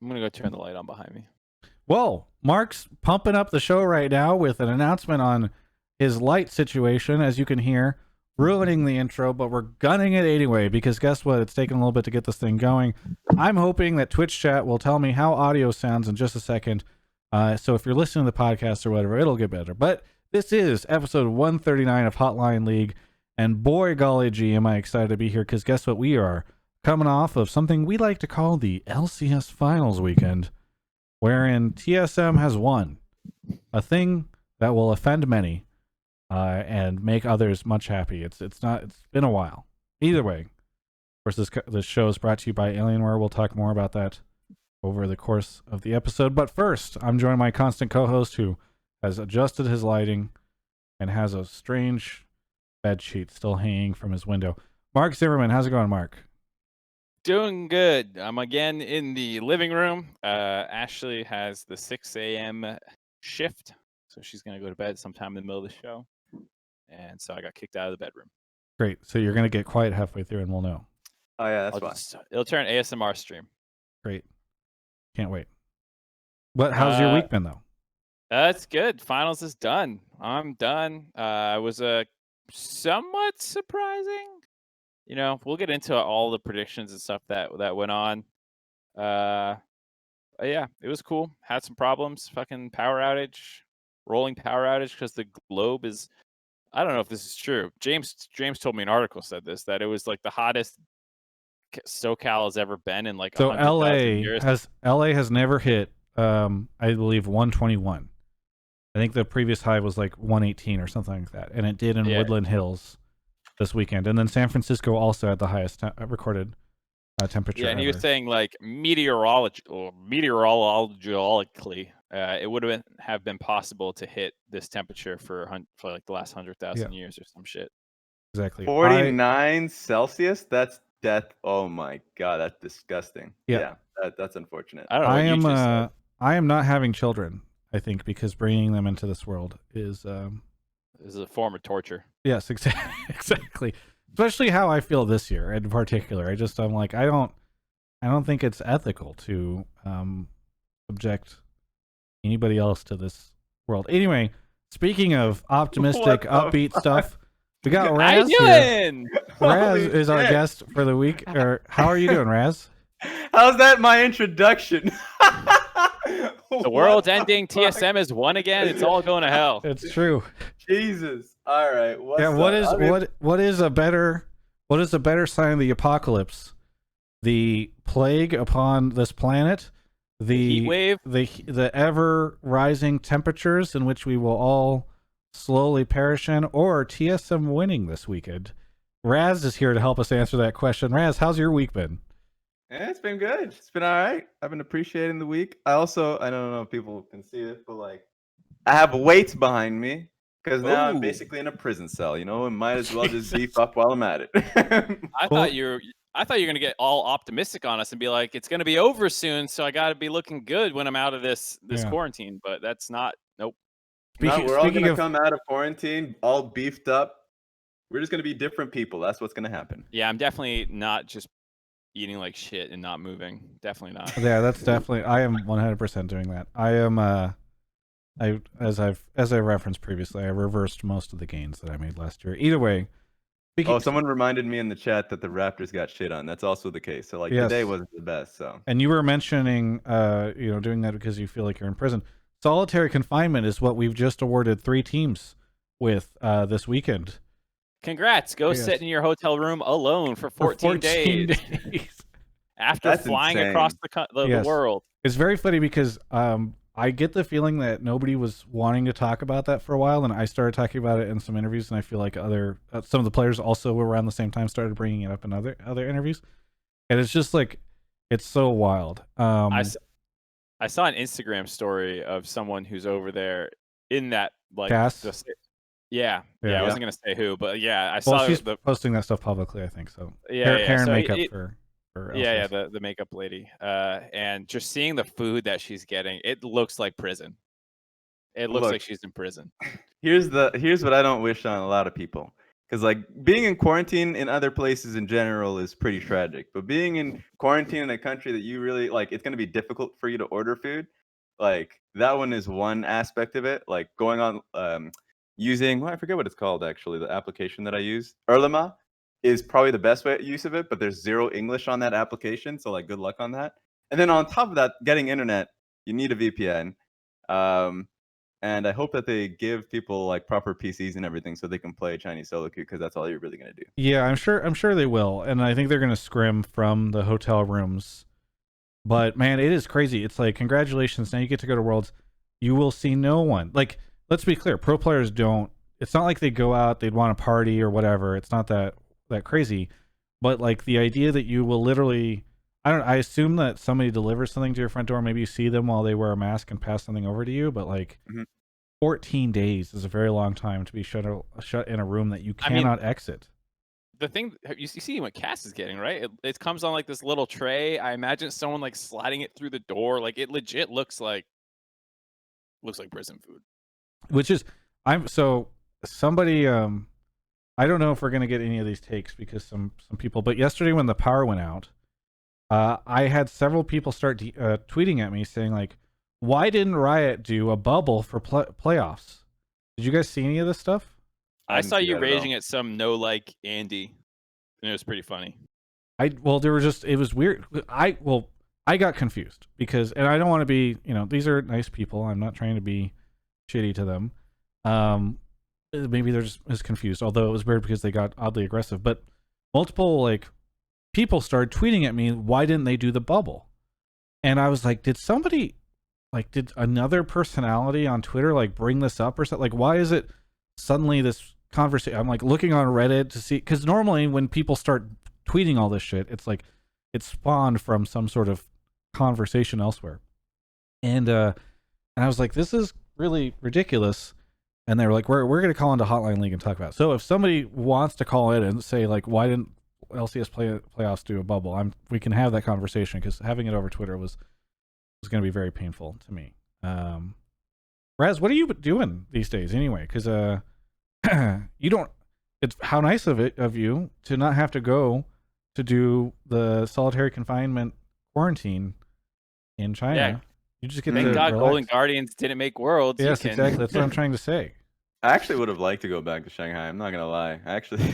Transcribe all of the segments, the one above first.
I'm gonna go turn the light on behind me. Whoa, Mark's pumping up the show right now with an announcement on his light situation, as you can hear, ruining the intro, but we're gunning it anyway, because guess what? It's taken a little bit to get this thing going. I'm hoping that Twitch chat will tell me how audio sounds in just a second. So if you're listening to the podcast or whatever, it'll get better. But this is episode 139 of Hotline League, and boy golly gee, am I excited to be here, because guess what? We are coming off of something we like to call the LCS Finals weekend, wherein TSM has won a thing that will offend many and make others much happy. It's been a while. Either way, of course, this show is brought to you by Alienware. We'll talk more about that over the course of the episode. But first, I'm joined by my constant co-host who has adjusted his lighting and has a strange bed sheet still hanging from his window. Mark Zimmerman, how's it going, Mark? Doing good. I'm again in the living room. Ashley has the 6 a.m. shift, so she's going to go to bed sometime in the middle of the show. And so I got kicked out of the bedroom. Great. So you're going to get quiet halfway through and we'll know. Oh, yeah, that's fine. It'll turn ASMR stream. Great. Can't wait. How's your week been, though? That's good. Finals is done. I'm done. It was somewhat surprising. You know, we'll get into all the predictions and stuff that went on. Yeah, it was cool. Had some problems. Fucking power outage, rolling power outage because the globe is. I don't know if this is true. James told me an article said this, that it was like the hottest SoCal has ever been in like 100,000 years. LA has never hit I believe 121. I think the previous high was like 118 or something like that, and it did in Woodland Hills this weekend. And then San Francisco also had the highest recorded temperature. Yeah, and he ever. was saying like meteorologically, it would have been possible to hit this temperature for like the last 100,000 years or some shit. Exactly. 49 Celsius? That's death. Oh my god, that's disgusting. Yeah, that's unfortunate. I don't know. I am not having children, I think, because bringing them into this world is a form of torture. Yes, exactly. Especially how I feel this year in particular. I'm like, I don't think it's ethical to subject anybody else to this world. Anyway, speaking of optimistic, upbeat stuff, we got Raz here. Raz is our guest for the week. How are you doing, Raz? How's that my introduction? The world's ending. TSM has won again. It's all going to hell. It's true. Jesus. All right. What is a better sign of the apocalypse? The plague upon this planet, the heat wave, the ever rising temperatures in which we will all slowly perish in, or TSM winning this weekend? Raz is here to help us answer that question. Raz, how's your week been? Yeah, it's been good. It's been all right. I've been appreciating the week. I don't know if people can see it, but like, I have weights behind me because now I'm basically in a prison cell, and might as well just beef up while I'm at it. I thought you were gonna get all optimistic on us and be like, it's gonna be over soon, so I gotta be looking good when I'm out of this quarantine. But that's not. Nope. We're all gonna come out of quarantine all beefed up. We're just gonna be different people. That's what's gonna happen. Yeah, I'm definitely not just eating like shit and not moving. Definitely not. Yeah, that's definitely. I am 100% doing that. I am. As I referenced previously, I reversed most of the gains that I made last year. Either way. Someone reminded me in the chat that the Raptors got shit on. That's also the case. So today wasn't the best. So. And you were mentioning, doing that because you feel like you're in prison. Solitary confinement is what we've just awarded 3 teams with this weekend. Congrats! Go sit in your hotel room alone for 14 days. After flying across the world. It's very funny because I get the feeling that nobody was wanting to talk about that for a while, and I started talking about it in some interviews, and I feel like some of the players also around the same time started bringing it up in other interviews, and it's just like, it's so wild. I saw an Instagram story of someone who's over there in that Yeah, I wasn't gonna say who, but I saw she's posting that stuff publicly, I think so. Hair and makeup for the makeup lady. And just seeing the food that she's getting, it looks like prison. It looks like she's in prison. Here's what I don't wish on a lot of people. Because like being in quarantine in other places in general is pretty tragic. But being in quarantine in a country that you really like, it's going to be difficult for you to order food. Like that one is one aspect of it. Like going on using, well, I forget what it's called actually. The application that I use, Erlema, is probably the best use of it. But there's zero English on that application, so like good luck on that. And then on top of that, getting internet, you need a VPN. And I hope that they give people like proper PCs and everything so they can play Chinese solo queue, because that's all you're really gonna do. Yeah, I'm sure they will, and I think they're gonna scrim from the hotel rooms. But man, it is crazy. It's like, congratulations, now you get to go to Worlds. You will see no one. Like, let's be clear, pro players don't. It's not like they go out, they'd want to party or whatever. It's not that crazy. But like the idea that you will literally, I assume that somebody delivers something to your front door. Maybe you see them while they wear a mask and pass something over to you. But like, 14 days is a very long time to be shut in a room that you cannot exit. The thing, you see what Cass is getting, right? It comes on like this little tray. I imagine someone like sliding it through the door. Like it legit looks like prison food. Which is, somebody, I don't know if we're gonna get any of these takes because some people, but yesterday when the power went out, I had several people start tweeting at me saying like, why didn't Riot do a bubble for playoffs? Did you guys see any of this stuff? I saw you raging at some Andy, and it was pretty funny. It was weird. I got confused because, and I don't want to be, these are nice people. I'm not trying to be shitty to them. Maybe they're just confused, although it was weird because they got oddly aggressive. But multiple like people started tweeting at me, why didn't they do the bubble? And I was like, did another personality on Twitter like bring this up or something? Like, why is it suddenly this conversation? I'm like looking on Reddit to see, because normally when people start tweeting all this shit, it's like it's spawned from some sort of conversation elsewhere. And I was like, this is really ridiculous. And they were like, we're going to call into Hotline League and talk about it. So if somebody wants to call in and say like, why didn't LCS playoffs do a bubble? We can have that conversation, because having it over Twitter was going to be very painful to me. Raz, what are you doing these days anyway? Because you don't. It's how nice of you to not have to go to do the solitary confinement quarantine in China. Yeah. You just get Thank to God relax. Golden Guardians didn't make Worlds. Yes, exactly. That's what I'm trying to say. I actually would have liked to go back to Shanghai. I'm not gonna lie. Actually,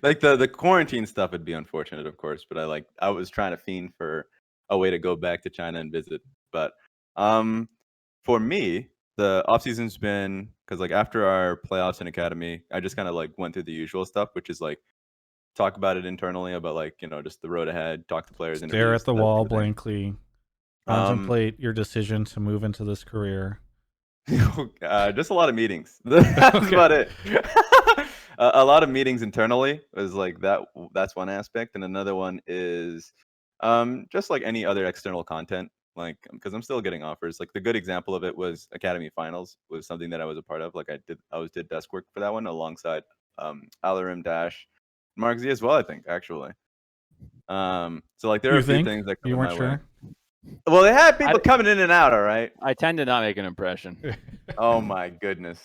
like the quarantine stuff would be unfortunate, of course. But I was trying to fiend for a way to go back to China and visit. But for me, the off season's been, because like after our playoffs in academy, I just kind of like went through the usual stuff, which is like talk about it internally, about like just the road ahead, talk to players, stare at the wall blankly, contemplate your decision to move into this career. Just a lot of meetings. That's about it. A lot of meetings internally is like that. That's one aspect, and another one is just like any other external content. Like, because I'm still getting offers. Like the good example of it was Academy Finals, was something that I was a part of. Like I did desk work for that one alongside Alarim Dash, Mark Z as well, I think, actually. So like there are a few things that come my way. Well, they had people coming in and out, all right? I tend to not make an impression. Oh my goodness.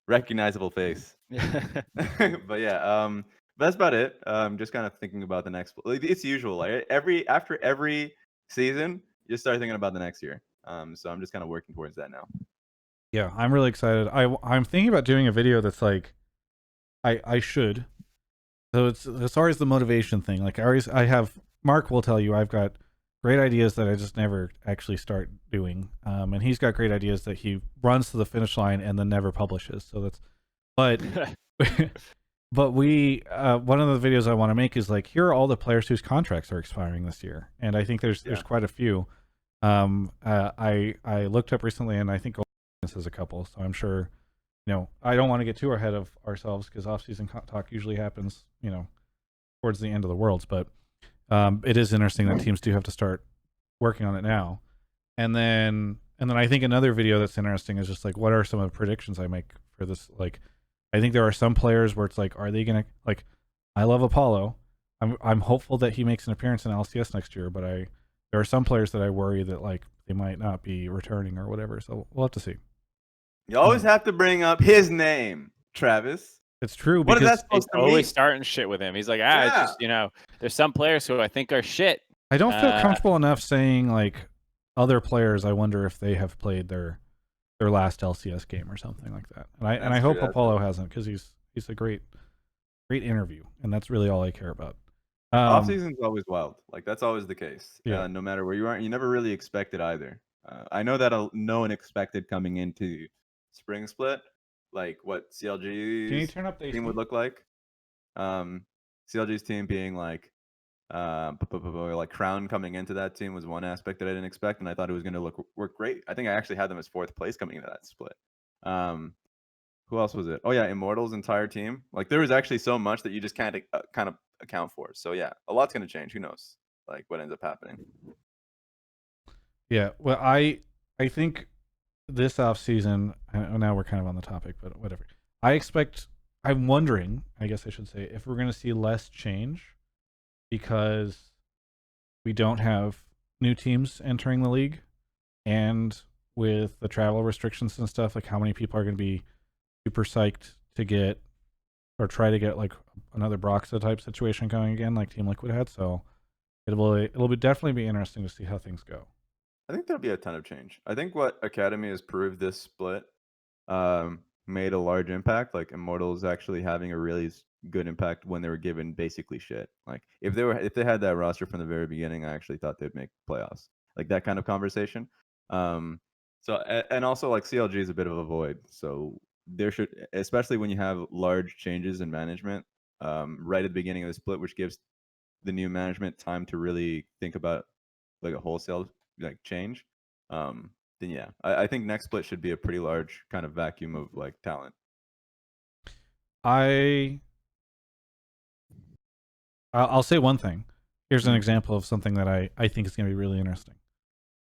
Recognizable face. But yeah, that's about it. Just kind of thinking about the next, it's usual. Like after every season, you start thinking about the next year. So I'm just kind of working towards that now. Yeah, I'm really excited. I'm thinking about doing a video that's like, I should. So it's as far as the motivation thing, like I have, Mark will tell you, I've got great ideas that I just never actually start doing. And he's got great ideas that he runs to the finish line and then never publishes. So that's, but we, one of the videos I want to make is like, here are all the players whose contracts are expiring this year. And I think there's quite a few. I looked up recently, and I think this has a couple, so I'm sure, I don't want to get too ahead of ourselves, because off-season talk usually happens, towards the end of the Worlds, but it is interesting that teams do have to start working on it now. And then I think another video that's interesting is just like, what are some of the predictions I make for this? Like, I think there are some players where it's like, are they gonna, like, I love Apollo. I'm hopeful that he makes an appearance in LCS next year, but there are some players that I worry that like they might not be returning or whatever. So we'll have to see. You always have to bring up his name, Travis. It's true What is because that supposed It's to always mean? starting shit with him. He's like, it's Yeah. just, there's some players who I think are shit. I don't feel comfortable enough saying like other players. I wonder if they have played their last LCS game or something like that. And I hope Apollo hasn't, because he's a great interview, and that's really all I care about. Off season's always wild. Like that's always the case. Yeah. No matter where you are, you never really expect it either. I know that no one expected coming into spring split, like what CLG's turn up the team would look like. CLG's team being like Crown coming into that team was one aspect that I didn't expect, and I thought it was going to work great. I think I actually had them as 4th place coming into that split. Who else was it? Oh yeah, Immortals' entire team. Like there was actually so much that you just can't kind of account for. So yeah, a lot's going to change. Who knows? Like what ends up happening. Yeah. Well, I think this off season. Now we're kind of on the topic, but whatever. I'm wondering, I guess I should say, if we're going to see less change because we don't have new teams entering the league, and with the travel restrictions and stuff, like how many people are going to be super psyched to get or try to get like another Broxah type situation going again, like Team Liquid had. So it'll definitely be interesting to see how things go. I think there'll be a ton of change. I think what Academy has proved this split made a large impact. Like Immortals actually having a really good impact when they were given basically shit. Like if they had that roster from the very beginning, I actually thought they'd make playoffs. Like that kind of conversation. So and also like CLG is a bit of a void. So there should, especially when you have large changes in management right at the beginning of the split, which gives the new management time to really think about like a wholesale like change. Then yeah, I think next split should be a pretty large kind of vacuum of like talent. I'll say one thing. Here's an example of something that I think is going to be really interesting.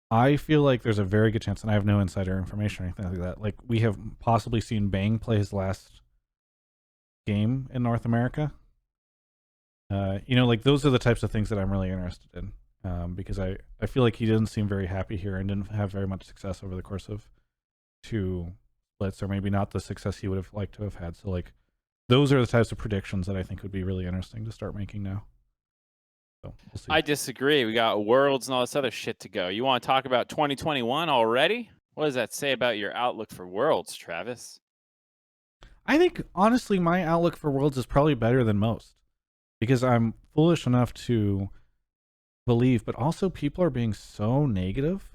I feel like there's a very good chance, and I have no insider information or anything like that. Like we have possibly seen Bang play his last game in North America. Like those are the types of things that I'm really interested in. Because I feel like he didn't seem very happy here and didn't have very much success over the course of 2 splits, or maybe not the success he would have liked to have had. So like those are the types of predictions that I think would be really interesting to start making now. So we'll see. I disagree. We got Worlds and all this other shit to go. You want to talk about 2021 already? What does that say about your outlook for Worlds, Travis? I think honestly my outlook for Worlds is probably better than most, because I'm foolish enough to believe, but also people are being so negative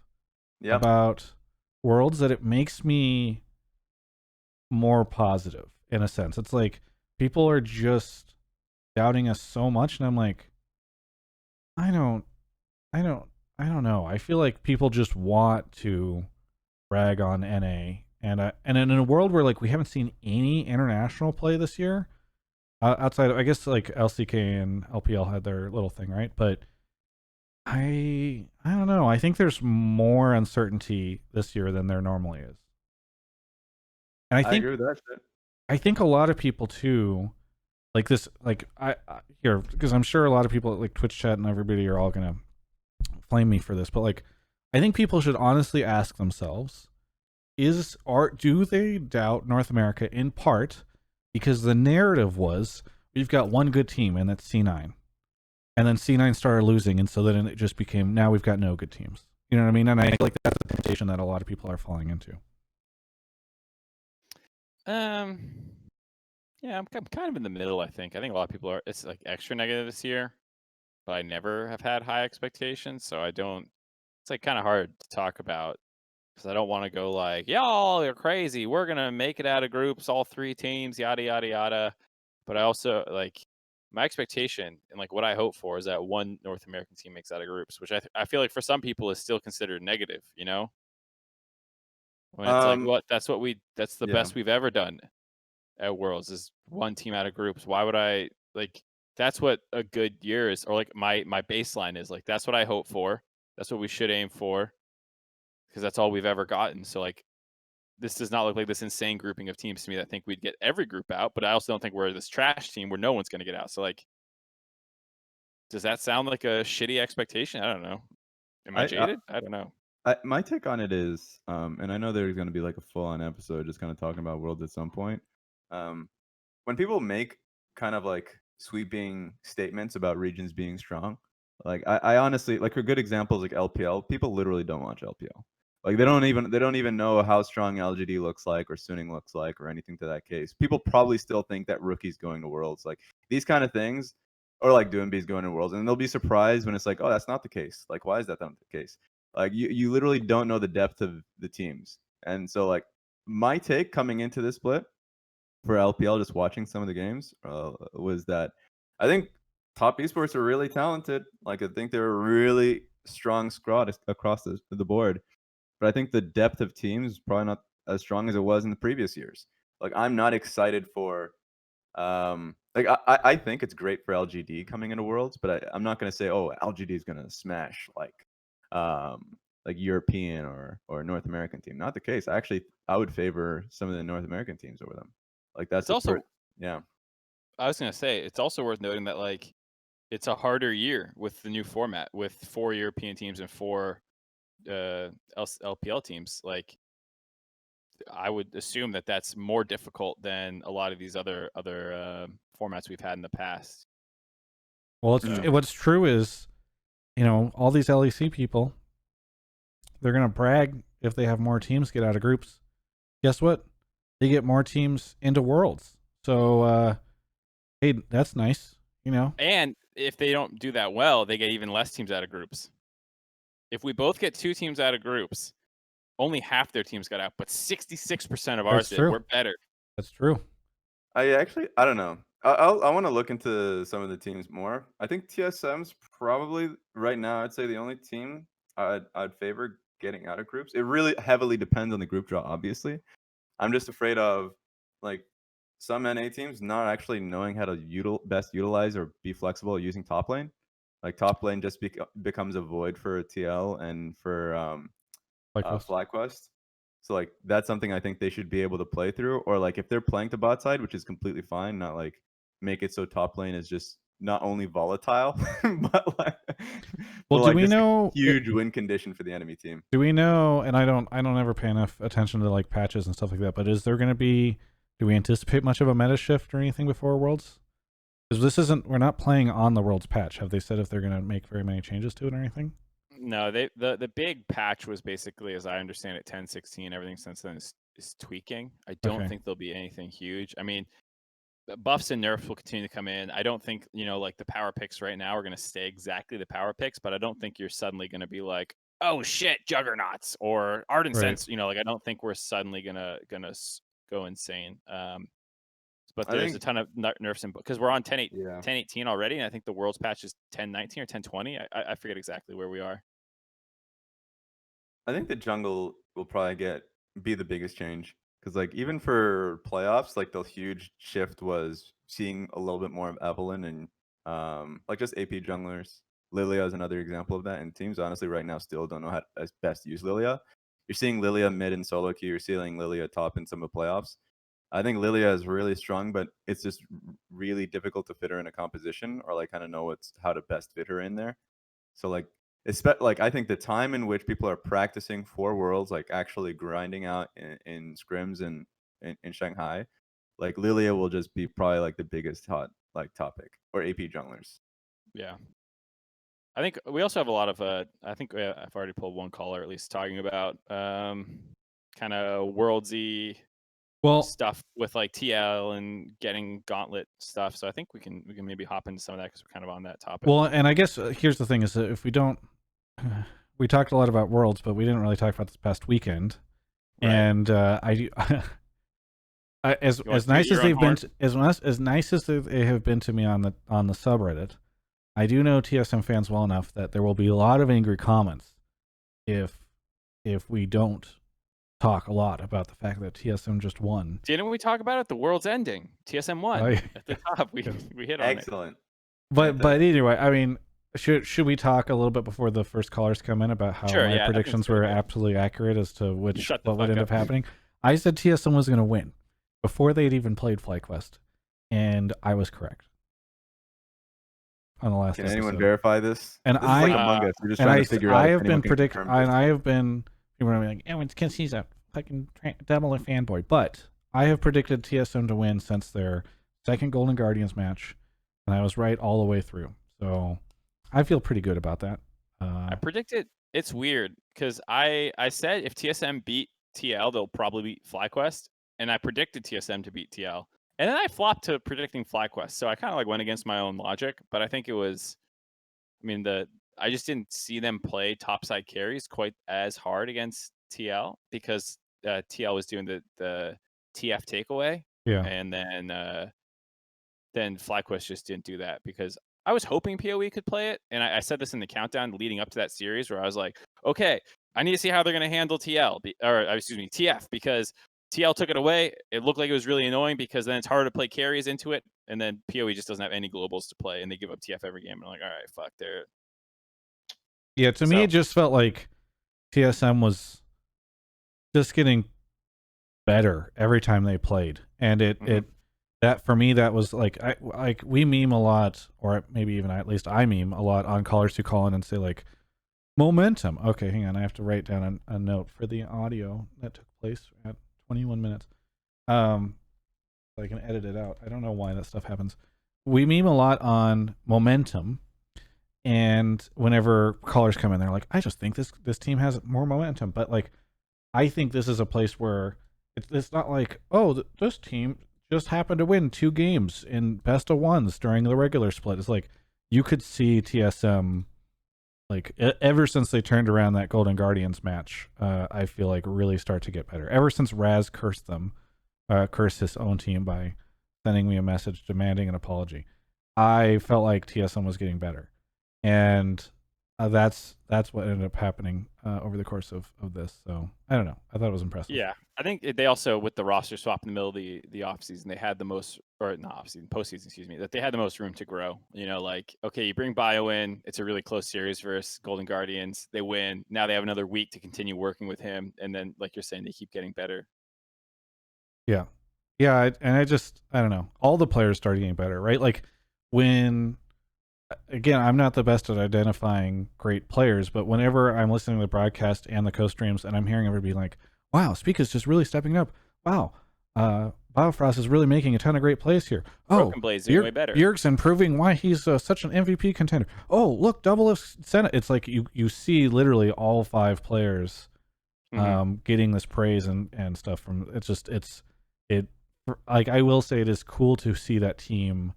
about Worlds that it makes me more positive in a sense. It's like people are just doubting us so much, and I'm like, I don't know. I feel like people just want to rag on NA, and in a world where like we haven't seen any international play this year, outside of, I guess, like LCK and LPL had their little thing, right? But I don't know. I think there's more uncertainty this year than there normally is. And I agree with that shit. I think a lot of people too, like this, like here, because I'm sure a lot of people like Twitch chat and everybody are all gonna flame me for this, but like I think people should honestly ask themselves, do they doubt North America in part because the narrative was we've got one good team and that's C9. And then C9 started losing, and so then it just became, now we've got no good teams. You know what I mean? And I feel like that's a temptation that a lot of people are falling into. Yeah, I'm kind of in the middle, I think. I think a lot of people are, it's like extra negative this year, but I never have had high expectations, so it's like kind of hard to talk about, because I don't want to go like, y'all are crazy, we're going to make it out of groups, all 3 teams, yada, yada, yada. But I also, like, my expectation and like what I hope for is that one North American team makes out of groups, which I feel like for some people is still considered negative, when it's like, that's the best we've ever done at Worlds is one team out of groups. Why would I, like, that's what a good year is, or like my baseline is, like, that's what I hope for, that's what we should aim for, because that's all we've ever gotten. So like, this does not look like this insane grouping of teams to me that think we'd get every group out, but I also don't think we're this trash team where no one's going to get out. So like, does that sound like a shitty expectation? I don't know. Am I jaded? I don't know. My take on it is, and I know there's going to be like a full-on episode just kind of talking about Worlds at some point. when people make kind of like sweeping statements about regions being strong, like I honestly like a good example is like LPL. People literally don't watch LPL. Like they don't even know how strong LGD looks like or Suning looks like or anything to that case. People probably still think that Rookie's going to Worlds. Like these kind of things, or like Doombee's going to Worlds, and they'll be surprised when it's like, oh, that's not the case. Like why is that not the case? Like you literally don't know the depth of the teams. And so like my take coming into this split for LPL, just watching some of the games, was that I think top esports are really talented. Like I think they're a really strong squad across the board. But I think the depth of teams is probably not as strong as it was in the previous years. Like I'm not excited for like I think it's great for LGD coming into Worlds, but I'm not gonna say, oh, LGD is gonna smash like European or North American team. Not the case. Actually, I would favor some of the North American teams over them. Like that's It's also yeah. I was gonna say it's also worth noting that like it's a harder year with the new format with 4 European teams and 4 LPL teams. Like I would assume that that's more difficult than a lot of these other formats we've had in the past. Well, Yeah. what's true is, you know, all these LEC people, they're gonna brag if they have more teams get out of groups. Guess what? They get more teams into Worlds. So, hey, that's nice. You know. And if they don't do that well, they get even less teams out of groups. If we both get 2 teams out of groups, only half their teams got out, but 66% of ours That's did. true. We're better. That's true. I don't know. I want to look into some of the teams more. I think TSM's probably right now. I'd say the only team I'd favor getting out of groups. It really heavily depends on the group draw. Obviously, I'm just afraid of like some NA teams not actually knowing how to best utilize or be flexible using top lane. Like top lane just becomes a void for TL and for FlyQuest. So like that's something I think they should be able to play through, or like if they're playing to bot side, which is completely fine, not like make it so top lane is just not only volatile, but like Well, do we know huge win condition for the enemy team? Do we know? And I don't ever pay enough attention to like patches and stuff like that. But is there going to be? Do we anticipate much of a meta shift or anything before Worlds? Because this isn't. We're not playing on the Worlds patch. Have they said if they're going to make very many changes to it or anything? No, the big patch was basically, as I understand it, 10.16. Everything since then is tweaking. I don't think there'll be anything huge. I mean, buffs and nerfs will continue to come in. I don't think, you know, like the power picks right now are going to stay exactly the power picks, but I don't think you're suddenly going to be like, oh shit, Juggernauts or Ardent Sense. You know, like I don't think we're suddenly gonna go insane. But there's a ton of nerfs in because we're on 10.18 already, and I think the World's patch is 10.19 or 10.20. I forget exactly where we are. I think the jungle will probably be the biggest change because like even for playoffs, like the huge shift was seeing a little bit more of Evelyn and like just AP junglers. Lilia is another example of that, and teams honestly right now still don't know how to best use Lilia. You're seeing Lilia mid and solo queue. You're seeing Lilia top in some of the playoffs. I think Lilia is really strong, but it's just really difficult to fit her in a composition or like kind of know how to best fit her in there. So like I think the time in which people are practicing for Worlds, like actually grinding out in scrims and in Shanghai, like Lilia will just be probably like the biggest hot like topic, or AP junglers. Yeah. I think we also have a lot of I think I've already pulled one caller at least talking about kind of worldsy stuff with like TL and getting gauntlet stuff. So I think we can maybe hop into some of that because we're kind of on that topic. Well, and I guess here's the thing: is that if we don't, we talked a lot about Worlds, but we didn't really talk about this past weekend. Right. And as nice as they've been, as nice as they have been to me on the subreddit, I do know TSM fans well enough that there will be a lot of angry comments if we don't talk a lot about the fact that TSM just won. Didn't we talk about it? The world's ending. TSM won at the top. We hit on it. Excellent. But anyway, I mean, should we talk a little bit before the first callers come in about how my predictions were absolutely accurate as to what would end up happening? I said TSM was going to win before they'd even played FlyQuest, and I was correct. On the last Can anyone verify this? And this is like Among Us. We're just trying to figure out. I have been predicting, and I have been. People are like, "Oh, it's because he's a fucking double fanboy." But I have predicted TSM to win since their second Golden Guardians match, and I was right all the way through. So I feel pretty good about that. I predicted. It's weird because I said if TSM beat TL, they'll probably beat FlyQuest, and I predicted TSM to beat TL, and then I flopped to predicting FlyQuest. So I kind of like went against my own logic, but I think it was. I mean, I just didn't see them play topside carries quite as hard against TL because TL was doing the TF takeaway, Yeah. and then FlyQuest just didn't do that because I was hoping PoE could play it, and I said this in the countdown leading up to that series where I was like, okay, I need to see how they're going to handle TF, because TL took it away. It looked like it was really annoying because then it's harder to play carries into it, and then PoE just doesn't have any globals to play, and they give up TF every game. And I'm like, all right, fuck, they're Yeah, to me, it just felt like TSM was just getting better every time they played, and it that for me that was like we meme a lot, or maybe even at least I meme a lot on callers who call in and say like momentum. Okay, hang on, I have to write down a note for the audio that took place at 21 minutes. So I can edit it out. I don't know why that stuff happens. We meme a lot on momentum. And whenever callers come in, they're like, I just think this team has more momentum. But like, I think this is a place where it's not like, oh, this team just happened to win 2 games in best of ones during the regular split. It's like you could see TSM, like ever since they turned around that Golden Guardians match, I feel like really start to get better. Ever since Raz cursed his own team by sending me a message demanding an apology, I felt like TSM was getting better. And that's what ended up happening over the course of this. So I don't know. I thought it was impressive. Yeah, I think they also, with the roster swap in the middle of the offseason, they had the most, or not offseason, postseason, excuse me, that they had the most room to grow. You know, like, okay, you bring Bio in, it's a really close series versus Golden Guardians. They win. Now they have another week to continue working with him. And then, like you're saying, they keep getting better. Yeah. Yeah. I don't know. All the players started getting better, right? Like when, again, I'm not the best at identifying great players, but whenever I'm listening to the broadcast and the co-streams and I'm hearing everybody like, wow, Speaka's just really stepping up. Wow, Biofrost is really making a ton of great plays here. Oh, Brokenblade's doing way better. Bjergsen proving why he's such an MVP contender. Oh, look, double of Senna. It's like you see literally all 5 players getting this praise and stuff from it. Like, I will say it is cool to see that team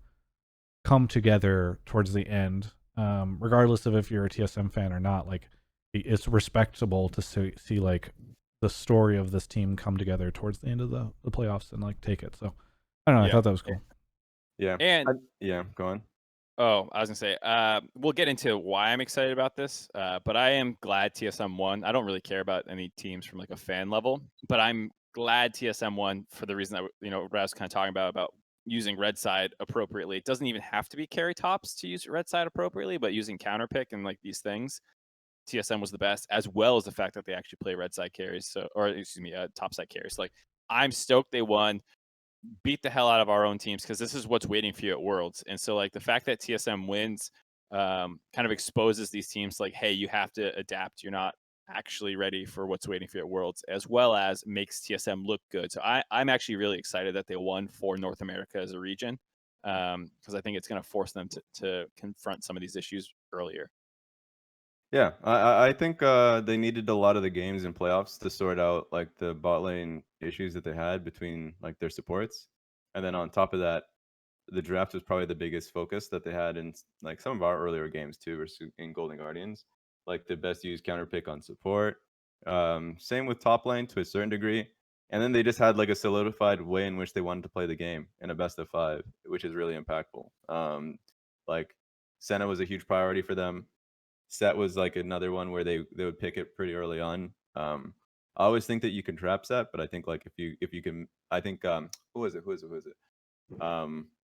come together towards the end, regardless of if you're a TSM fan or not. Like, it's respectable to see like the story of this team come together towards the end of the playoffs and like take it. So I don't know. I thought that was cool. Yeah. And go on. Oh, I was gonna say, we'll get into why I'm excited about this, but I am glad TSM won. I don't really care about any teams from like a fan level, but I'm glad TSM won for the reason that Raz kind of talking about using red side appropriately. It doesn't even have to be carry tops to use red side appropriately, but using counter pick and like these things, TSM was the best, as well as the fact that they actually play red side carries. So, or excuse me, top side carries. Like, I'm stoked they won. Beat the hell out of our own teams because this is what's waiting for you at Worlds. And so, like, the fact that TSM wins kind of exposes these teams like, hey, you have to adapt. You're not actually ready for what's waiting for you at Worlds, as well as makes TSM look good. So I'm actually really excited that they won for North America as a region, because I think it's going to force them to confront some of these issues earlier. Yeah, I think they needed a lot of the games in playoffs to sort out like the bot lane issues that they had between like their supports, and then on top of that, the draft was probably the biggest focus that they had in like some of our earlier games too, versus in Golden Guardians, like the best used counter pick on support. Same with top lane to a certain degree, and then they just had like a solidified way in which they wanted to play the game in a best of 5, which is really impactful. Like Senna was a huge priority for them. Set was like another one where they would pick it pretty early on. I always think that you can trap Set, but I think like if you can, I think who is it?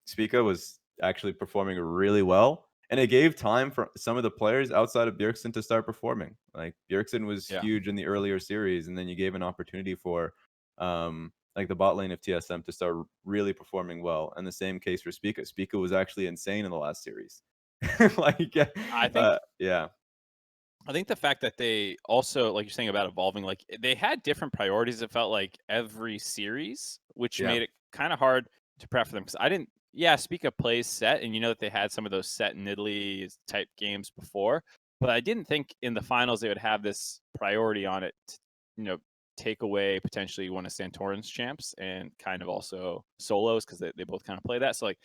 Spica was actually performing really well, and it gave time for some of the players outside of Bjergsen to start performing. Like Bjergsen was huge in the earlier series, and then you gave an opportunity for like the bot lane of TSM to start really performing well. And the same case for Spica. Spica was actually insane in the last series. Like I think yeah. I think the fact that they also, like you're saying about evolving, like they had different priorities. It felt like every series, which made it kind of hard to prep for them because I didn't yeah, Spica plays set, and you know that they had some of those set Nidalee type games before, but I didn't think in the finals they would have this priority on it to, you know, take away potentially one of Santorin's champs and kind of also solos because they both kind of play that. So like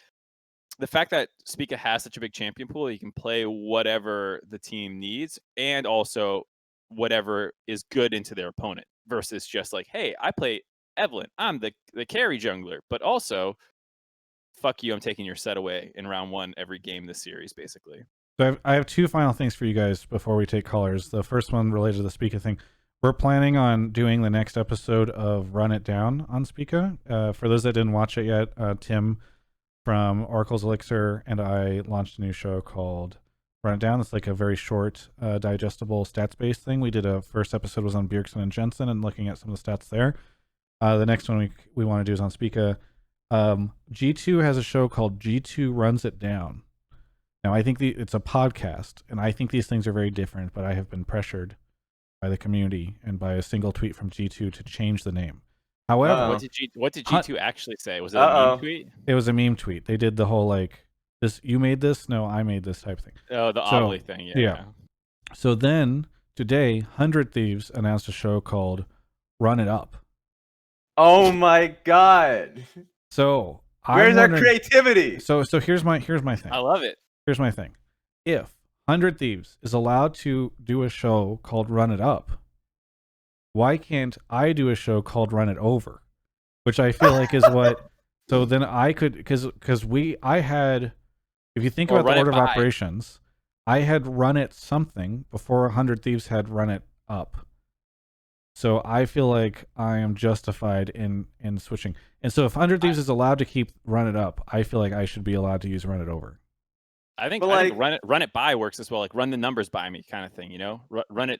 the fact that Spica has such a big champion pool, you can play whatever the team needs and also whatever is good into their opponent versus just like, hey, I play Evelyn. I'm the carry jungler, but also fuck you, I'm taking your set away in round 1 every game this series, basically. So I have two final things for you guys before we take callers. The first one related to the Spica thing. We're planning on doing the next episode of Run It Down on Spica. For those that didn't watch it yet, Tim from Oracle's Elixir and I launched a new show called Run It Down. It's like a very short, digestible stats-based thing. We did a first episode was on Bjergsen and Jensen and looking at some of the stats there. The next one we want to do is on Spica. G2 has a show called G2 Runs It Down. Now, I think it's a podcast, and I think these things are very different, but I have been pressured by the community and by a single tweet from G2 to change the name. However, what did G2 actually say? Was it a meme tweet? It was a meme tweet. They did the whole like, "This you made this? No, I made this" type thing. Oh, the Obley thing. Yeah. So then today, 100 Thieves announced a show called Run It Up. Oh my god! So where's our creativity? So here's my thing. I love it. Here's my thing. If 100 Thieves is allowed to do a show called Run It Up, why can't I do a show called Run It Over? Which I feel like is what. So then I could, because I had, if you think about the order of operations, I had Run It something before 100 Thieves had Run It Up. So I feel like I am justified in switching. And so if 100 Thieves is allowed to keep Run It Up, I feel like I should be allowed to use Run It Over. I think run it by works as well, like run the numbers by me kind of thing, you know? Run it.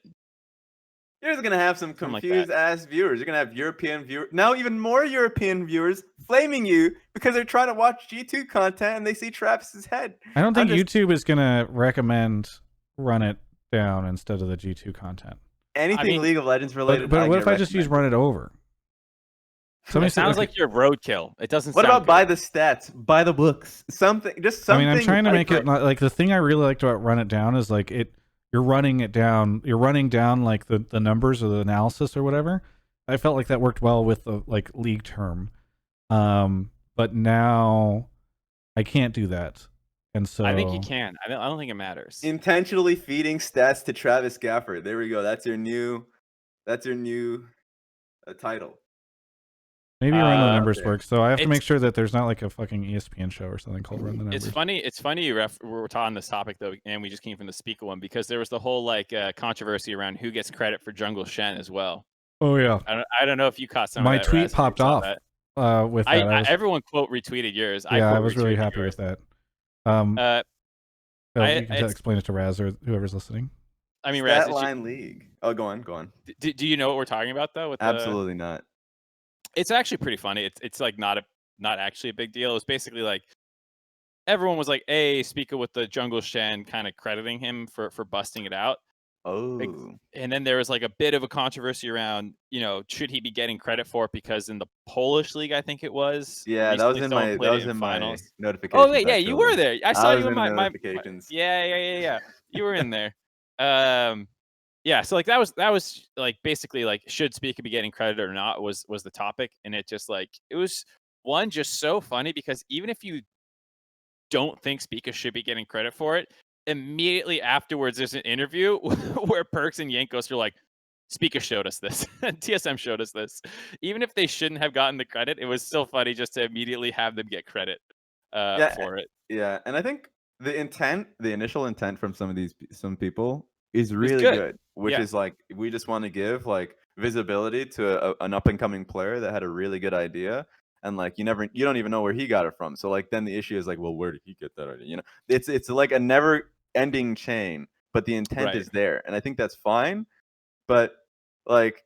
You're just gonna have some confused ass viewers. You're gonna have European viewers, now even more European viewers flaming you because they're trying to watch G2 content and they see Travis's head. I don't think YouTube is gonna recommend Run It Down instead of the G2 content. Anything League of Legends related. But what if I just use Run It Over? Somebody sounds like you're roadkill. It doesn't. What about buy the stats, buy the books, something? Just something. I mean, I'm trying to make it like the thing I really liked about Run It Down is like you're running it down. You're running down like the numbers or the analysis or whatever. I felt like that worked well with the like league term, but now I can't do that, and so I think you can. I don't think it matters. Intentionally feeding stats to Travis Gafford. There we go. That's your new title. Maybe Run the Numbers works, so I have to make sure that there's not like a fucking ESPN show or something called Run the Numbers. It's funny we're on this topic though, and we just came from the Spica one because there was the whole like controversy around who gets credit for Jungle Shen as well. Oh yeah. I don't know if you caught some. My of that, tweet popped off with that. Everyone quote retweeted yours. Yeah, I was really happy with that. You can explain it to Raz or whoever's listening. I mean, Raz, line league. Oh, go on. Do you know what we're talking about though? Absolutely not. It's actually pretty funny. It's like not actually a big deal. It was basically like everyone was like, "Hey, Spica with the Jungle Shen," kind of crediting him for busting it out. Oh. And then there was like a bit of a controversy around, you know, should he be getting credit for it because in the Polish league, I think it was. Yeah, that was in my finals. My notifications. Oh wait, yeah, you were there. I saw you in my notifications. Yeah. You were in there. Yeah, so like that was like basically like should Spica be getting credit or not was the topic, and it just like it was just so funny because even if you don't think Spica should be getting credit for it, immediately afterwards there's an interview where Perks and Yankos are like, Spica showed us this, TSM showed us this. Even if they shouldn't have gotten the credit, it was still funny just to immediately have them get credit for it. Yeah, and I think the initial intent from some people is really good, which is like we just want to give like visibility to an up and coming player that had a really good idea, and like you don't even know where he got it from. So like then the issue is like, well, where did he get that idea? You know, it's like a never ending chain, but the intent is there, and I think that's fine. But like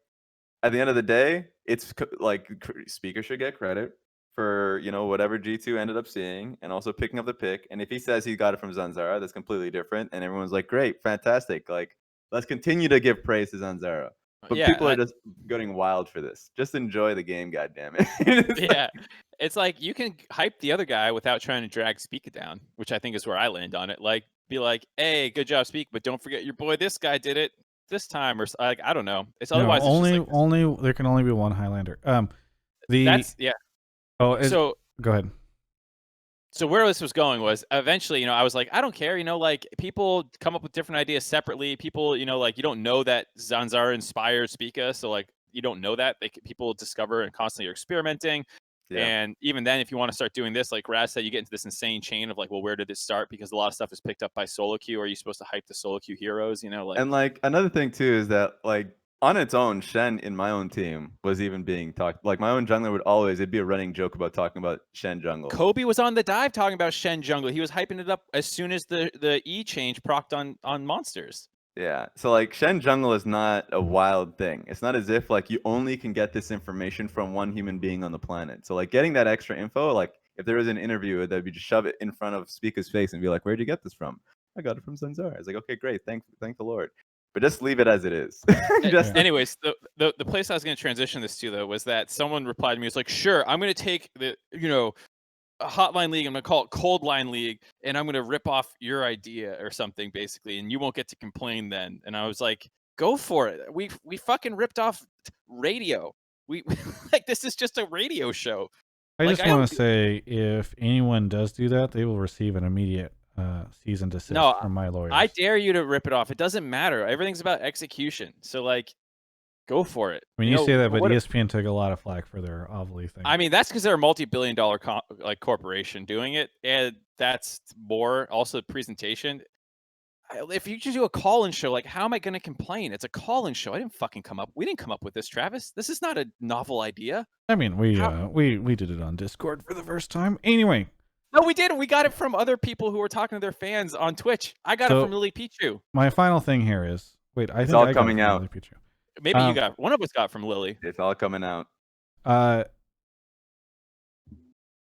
at the end of the day, it's like Spica should get credit for, you know, whatever G2 ended up seeing and also picking up the pick. And if he says he got it from Zanzara, that's completely different. And everyone's like, great, fantastic. Like, let's continue to give praise to Zanzara. But Yeah, people are just getting wild for this. Just enjoy the game, goddammit. It's like- yeah. It's like you can hype the other guy without trying to drag Speaka down, which I think is where I land on it. Like, be like, "Hey, good job, Speak, but don't forget your boy. This guy did it this time," or like, I don't know. It's otherwise it's just like, only there can only be one Highlander. that's yeah. So go ahead. So where this was going was eventually, I was like, I don't care, like people come up with different ideas separately. People, like you don't know that Zanzar inspired Speaka, so like you don't know that people discover and constantly are experimenting. Yeah. And even then, if you want to start doing this, like Raz said, you get into this insane chain of like, well, where did this start? Because a lot of stuff is picked up by solo queue. Are you supposed to hype the solo queue heroes? Like, And like another thing too is that like on its own, Shen in my own team was even being talked. Like my own jungler would always, it'd be a running joke about talking about Shen jungle. Kobe was on the dive talking about Shen jungle. He was hyping it up as soon as the E change procced on monsters. Yeah. So like Shen jungle is not a wild thing. It's not as if like you only can get this information from one human being on the planet. So like getting that extra info, like if there was an interview, they'd be just shove it in front of Speaka's face and be like, "Where'd you get this from?" "I got it from Zanzar." I was like, "Okay, great. Thank the Lord." But just leave it as it is. Anyways, the place I was going to transition this to though was that someone replied to me. It's like, sure, I'm going to take the a hotline league. I'm going to call it Cold Line League, and I'm going to rip off your idea or something basically, and you won't get to complain then. And I was like, go for it. We fucking ripped off radio. We like this is just a radio show. I just want to say, if anyone does do that, they will receive an immediate cease and desist from my lawyers. I dare you to rip it off. It doesn't matter. Everything's about execution. So like, go for it. I mean, you say that, but ESPN took a lot of flack for their Ovally thing. I mean, that's because they're a multi-billion-dollar corporation doing it, and that's more also the presentation. If you just do a call-in show, like, how am I going to complain? It's a call-in show. We didn't come up with this, Travis. This is not a novel idea. I mean, we did it on Discord for the first time. Anyway. No, we didn't. We got it from other people who were talking to their fans on Twitch. I got it from Lily Pichu. My final thing here is, wait, it's all coming out. Lily Pichu. Maybe you got one of us got from Lily. It's all coming out.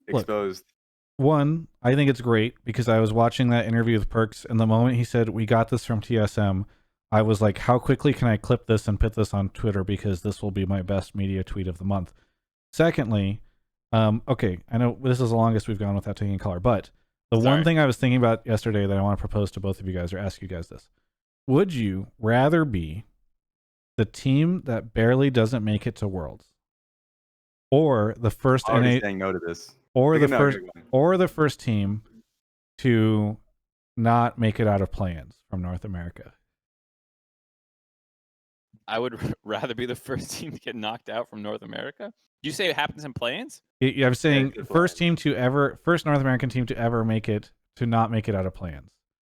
Exposed. One, I think it's great because I was watching that interview with Perks, and the moment he said, "We got this from TSM," I was like, how quickly can I clip this and put this on Twitter, because this will be my best media tweet of the month. Secondly, okay, I know this is the longest we've gone without taking a caller, but the one thing I was thinking about yesterday that I want to propose to both of you guys, or ask you guys this. Would you rather be the team that barely doesn't make it to Worlds, or the first saying no to this, or the first team to not make it out of play-ins from North America? I would rather be the first team to get knocked out from North America. You say it happens in play-ins? Yeah, I'm saying first North American team to ever not make it out of play-ins.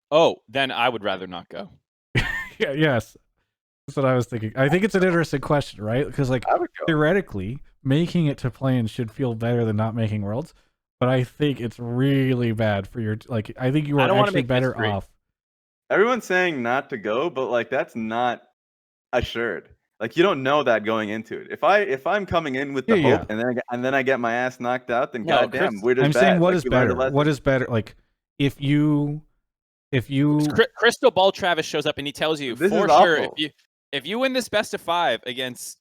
Oh, then I would rather not go. Yes. That's what I was thinking. I think it's an interesting question, right? Because like theoretically, making it to play-ins should feel better than not making Worlds, but I think it's really bad for your I think you are actually better off. Everyone's saying not to go, but like that's not assured. Like you don't know that going into it. If I'm coming in with the hope and then I get my ass knocked out, then goddamn, we're just I'm bad. saying what is better? What is better? Like if you Crystal Ball Travis shows up and he tells you this for sure if you win this best of 5 against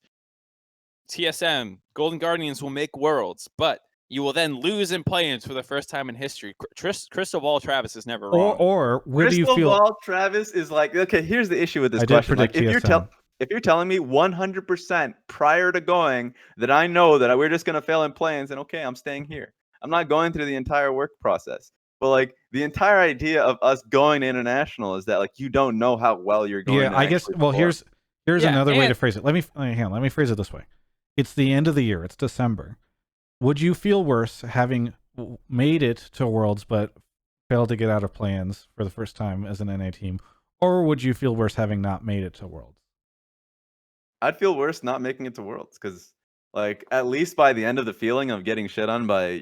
TSM, Golden Guardians will make Worlds, but you will then lose in play-ins for the first time in history. Crystal Ball Travis is never wrong. Or where do you feel? Crystal Ball Travis is like, okay, here's the issue with this question. Like, if you're telling me 100% prior to going that I know that we're just gonna fail in play-ins, and okay, I'm staying here. I'm not going through the entire work process. But like the entire idea of us going to international is that like you don't know how well you're going. Yeah, I guess. Well, here's another way to phrase it. Let me phrase it this way. It's the end of the year. It's December. Would you feel worse having made it to Worlds but failed to get out of play-ins for the first time as an NA team, or would you feel worse having not made it to Worlds? I'd feel worse not making it to Worlds, because like at least by the end of the feeling of getting shit on by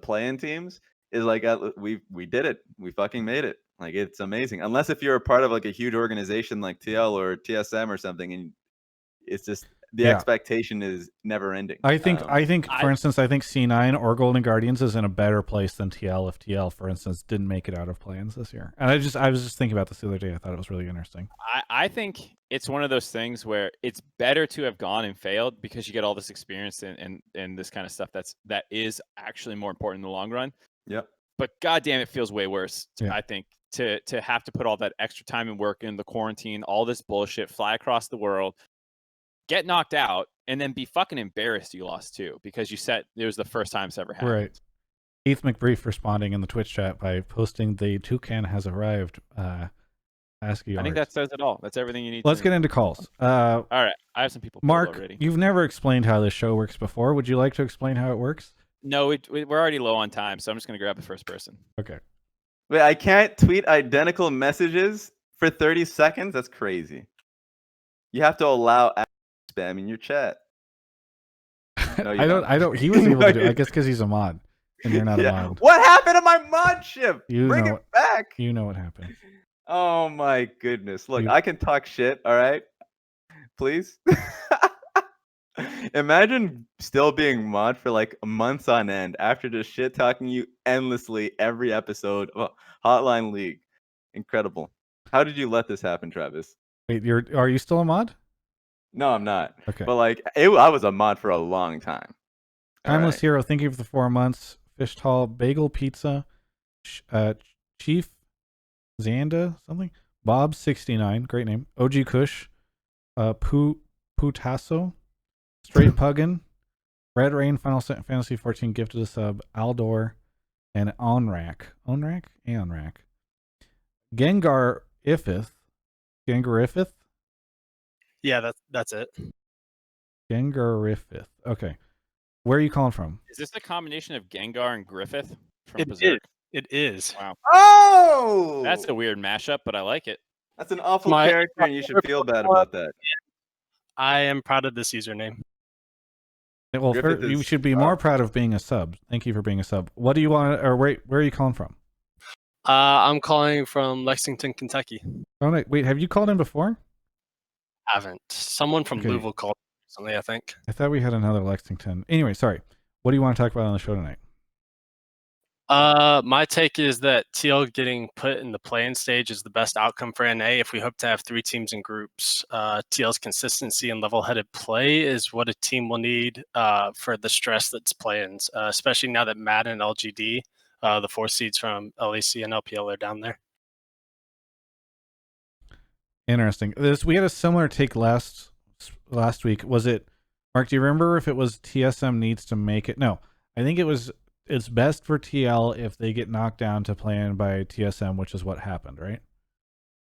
play-in teams is like we did it. We fucking made it. Like it's amazing. Unless if you're a part of like a huge organization like TL or TSM or something, and it's just the expectation is never ending. I think for instance, I think C9 or Golden Guardians is in a better place than TL if TL, for instance, didn't make it out of play-ins this year. And I was just thinking about this the other day. I thought it was really interesting. I think it's one of those things where it's better to have gone and failed because you get all this experience and this kind of stuff that is actually more important in the long run. Yep. But goddamn, it feels way worse. Yeah. I think to have to put all that extra time and work in the quarantine, all this bullshit, fly across the world, get knocked out, and then be fucking embarrassed you lost too because you said it was the first time it's ever happened. Right. Keith McBrief responding in the Twitch chat by posting the toucan has arrived. ASCII I think that says it all. That's everything you need. Let's get into calls. All right, I have some people. Mark, already. You've never explained how this show works before. Would you like to explain how it works? No, we're already low on time, so I'm just gonna grab the first person. Okay. Wait, I can't tweet identical messages for 30 seconds? That's crazy. You have to allow spam in your chat. No, I don't. He was able to do it, I guess because he's a mod and you're not a mod. What happened to my modship? Bring it back. You know what happened. Oh my goodness. Look, You- I can talk shit, all right? Please. Imagine still being mod for like months on end after just shit talking you endlessly every episode of Hotline League. Incredible. How did you let this happen, Travis? Wait, are you still a mod? No, I'm not. Okay. But like, I was a mod for a long time. Timeless All right. Hero, thank you for the 4 months. Fish Tall, Bagel Pizza, Chief Xanda, something. Bob69, great name. OG Kush, Putasso, Straight Puggin, Red Rain, Final Fantasy 14 gifted a sub, Aldor, and Onrak. Aonrak. Gengariffith. Yeah, that's it. Gengariffith. Okay. Where are you calling from? Is this a combination of Gengar and Griffith from It Berserk? It is. Wow. Oh! That's a weird mashup, but I like it. That's an awful character, and you should feel bad about that. I am proud of this username. Well, you should be more proud of being a sub. Thank you for being a sub. What do you want, or where are you calling from? I'm calling from Lexington, Kentucky. Oh, wait, have you called in before? Haven't. Someone from Okay. Louisville called recently, I think. I thought we had another Lexington. Anyway, sorry. What do you want to talk about on the show tonight? My take is that TL getting put in the play-in stage is the best outcome for NA if we hope to have 3 teams in groups. TL's consistency and level-headed play is what a team will need for the stress that's play-ins, especially now that Matt and LGD, the 4 seeds from LEC and LPL, are down there. Interesting. We had a similar take last week. Was it, Mark, do you remember if it was TSM needs to make it? No, I think it's best for TL if they get knocked down to play in by TSM, which is what happened, right?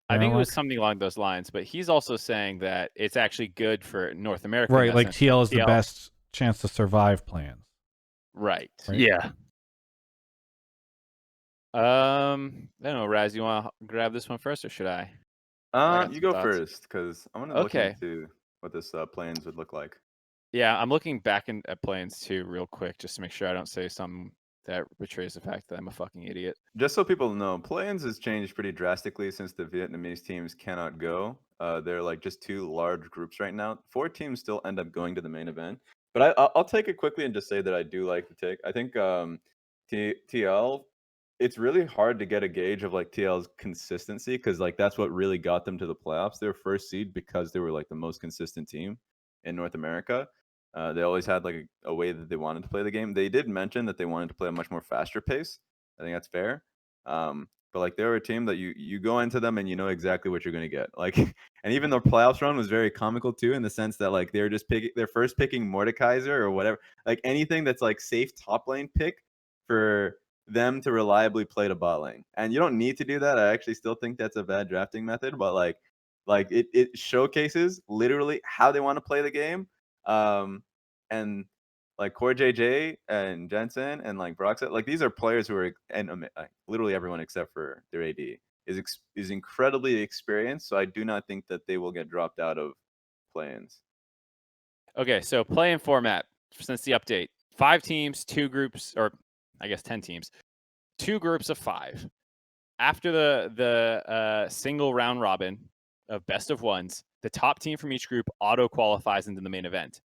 I think it was something along those lines, but he's also saying that it's actually good for North America. Right, like TL is the best chance to survive plans. Right. Yeah. I don't know, Raz, you want to grab this one first, or should I? You go first, because I'm gonna look into what this plans would look like. Yeah, I'm looking back at plans too, real quick, just to make sure I don't say something that betrays the fact that I'm a fucking idiot. Just so people know, plans has changed pretty drastically since the Vietnamese teams cannot go. They're like just 2 large groups right now. 4 teams still end up going to the main event. But I'll take it quickly and just say that I do like the take. I think TL, it's really hard to get a gauge of like TL's consistency, because like that's what really got them to the playoffs. They were first seed because they were like the most consistent team in North America. They always had like a way that they wanted to play the game. They did mention that they wanted to play a much more faster pace. I think that's fair. But like they were a team that you go into them and you know exactly what you're going to get. Like, and even their playoffs run was very comical too, in the sense that like they're just they're first picking Mordekaiser or whatever, like anything that's like safe top lane pick for them to reliably play to bot lane. And you don't need to do that. I actually still think that's a bad drafting method, but like it showcases literally how they want to play the game. And like Core JJ and Jensen and like Broxah, like these are players who are, and literally everyone except for their AD is incredibly experienced. So I do not think that they will get dropped out of play-ins. Okay, so play-in format since the update: 5 teams, 2 groups, or I guess 10 teams, 2 groups of 5. After the single round robin of best of ones, the top team from each group auto qualifies into the main event.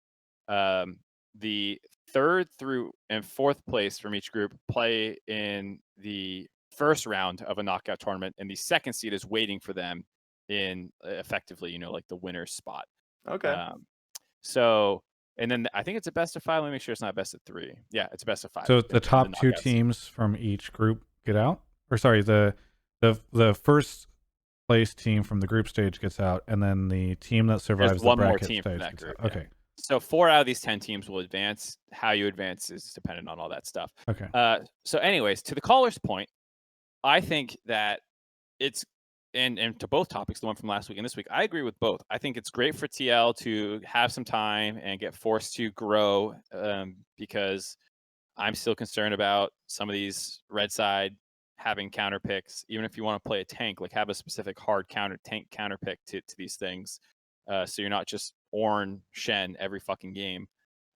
The 3rd through and 4th place from each group play in the first round of a knockout tournament, and the 2nd seed is waiting for them in effectively, like the winner's spot. Okay. So, and then I think it's a best of 5. Let me make sure it's not best of 3. Yeah, it's a best of 5. So the top 2 teams from each group get out, or sorry, the first place team from the group stage gets out, and then the team that survives There's the one more bracket team stage from that gets group. out. Okay. So 4 out of these 10 teams will advance. How you advance is dependent on all that stuff. Okay. So anyways, to the caller's point, I think that it's and to both topics, the one from last week and this week, I agree with both. I think it's great for TL to have some time and get forced to grow, because I'm still concerned about some of these red side having counter picks. Even if you want to play a tank, like have a specific hard tank counter pick to these things, so you're not just Ornn Shen every fucking game,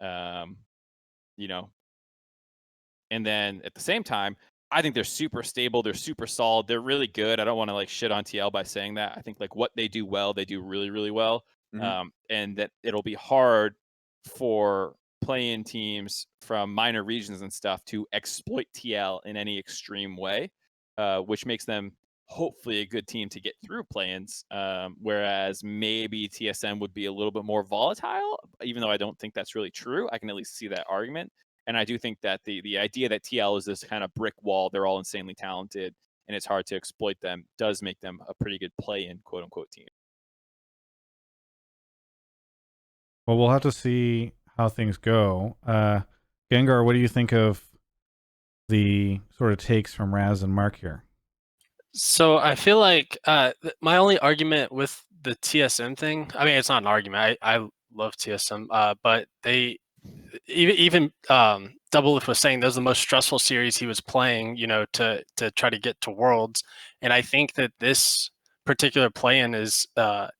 you know. And then at the same time, I think they're super stable. They're super solid. They're really good. I don't want to like shit on TL by saying that. I think like what they do well, they do really, really well. And that it'll be hard for play-in teams from minor regions and stuff to exploit TL in any extreme way, which makes them hopefully a good team to get through play-ins. Whereas maybe TSM would be a little bit more volatile, even though I don't think that's really true. I can at least see that argument. And I do think that the idea that TL is this kind of brick wall, they're all insanely talented, and it's hard to exploit them, does make them a pretty good play-in, quote-unquote, team. Well, we'll have to see how things go. Gengar, what do you think of the sort of takes from Raz and Mark here? So I feel like my only argument with the TSM thing, I mean, it's not an argument. I love TSM, but they even Doublelift was saying that was the most stressful series he was playing, to try to get to Worlds. And I think that this particular play-in is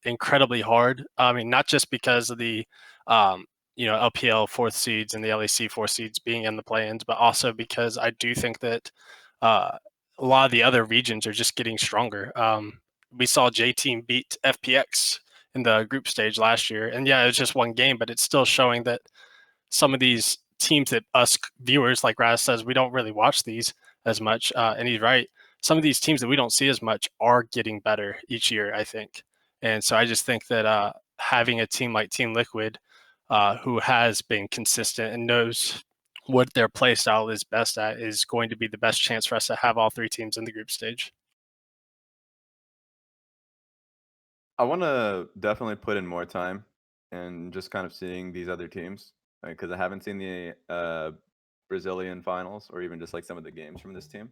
incredibly hard. I mean, not just because of the LPL 4th seeds and the LEC 4th seeds being in the play-ins, but also because I do think that a lot of the other regions are just getting stronger. We saw J-Team beat FPX in the group stage last year, and yeah, it was just one game, but it's still showing that some of these teams that us viewers, like Raz says, we don't really watch these as much, and he's right. Some of these teams that we don't see as much are getting better each year, I think. And so I just think that having a team like Team Liquid, who has been consistent and knows what their play style is best at, is going to be the best chance for us to have all 3 teams in the group stage. I want to definitely put in more time and just kind of seeing these other teams, because I haven't seen the Brazilian finals or even just like some of the games from this team.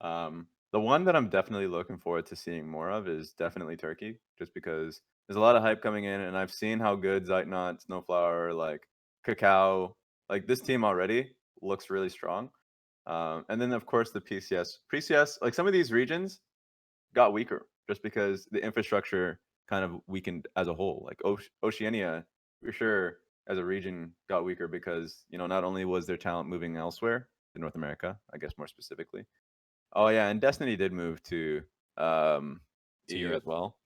The one that I'm definitely looking forward to seeing more of is definitely Turkey, just because there's a lot of hype coming in, and I've seen how good Zeitnot, Snowflower, like Cacao, like this team already looks really strong. And then of course the PCS, like some of these regions got weaker just because the infrastructure kind of weakened as a whole. Like Oceania, for sure, as a region, got weaker because not only was their talent moving elsewhere to North America, I guess more specifically. Oh yeah, and Destiny did move to EU Europe as well.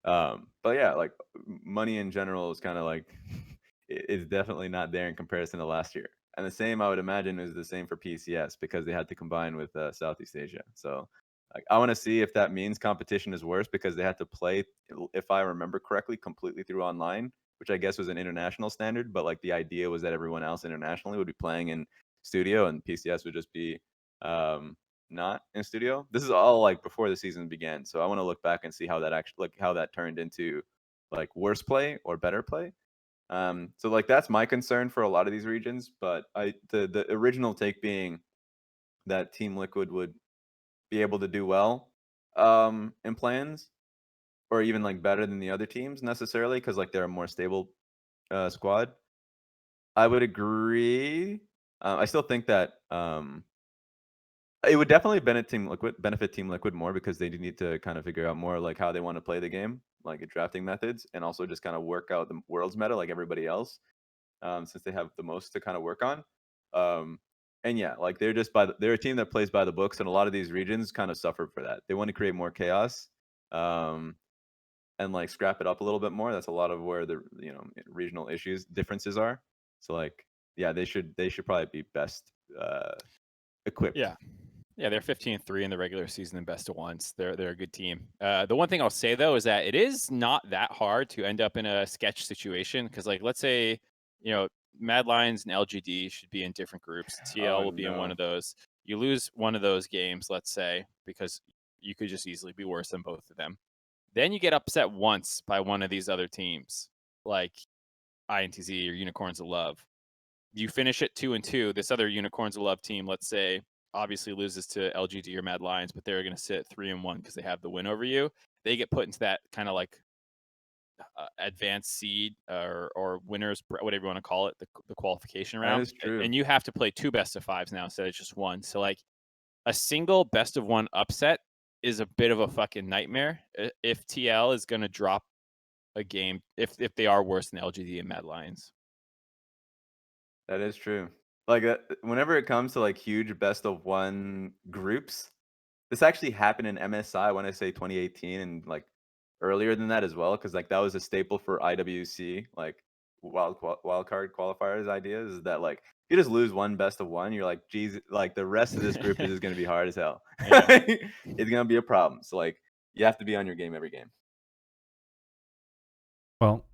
But yeah, like money in general is kind of like is definitely not there in comparison to last year. And the same, I would imagine, is the same for PCS because they had to combine with Southeast Asia. So like, I want to see if that means competition is worse because they had to play, if I remember correctly, completely through online, which I guess was an international standard. But like the idea was that everyone else internationally would be playing in studio and PCS would just be not in studio. This is all like before the season began. So I want to look back and see how that actually, like how that turned into like worse play or better play. So like that's my concern for a lot of these regions. But the original take being that Team Liquid would be able to do well in plans, or even like better than the other teams necessarily, because like they're a more stable squad. I would agree. I still think that it would definitely benefit Team Liquid more because they need to kind of figure out more like how they want to play the game, like drafting methods, and also just kind of work out the world's meta like everybody else, since they have the most to kind of work on. And yeah, like they're a team that plays by the books, and a lot of these regions kind of suffer for that. They want to create more chaos, and like scrap it up a little bit more. That's a lot of where the regional differences are. So like yeah, they should probably be best equipped. Yeah. Yeah, they're 15-3 in the regular season and best of ones. They're a good team. The one thing I'll say though is that it is not that hard to end up in a sketch situation because, like, let's say Mad Lions and LGD should be in different groups. TL will be in one of those. You lose one of those games, let's say, because you could just easily be worse than both of them. Then you get upset once by one of these other teams, like INTZ or Unicorns of Love. You finish it 2-2. This other Unicorns of Love team, let's say, obviously loses to LGD or Mad Lions, but they're going to sit 3-1 because they have the win over you. They get put into that kind of like advanced seed or winners, whatever you want to call it, the qualification round. That is true. And you have to play 2 best of 5s now instead of just 1. So like a single best of 1 upset is a bit of a fucking nightmare if TL is going to drop a game if they are worse than LGD and Mad Lions. That is true. Like whenever it comes to like huge best of 1 groups, this actually happened in MSI. I want to say 2018 and like earlier than that as well, because like that was a staple for IWC, like wildcard qualifiers ideas. Is that like you just lose one best of 1, you're like, geez, like the rest of this group is just gonna be hard as hell. Yeah. It's gonna be a problem. So like you have to be on your game every game. Well,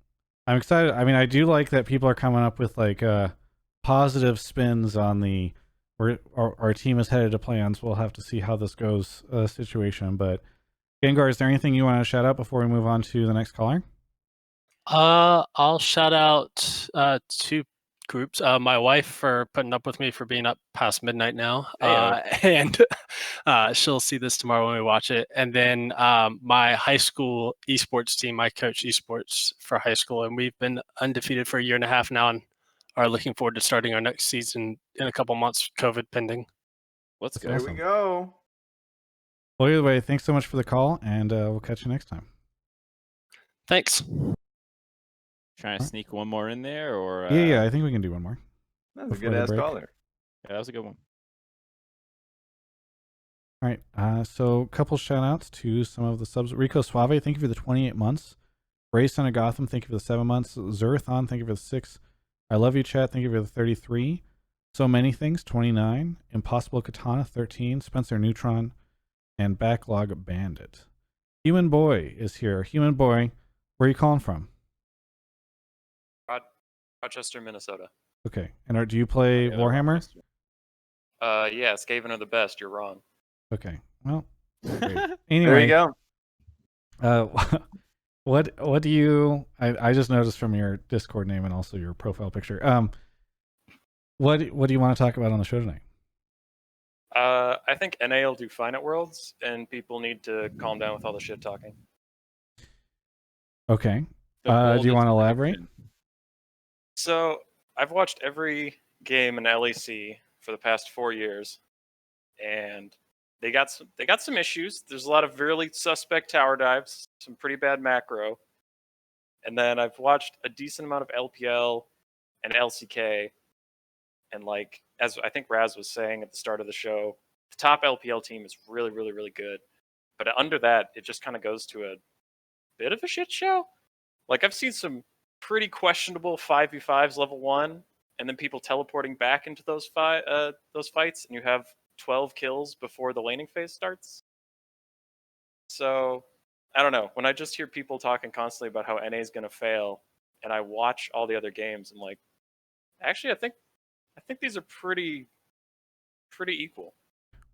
I'm excited. I mean, I do like that people are coming up with like positive spins on the our team is headed to plans. We'll have to see how this goes situation. But Gengar, is there anything you want to shout out before we move on to the next caller? I'll shout out 2 groups. My wife for putting up with me for being up past midnight now, and she'll see this tomorrow when we watch it. And then my high school esports team. I coach esports for high school, and we've been undefeated for a year and a half now, and are looking forward to starting our next season in a couple months, COVID pending. Let's go. There we go. Well, either way, thanks so much for the call, and we'll catch you next time. Thanks. Trying to sneak one more in there, or yeah, I think we can do one more. That was a good ass caller. Yeah, that was a good one. All right, so a couple shout outs to some of the subs. Rico Suave, thank you for the 28 months. Ray Son of Gotham, thank you for the 7 months. Zerthon, thank you for the 6. I love you, chat. Thank you for the 33. So many things, 29. Impossible Katana, 13. Spencer Neutron, and Backlog Bandit. Human Boy is here. Human Boy, where are you calling from? Rochester, Minnesota. Okay, and do you play Warhammer? Yeah, Skaven are the best. You're wrong. Okay, well, great. There Anyway, you go. What do you? I just noticed from your Discord name and also your profile picture. What do you want to talk about on the show tonight? I think NA will do fine at Worlds, and people need to calm down with all the shit talking. Okay. Do you want to elaborate? So I've watched every game in LEC for the past 4 years, and they got some issues. There's a lot of really suspect tower dives, some pretty bad macro, and then I've watched a decent amount of LPL and LCK, and like as I think Raz was saying at the start of the show, the top LPL team is really, really, really good, but under that, it just kind of goes to a bit of a shit show. Like I've seen some pretty questionable 5v5s level 1, and then people teleporting back into those fights, and you have 12 kills before the laning phase starts. So, I don't know. When I just hear people talking constantly about how NA is going to fail, and I watch all the other games, I'm like, actually, I think these are pretty equal.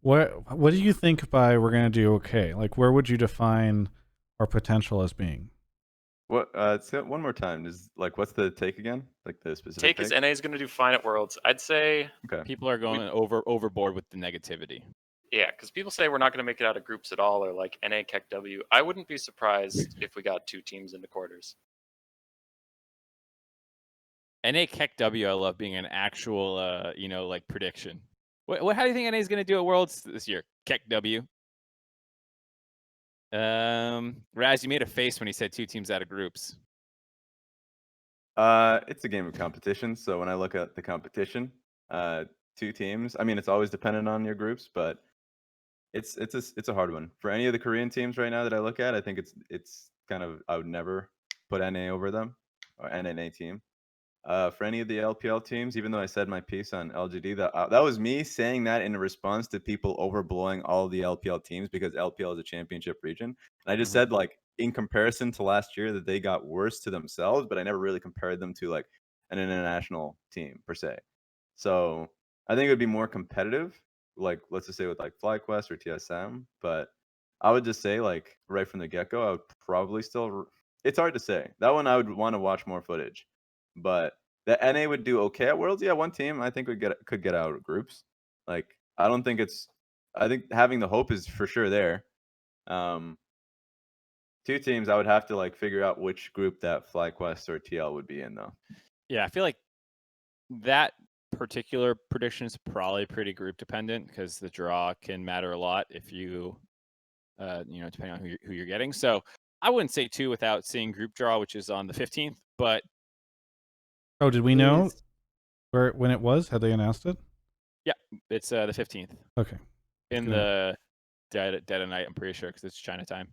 What do you think by we're going to do okay? Like, where would you define our potential as being? What? Say one more time. Like, what's the take again? Like the specific take is NA is going to do fine at Worlds. I'd say people are going overboard with the negativity. Yeah, because people say we're not going to make it out of groups at all, or like NA Keck W. I wouldn't be surprised if we got 2 teams into quarters. NA Keck W, I love being an actual, like prediction. How do you think NA is going to do at Worlds this year? Keck W. Raz, you made a face when he said 2 teams out of groups. It's a game of competition. So when I look at the competition, 2 teams. I mean, it's always dependent on your groups, but it's a hard one for any of the Korean teams right now that I look at. I think it's kind of I would never put NA over them or NNA team. For any of the LPL teams, even though I said my piece on LGD, that was me saying that in response to people overblowing all the LPL teams because LPL is a championship region. And I just said, like, in comparison to last year, that they got worse to themselves, but I never really compared them to like an international team per se. So I think it would be more competitive, like let's just say with like FlyQuest or TSM. But I would just say, like, right from the get-go, I would probably still. It's hard to say. That one I would want to watch more footage. But the NA would do okay at Worlds. Yeah, one team I think could get out of groups. Like, I don't think it's. I think having the hope is for sure there. Two teams I would have to like figure out which group that FlyQuest or TL would be in though. Yeah, I feel like that particular prediction is probably pretty group dependent because the draw can matter a lot if you, depending on who you're getting. So I wouldn't say 2 without seeing group draw, which is on the 15th. But oh, did we know when it was? Had they announced it? Yeah, it's the 15th. Okay. In the dead of night, I'm pretty sure because it's China time.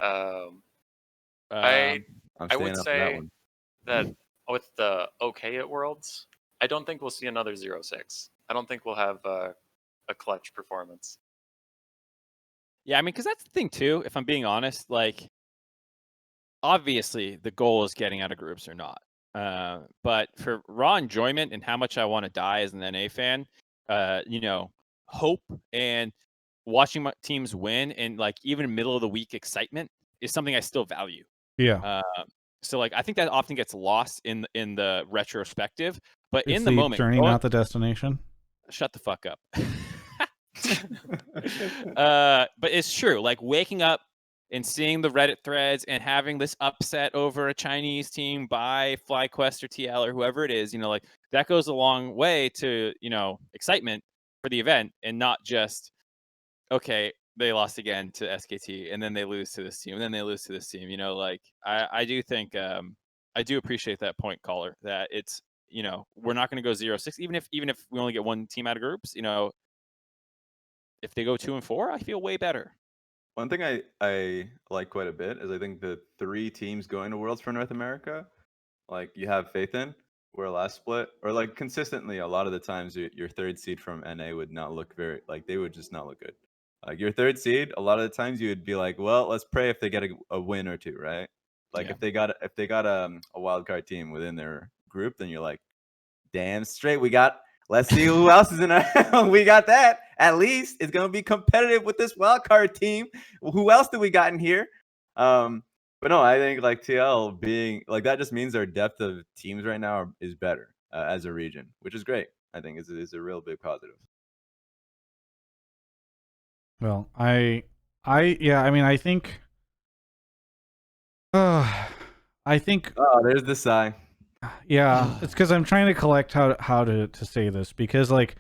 I I'm would staying up for that say one. that with the okay at Worlds, I don't think we'll see another 0-6. I don't think we'll have a clutch performance. Yeah, I mean, because that's the thing too. If I'm being honest, like, obviously the goal is getting out of groups or not. But for raw enjoyment and how much I want to die as an NA fan, hope and watching my teams win and like even middle of the week excitement is something I still value. Yeah. So like I think that often gets lost in the retrospective, but It's in the moment, journey, not the destination. Shut the fuck up. But it's true. Like waking up and seeing the Reddit threads and having this upset over a Chinese team by FlyQuest or TL or whoever it is, like that goes a long way to, excitement for the event and not just, okay, they lost again to SKT and then they lose to this team and then they lose to this team. Like I do think I do appreciate that point, caller, that it's, we're not going to go 0-6, even if we only get one team out of groups, if they go 2-4, I feel way better. One thing I like quite a bit is I think the 3 teams going to Worlds for North America, like you have faith in, where last split, or like consistently a lot of the times your 3rd seed from NA would not look they would just not look good. Like your 3rd seed, a lot of the times you would be like, well, let's pray if they get a win or 2, right? Like Yeah. if they got a wild card team within their group, then you're like, damn straight, let's see who else is in our. We got that. At least it's gonna be competitive with this wild card team. Who else do we got in here? But no, I think like TL being like that just means our depth of teams right now is better as a region, which is great. I think is a real big positive. Well, I mean, I think. I think. Oh, there's the sigh. Yeah, it's because I'm trying to collect how to say this because like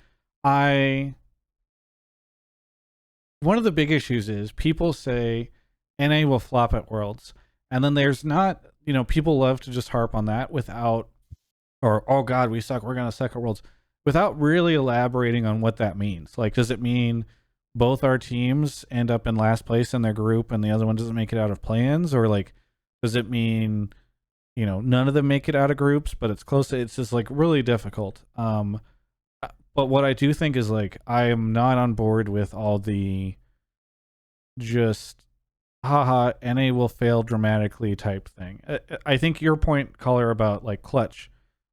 one of the big issues is people say NA will flop at Worlds, and then there's not, people love to just harp on that without, or oh god, we suck, we're gonna suck at Worlds, without really elaborating on what that means. Like, does it mean both our teams end up in last place in their group and the other one doesn't make it out of play-ins, or like, does it mean none of them make it out of groups, but it's close to, it's just like really difficult. But what I do think is like, I am not on board with all the just, haha, NA will fail dramatically type thing. I think your point, caller, about like clutch,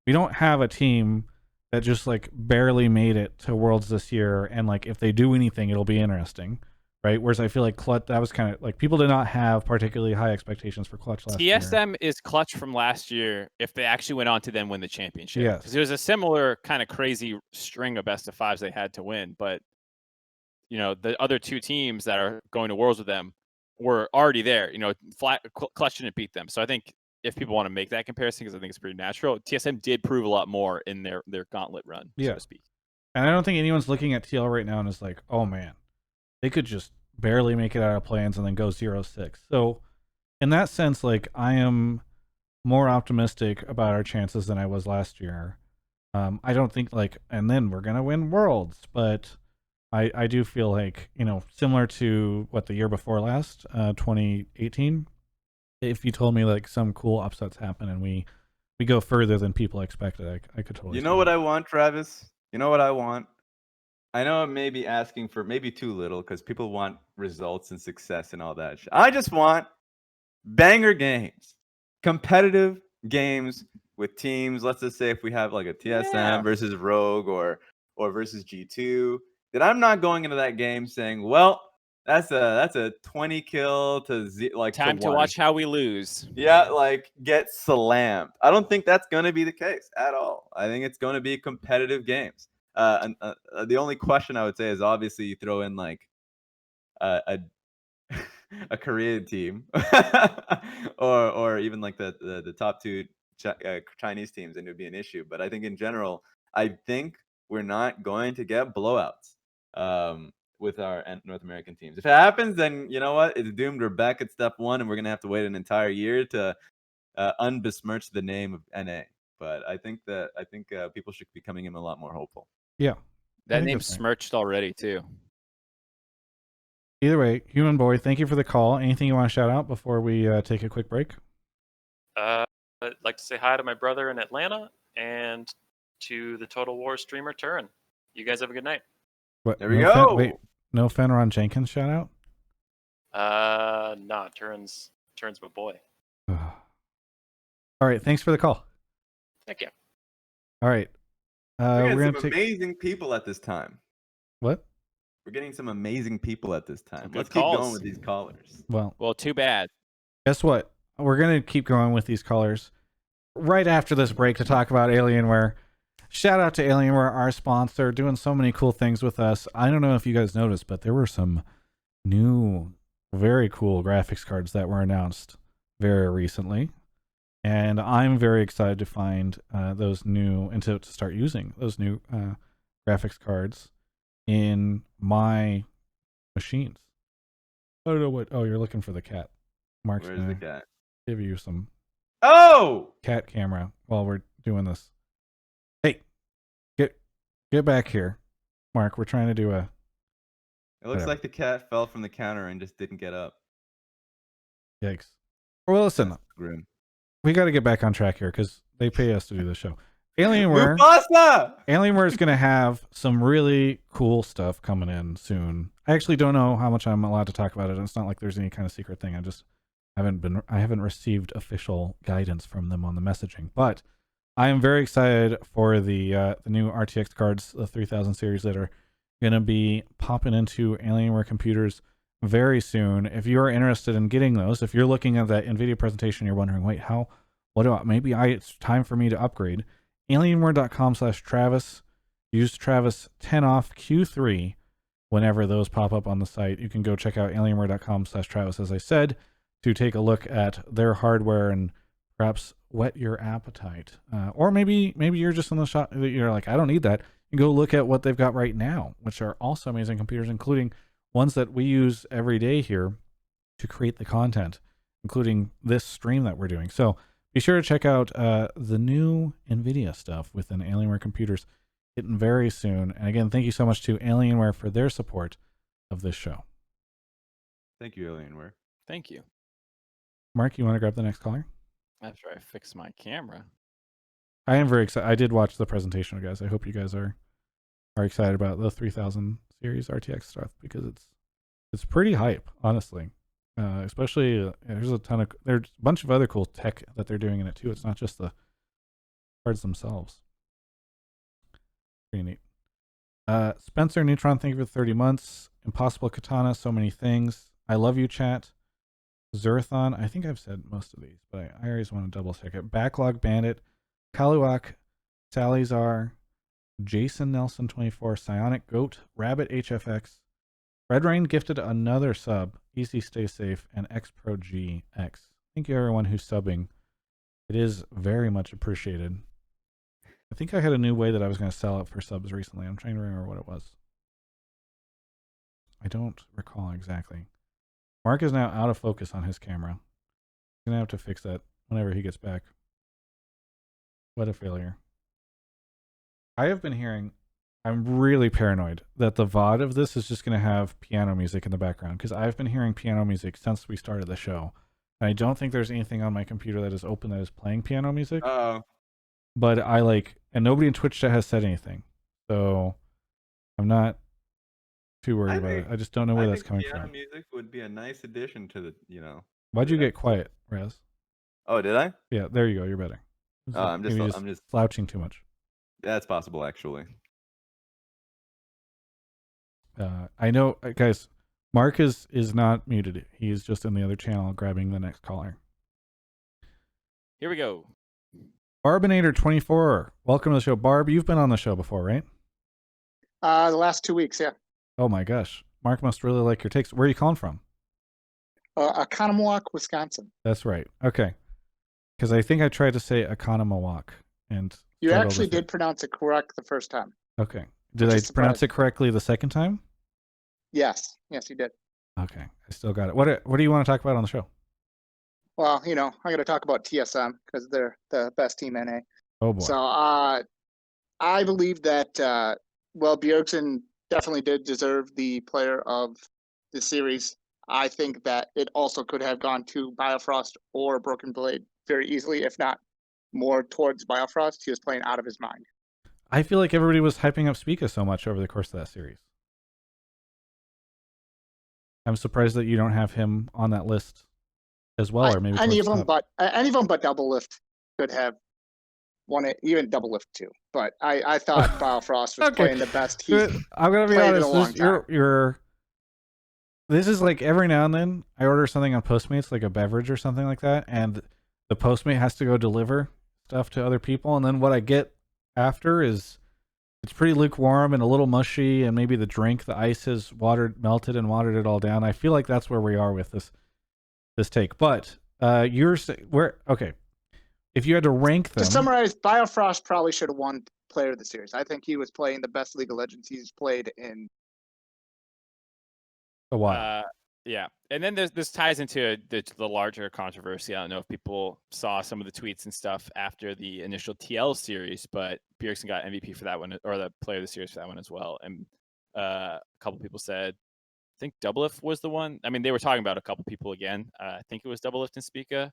we don't have a team that just like barely made it to Worlds this year. And like, if they do anything, it'll be interesting. Right, whereas I feel like Clutch, that was kind of like people did not have particularly high expectations for Clutch last year. TSM is Clutch from last year if they actually went on to then win the championship. Yes, because it was a similar kind of crazy string of best of 5s they had to win. But the other 2 teams that are going to Worlds with them were already there. Clutch didn't beat them. So I think if people want to make that comparison, because I think it's pretty natural, TSM did prove a lot more in their gauntlet run, so to speak. And I don't think anyone's looking at TL right now and is like, oh man, they could just barely make it out of plans and then go 0-6. So in that sense, like, I am more optimistic about our chances than I was last year. I don't think like, and then we're gonna win Worlds, but I do feel like, similar to what the year before last, 2018, if you told me like some cool upsets happen and we go further than people expected, I could totally. You know what I want, Travis? You know what I want? I know I'm maybe asking for maybe too little because people want results and success and all that shit. I just want banger games, competitive games with teams. Let's just say if we have like a TSM versus Rogue or versus G2, that I'm not going into that game saying, well, that's a 20 kill to like Time to 1. watch how we lose. Yeah, like get slammed. I don't think that's going to be the case at all. I think it's going to be competitive games. The only question I would say is obviously you throw in like a a Korean team or even like the top two Chinese teams, and it would be an issue. But I think in general, I think we're not going to get blowouts with our North American teams. If it happens, then you know what? It's doomed. We're back at step 1, and we're gonna have to wait an entire year to unbesmirch the name of NA. But I think people should be coming in a lot more hopeful. Yeah, that name's smirched already too. Either way, Human Boy, thank you for the call. Anything you want to shout out before we take a quick break? I'd like to say hi to my brother in Atlanta and to the Total War streamer Turin. You guys have a good night. What, there we go. Wait, no Fenron Jenkins shout out? Nah, Turin's my boy. All right, thanks for the call. Thank you. All right. We're getting some amazing people at this time. What? We're getting some amazing people at this time. Let's calls. keep going with these callers. Well, too bad. Guess what? We're going to keep going with these callers right after this break to talk about Alienware. Shout out to Alienware, our sponsor, doing so many cool things with us. I don't know if you guys noticed, but there were some new, very cool graphics cards that were announced very recently. And I'm very excited to find those new, and to start using those new graphics cards in my machines. I don't know what. Oh, you're looking for the cat. Mark's Where's the cat? Give you some cat camera while we're doing this. Hey, get back here, Mark. We're trying to do a. It looks like the cat fell from the counter and just didn't get up. Yikes. Well, listen, grim. We got to get back on track here because they pay us to do this show. Alienware is going to have some really cool stuff coming in soon. I actually don't know how much I'm allowed to talk about it. It's not like there's any kind of secret thing. I haven't received official guidance from them on the messaging, but I am very excited for the new RTX cards, the 3000 series that are going to be popping into Alienware computers very soon. If you are interested in getting those, if you're looking at that NVIDIA presentation, you're wondering, wait, it's time for me to upgrade. Alienware.com/Travis. Use Travis 10 off Q3 whenever those pop up on the site. You can go check out Alienware.com/Travis, as I said, to take a look at their hardware and perhaps whet your appetite. Or maybe you're just in the shop, you're like, I don't need that. You go look at what they've got right now, which are also amazing computers, including ones that we use every day here to create the content, including this stream that we're doing. So be sure to check out the new NVIDIA stuff within Alienware computers hitting very soon. And again, thank you so much to Alienware for their support of this show. Thank you, Alienware. Thank you. Mark, you want to grab the next caller? After I fix my camera. I am very excited. I did watch the presentation, guys. I hope you guys are excited about the 3000 series RTX stuff because it's pretty hype, honestly. Especially there's a bunch of other cool tech that they're doing in it too. It's not just the cards themselves. Pretty neat. Spencer Neutron, thank you for 30 months. Impossible Katana, so many things. I love you, chat. Zerthon, I think I've said most of these, but I always want to double check it. Backlog Bandit, Kaluak, Salizar, Jason Nelson 24, Psionic Goat, Rabbit HFX, Red Rain gifted another sub. Easy, stay safe, and XPro GX. Thank you, everyone who's subbing. It is very much appreciated. I think I had a new way that I was going to sell it for subs recently. I'm trying to remember what it was. I don't recall exactly. Mark is now out of focus on his camera. He's going to have to fix that whenever he gets back. What a failure. I have been hearing, I'm really paranoid that the VOD of this is just going to have piano music in the background because I've been hearing piano music since we started the show. I don't think there's anything on my computer that is open that is playing piano music. Oh, But I like, and nobody in Twitch chat has said anything, so I'm not too worried about it. I just don't know where that's coming piano from. music would be a nice addition to the, Why'd you the get episode. quiet, Raz? Oh, did I? Yeah, there you go. You're better. I'm Maybe just slouching too much. That's possible, actually. I know, guys. Mark is not muted. He's just in the other channel grabbing the next caller. Here we go. Barbinator24, welcome to the show. Barb, you've been on the show before, right? The last 2 weeks, yeah. Oh my gosh, Mark must really like your takes. Where are you calling from? Oconomowoc, Wisconsin. That's right. Okay, because I think I tried to say Oconomowoc, and You struggled actually with it. did pronounce it correct the first time. Okay, did Which I is pronounce it surprising. correctly the second time? Yes, you did. Okay, I still got it. What do you want to talk about on the show? Well, I'm going to talk about TSM because they're the best team NA. Oh boy. So I believe that, Bjergsen definitely did deserve the player of the series. I think that it also could have gone to Biofrost or Brokenblade very easily, if not more towards Biofrost. He was playing out of his mind. I feel like everybody was hyping up Spica so much over the course of that series. I'm surprised that you don't have him on that list as well, or maybe any of towards them, top. but any of them, but Double Lift could have won it. Even Double Lift too. But I thought Biofrost was Okay. playing the best he's I'm gonna be played in a honest. long time. This is like every now and then I order something on Postmates, like a beverage or something like that, and the Postmate has to go deliver stuff to other people, and then what I get after is it's pretty lukewarm and a little mushy, and maybe the drink, the ice has melted and watered it all down. I feel like that's where we are with this take. But okay. If you had to rank them, To summarize, Biofrost probably should have won player of the series. I think he was playing the best League of Legends he's played in a while. Yeah, and then this ties into the larger controversy. I don't know if people saw some of the tweets and stuff after the initial TL series, but Bjergsen got MVP for that one, or the player of the series for that one as well. And a couple people said, I think Doublelift was the one. I mean, they were talking about a couple people again. I think it was Doublelift and Spica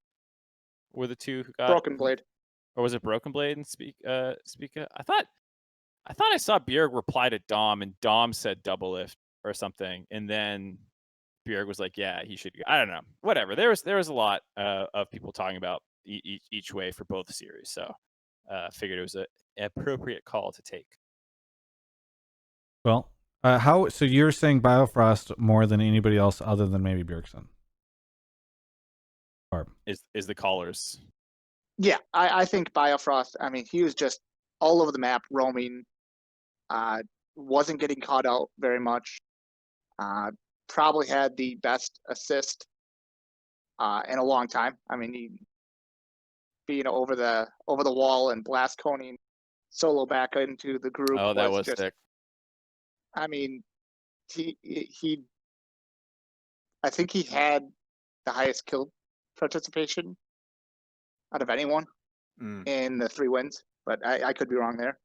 were the two who got Brokenblade. or was it Brokenblade and Spica? I thought I saw Bjerg reply to Dom, and Dom said Doublelift or something, and then Bjerg was like, "Yeah, he should." I don't know. Whatever. There was a lot of people talking about each way for both series, so figured it was an appropriate call to take. Well, so you're saying Biofrost more than anybody else other than maybe Bjergsen? Barb Is the callers? Yeah, I think Biofrost. I mean, he was just all over the map, roaming. Wasn't getting caught out very much. Probably had the best assist in a long time. I mean, he being over the wall and blast coning solo back into the group. Oh, that was just sick. I mean, he I think he had the highest kill participation out of anyone in the 3 wins, but I could be wrong there.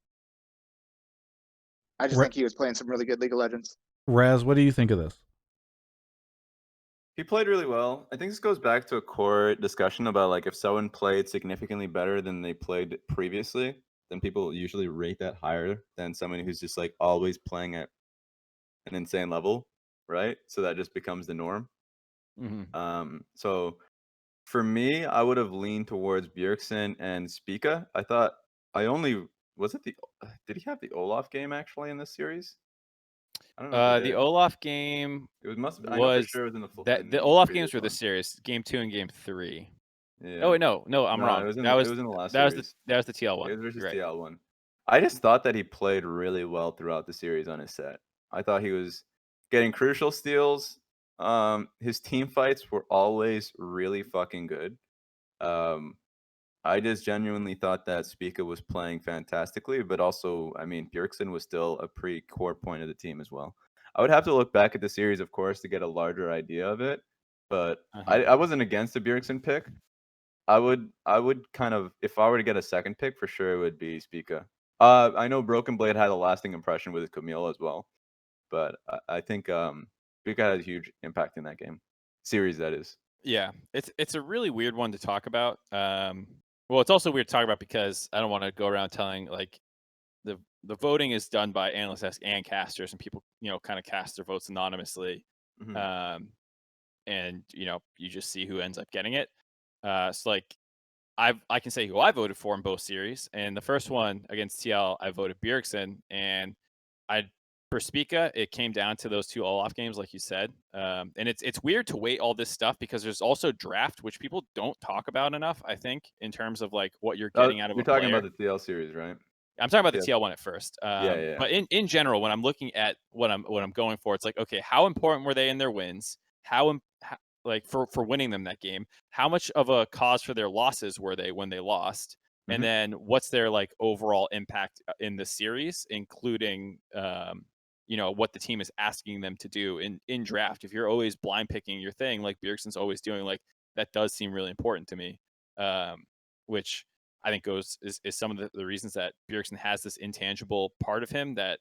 I just think he was playing some really good League of Legends. Raz, what do you think of this? He played really well. I think this goes back to a core discussion about like if someone played significantly better than they played previously, then people usually rate that higher than someone who's just like always playing at an insane level, right? So that just becomes the norm. So for me, I would have leaned towards Bjergsen and Spica. I thought did he have the Olaf game actually in this series? I don't know. The Olaf game I know for was sure it was in the full. the Olaf games were the series, game 2 and game 3. Yeah. Oh wait, no, I'm wrong. It was in the last that series. that was the TL one. It was versus Right. TL one. I just thought that he played really well throughout the series on his set. I thought he was getting crucial steals. His team fights were always really fucking good. I just genuinely thought that Spica was playing fantastically, but also, I mean, Bjergsen was still a pretty core point of the team as well. I would have to look back at the series, of course, to get a larger idea of it. But I wasn't against the Bjergsen pick. I would kind of, if I were to get a second pick, for sure it would be Spica. I know Brokenblade had a lasting impression with Camille as well, but I think Spica had a huge impact in that game series. That is. Yeah, it's a really weird one to talk about. Well, it's also weird to talk about because I don't want to go around telling like the voting is done by analysts and casters, and people kind of cast their votes anonymously, Mhm. and you just see who ends up getting it. So like I can say who I voted for in both series, and the first one against TL I voted Bjergsen, and I for Spica, it came down to those two all-off games, like you said. And it's weird to weight all this stuff because there's also draft, which people don't talk about enough, I think, in terms of like what you're getting out of You're a talking player. about the TL series, right? I'm talking about the Yes. TL one at first. Yeah. But in general, when I'm looking at what I'm going for, it's like, okay, how important were they in their wins? How like for winning them that game? How much of a cause for their losses were they when they lost? And Mhm. then what's their like overall impact in the series, including what the team is asking them to do in draft. If you're always blind picking your thing, like Bjergsen's always doing, like that does seem really important to me. Which I think is some of the reasons that Bjergsen has this intangible part of him that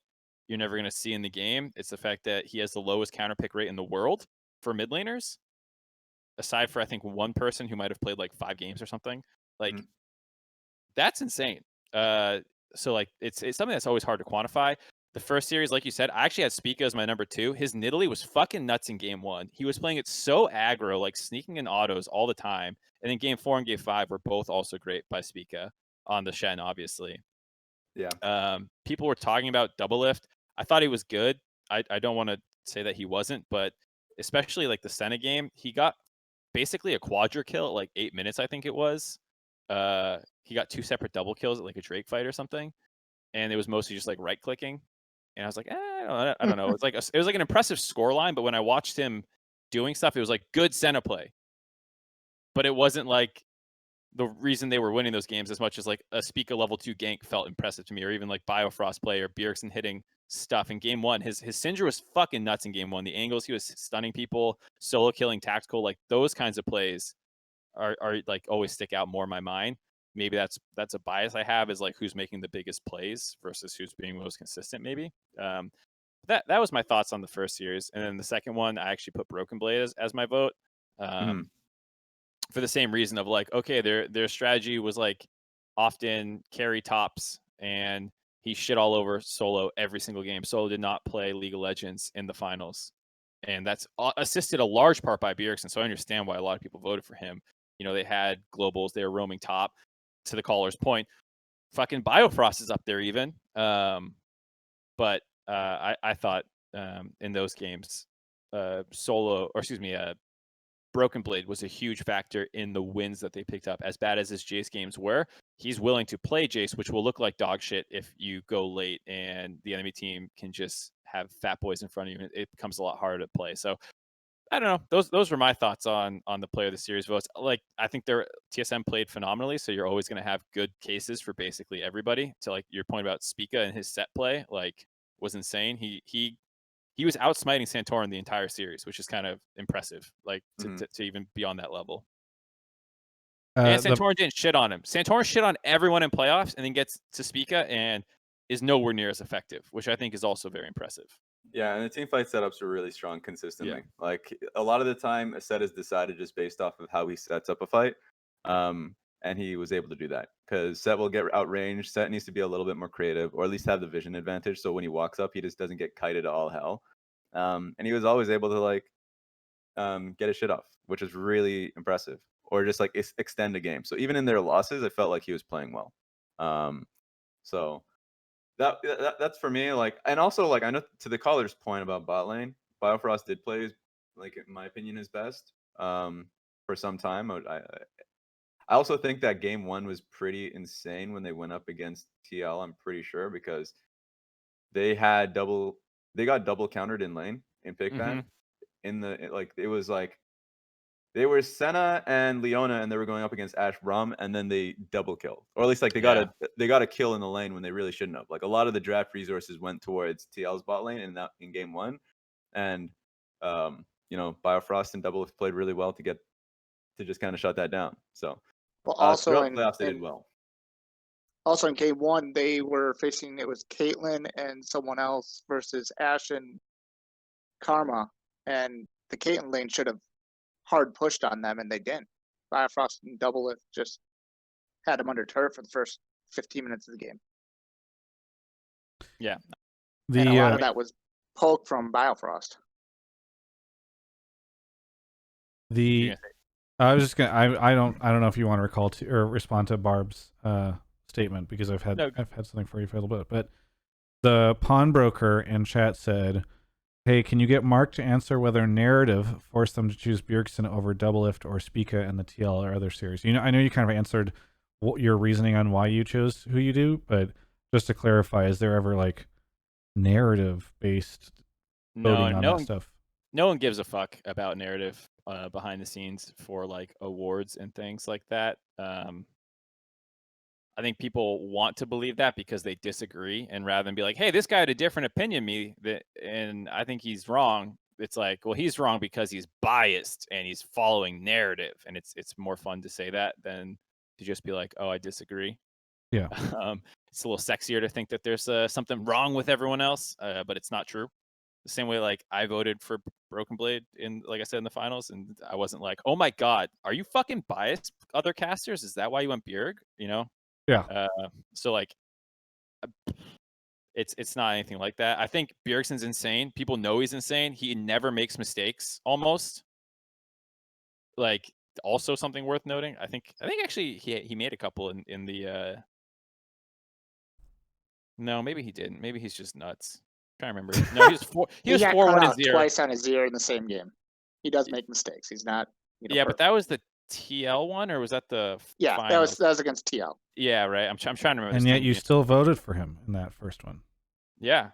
you're never going to see in the game. It's the fact that he has the lowest counter pick rate in the world for mid laners, aside for I think one person who might have played like 5 games or something. Like Mhm. that's insane. So like it's something that's always hard to quantify. The first series, like you said, I actually had Spica as my number 2. His Nidalee was fucking nuts in game 1. He was playing it so aggro, like sneaking in autos all the time. And then game 4 and game 5 were both also great by Spica on the Shen, obviously. Yeah. People were talking about double lift. I thought he was good. I don't want to say that he wasn't, but especially like the Senna game, he got basically a quadra kill at like 8 minutes, I think it was. He got 2 separate double kills at like a Drake fight or something, and it was mostly just like right clicking. And I was like, I don't know. It was like an impressive score line, but when I watched him doing stuff, it was like good Senna play, but it wasn't like the reason they were winning those games as much as like a Spica level 2 gank felt impressive to me, or even like Biofrost play or Bjergsen hitting stuff in game 1. His Syndra was fucking nuts in game 1. The angles he was stunning people, solo killing tactical, like those kinds of plays are like always stick out more in my mind. Maybe that's a bias I have, is like who's making the biggest plays versus who's being most consistent. Maybe that was my thoughts on the first series, and then the second one I actually put Brokenblade as my vote. Mhm. For the same reason of like, okay, their strategy was like often carry tops, and he shit all over Solo every single game. Solo did not play League of Legends in the finals, and that's assisted a large part by Bjergsen. So I understand why a lot of people voted for him. They had globals, they were roaming top. To the caller's point, fucking Biofrost is up there even. But I thought in those games, Brokenblade was a huge factor in the wins that they picked up. As bad as his Jace games were, he's willing to play Jace, which will look like dog shit if you go late and the enemy team can just have fat boys in front of you. It becomes a lot harder to play. So I don't know. Those were my thoughts on the player of the series votes. Like I think their TSM played phenomenally, so you're always going to have good cases for basically everybody. To like your point about Spica and his set play, like was insane. He was outsmiting Santorin the entire series, which is kind of impressive, like Mhm. to even be on that level. And Santorin didn't shit on him. Santorin shit on everyone in playoffs and then gets to Spica and is nowhere near as effective, which I think is also very impressive. Yeah, and the team fight setups are really strong Yeah. consistently. Like a lot of the time, a set is decided just based off of how he sets up a fight. And he was able to do that because Set will get outranged. Set needs to be a little bit more creative, or at least have the vision advantage. So when he walks up, he just doesn't get kited to all hell. And he was always able to like get his shit off, which is really impressive. Or just like extend a game. So even in their losses, I felt like he was playing well. So that's for me. Like, and also like I know to the caller's point about bot lane, Biofrost did play like in my opinion his best for some time. I also think that game 1 was pretty insane when they went up against TL. I'm pretty sure because they got double countered in lane in pick ban. It was like they were Senna and Leona, and they were going up against Ash Rum, and then they double killed, or at least like they got a kill in the lane when they really shouldn't have. Like a lot of the draft resources went towards TL's bot lane in game 1, and Biofrost and Double played really well to just kind of shut that down. So Well, also throughout in, the playoffs they did in well. also in game 1, they were facing, it was Caitlyn and someone else versus Ash and Karma, and the Caitlyn lane should have hard pushed on them, and they didn't. Biofrost and Doublelift just had them under turf for the first 15 minutes of the game. Yeah. And a lot of that was poke from Biofrost. I was just gonna. I don't know if you want to recall or respond to Barb's statement, because I've had something for you for a little bit. But the pawnbroker in chat said, "Hey, can you get Mark to answer whether narrative forced them to choose Bjergsen over Doublelift or Spica and the TL or other series?" I know you kind of answered your reasoning on why you chose who you do, but just to clarify, is there ever like narrative based voting on that stuff? No one gives a fuck about narrative behind the scenes for like awards and things like that. I think people want to believe that because they disagree, and rather than be like, "Hey, this guy had a different opinion than me, and I think he's wrong," it's like, well, he's wrong because he's biased and he's following narrative, and it's more fun to say that than to just be like, "Oh, I disagree." Yeah. It's a little sexier to think that there's something wrong with everyone else, but it's not true. The same way, like, I voted for Brokenblade like I said, in the finals, and I wasn't like, "Oh my god, are you fucking biased, other casters? Is that why you went Bjerg?" Yeah. So like, it's not anything like that. I think Bjergsen's insane. People know he's insane. He never makes mistakes, almost. Like, also something worth noting. I think actually he made a couple in the. No, maybe he didn't. Maybe he's just nuts. I'm trying to remember. No, he was 4-1-0 twice on his ear in the same game. He does make mistakes. He's not. Yeah, but that was the TL one, or was that the finals? that was against TL. Yeah, right. I'm trying to remember. And yet you still voted for him in that first one. Yeah.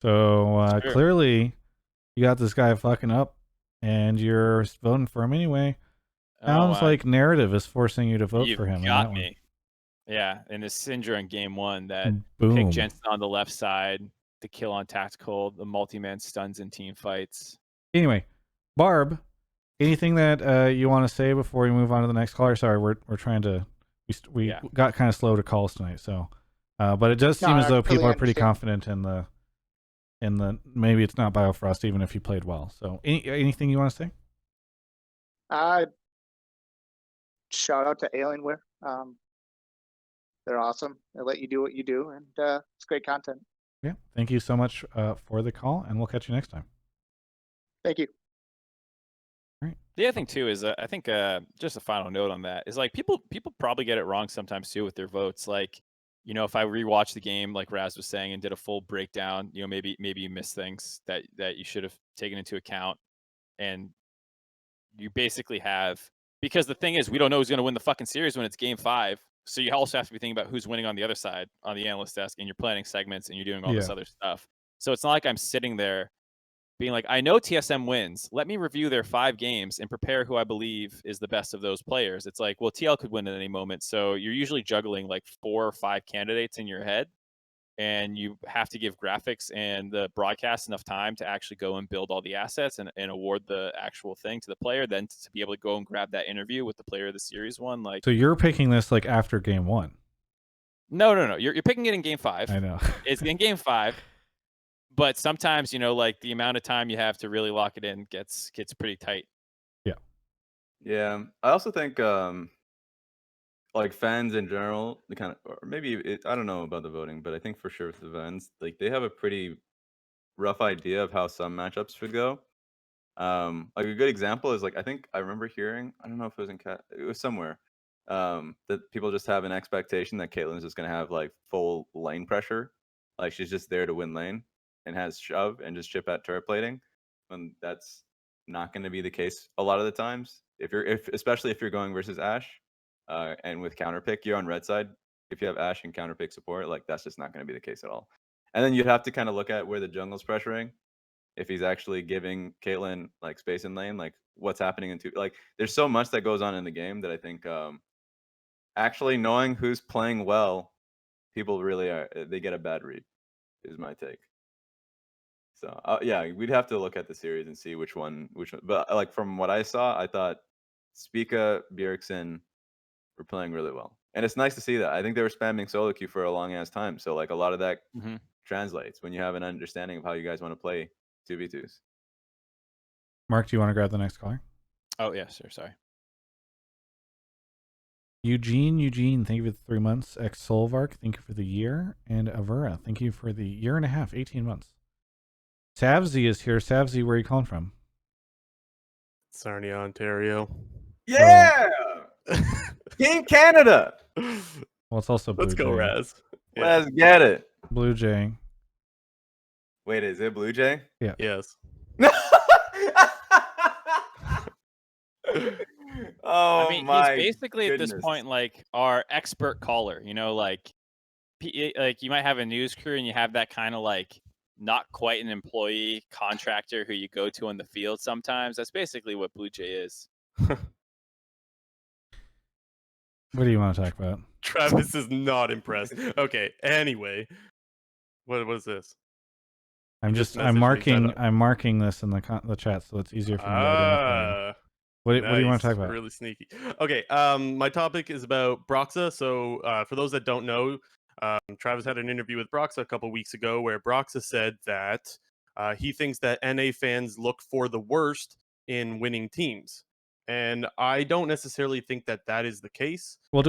So clearly, you got this guy fucking up, and you're voting for him anyway. Sounds like narrative is forcing you to vote for him. Got me. One. Yeah, and the Syndra in game one that Boom. picked Jensen on the left side, the kill on tactical, the multi-man stuns in team fights. Anyway, Barb, anything that you want to say before we move on to the next caller? Sorry, we're trying to we got kind of slow to calls tonight, so but it does seem as though people are pretty confident in the maybe it's not Biofrost even if he played well. So anything you want to say? Shout out to Alienware. They're awesome. They let you do what you do, and it's great content. Yeah, thank you so much for the call, and we'll catch you next time. Thank you. All right. The other thing too is I think just a final note on that is like people probably get it wrong sometimes too with their votes. Like, if I rewatch the game, like Raz was saying, and did a full breakdown, maybe you missed things that you should have taken into account, and you basically have, because the thing is, we don't know who's going to win the fucking series when it's game 5. So you also have to be thinking about who's winning on the other side on the analyst desk, and you're planning segments and you're doing all this other stuff. So it's not like I'm sitting there being like, I know TSM wins. Let me review their 5 games and prepare who I believe is the best of those players. It's like, well, TL could win at any moment. So you're usually juggling like 4 or 5 candidates in your head, and you have to give graphics and the broadcast enough time to actually go and build all the assets and award the actual thing to the player, then to be able to go and grab that interview with the player of the series one. Like, so you're picking this like after game 1? No. You're picking it in game 5. I know. It's in game 5. But sometimes, like the amount of time you have to really lock it in gets pretty tight. Yeah. Yeah. I also think like fans in general, the kind of, or maybe I don't know about the voting, but I think for sure with the fans, like they have a pretty rough idea of how some matchups should go. Like a good example is like I think I remember hearing, I don't know if it was it was somewhere, that people just have an expectation that Caitlyn's just gonna have like full lane pressure, like she's just there to win lane and has shove and just chip at turret plating, and that's not going to be the case a lot of the times. Especially if you're going versus Ashe. And with counterpick, you're on red side. If you have Ashe and counterpick support, like that's just not going to be the case at all. And then you'd have to kind of look at where the jungle's pressuring. If he's actually giving Caitlyn like space in lane, like what's happening like there's so much that goes on in the game that I think actually knowing who's playing well, people really they get a bad read, is my take. So yeah, we'd have to look at the series and see which one. But like from what I saw, I thought Spica, Bjergsen were playing really well, and it's nice to see that. I think they were spamming solo queue for a long ass time, so like a lot of that translates when you have an understanding of how you guys want to play 2v2s. Mark, do you want to grab the next caller? Oh yeah, sure. Sorry. Eugene, thank you for the 3 months. Ex Solvark, thank you for the year. And Avera, thank you for the year and a half, 18 months. Savzy is here. Savzy, where are you calling from? Sarnia, Ontario. Yeah, Team Canada. Well, it's also Let's go, Bluejay. Raz. Yeah. Let's get it. Bluejay. Wait, is it Bluejay? Yes. Oh I mean, my he's basically at this goodness. point like our expert caller. You know, like you might have a news crew and you have that kind of like not quite an employee contractor who you go to in the field sometimes. That's basically what Bluejay is. What do you want to talk about? Travis is not impressed. Okay. Anyway, what was this? I'm just I'm messaged me, shut I'm marking this in the chat so it's easier for me to identify you. What do you want to talk about? Really sneaky. Okay. My topic is about Broxah. So, for those that don't know, Travis had an interview with Broxah a couple weeks ago where Broxah said that he thinks that NA fans look for the worst in winning teams, and I don't necessarily think that that is the case. Well,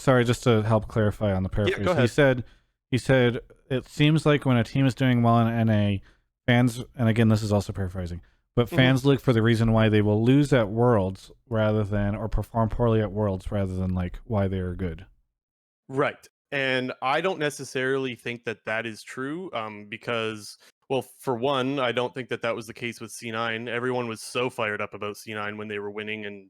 sorry, just to help clarify on the paraphrase. go ahead. He said it seems like when a team is doing well in NA, fans, and again this is also paraphrasing, but fans look for the reason why they will lose at Worlds rather than, or perform poorly at Worlds rather than like why they are good. Right. And I don't necessarily think that that is true, because, well, for one, I don't think that that was the case with C9. Everyone was so fired up about C9 when they were winning and,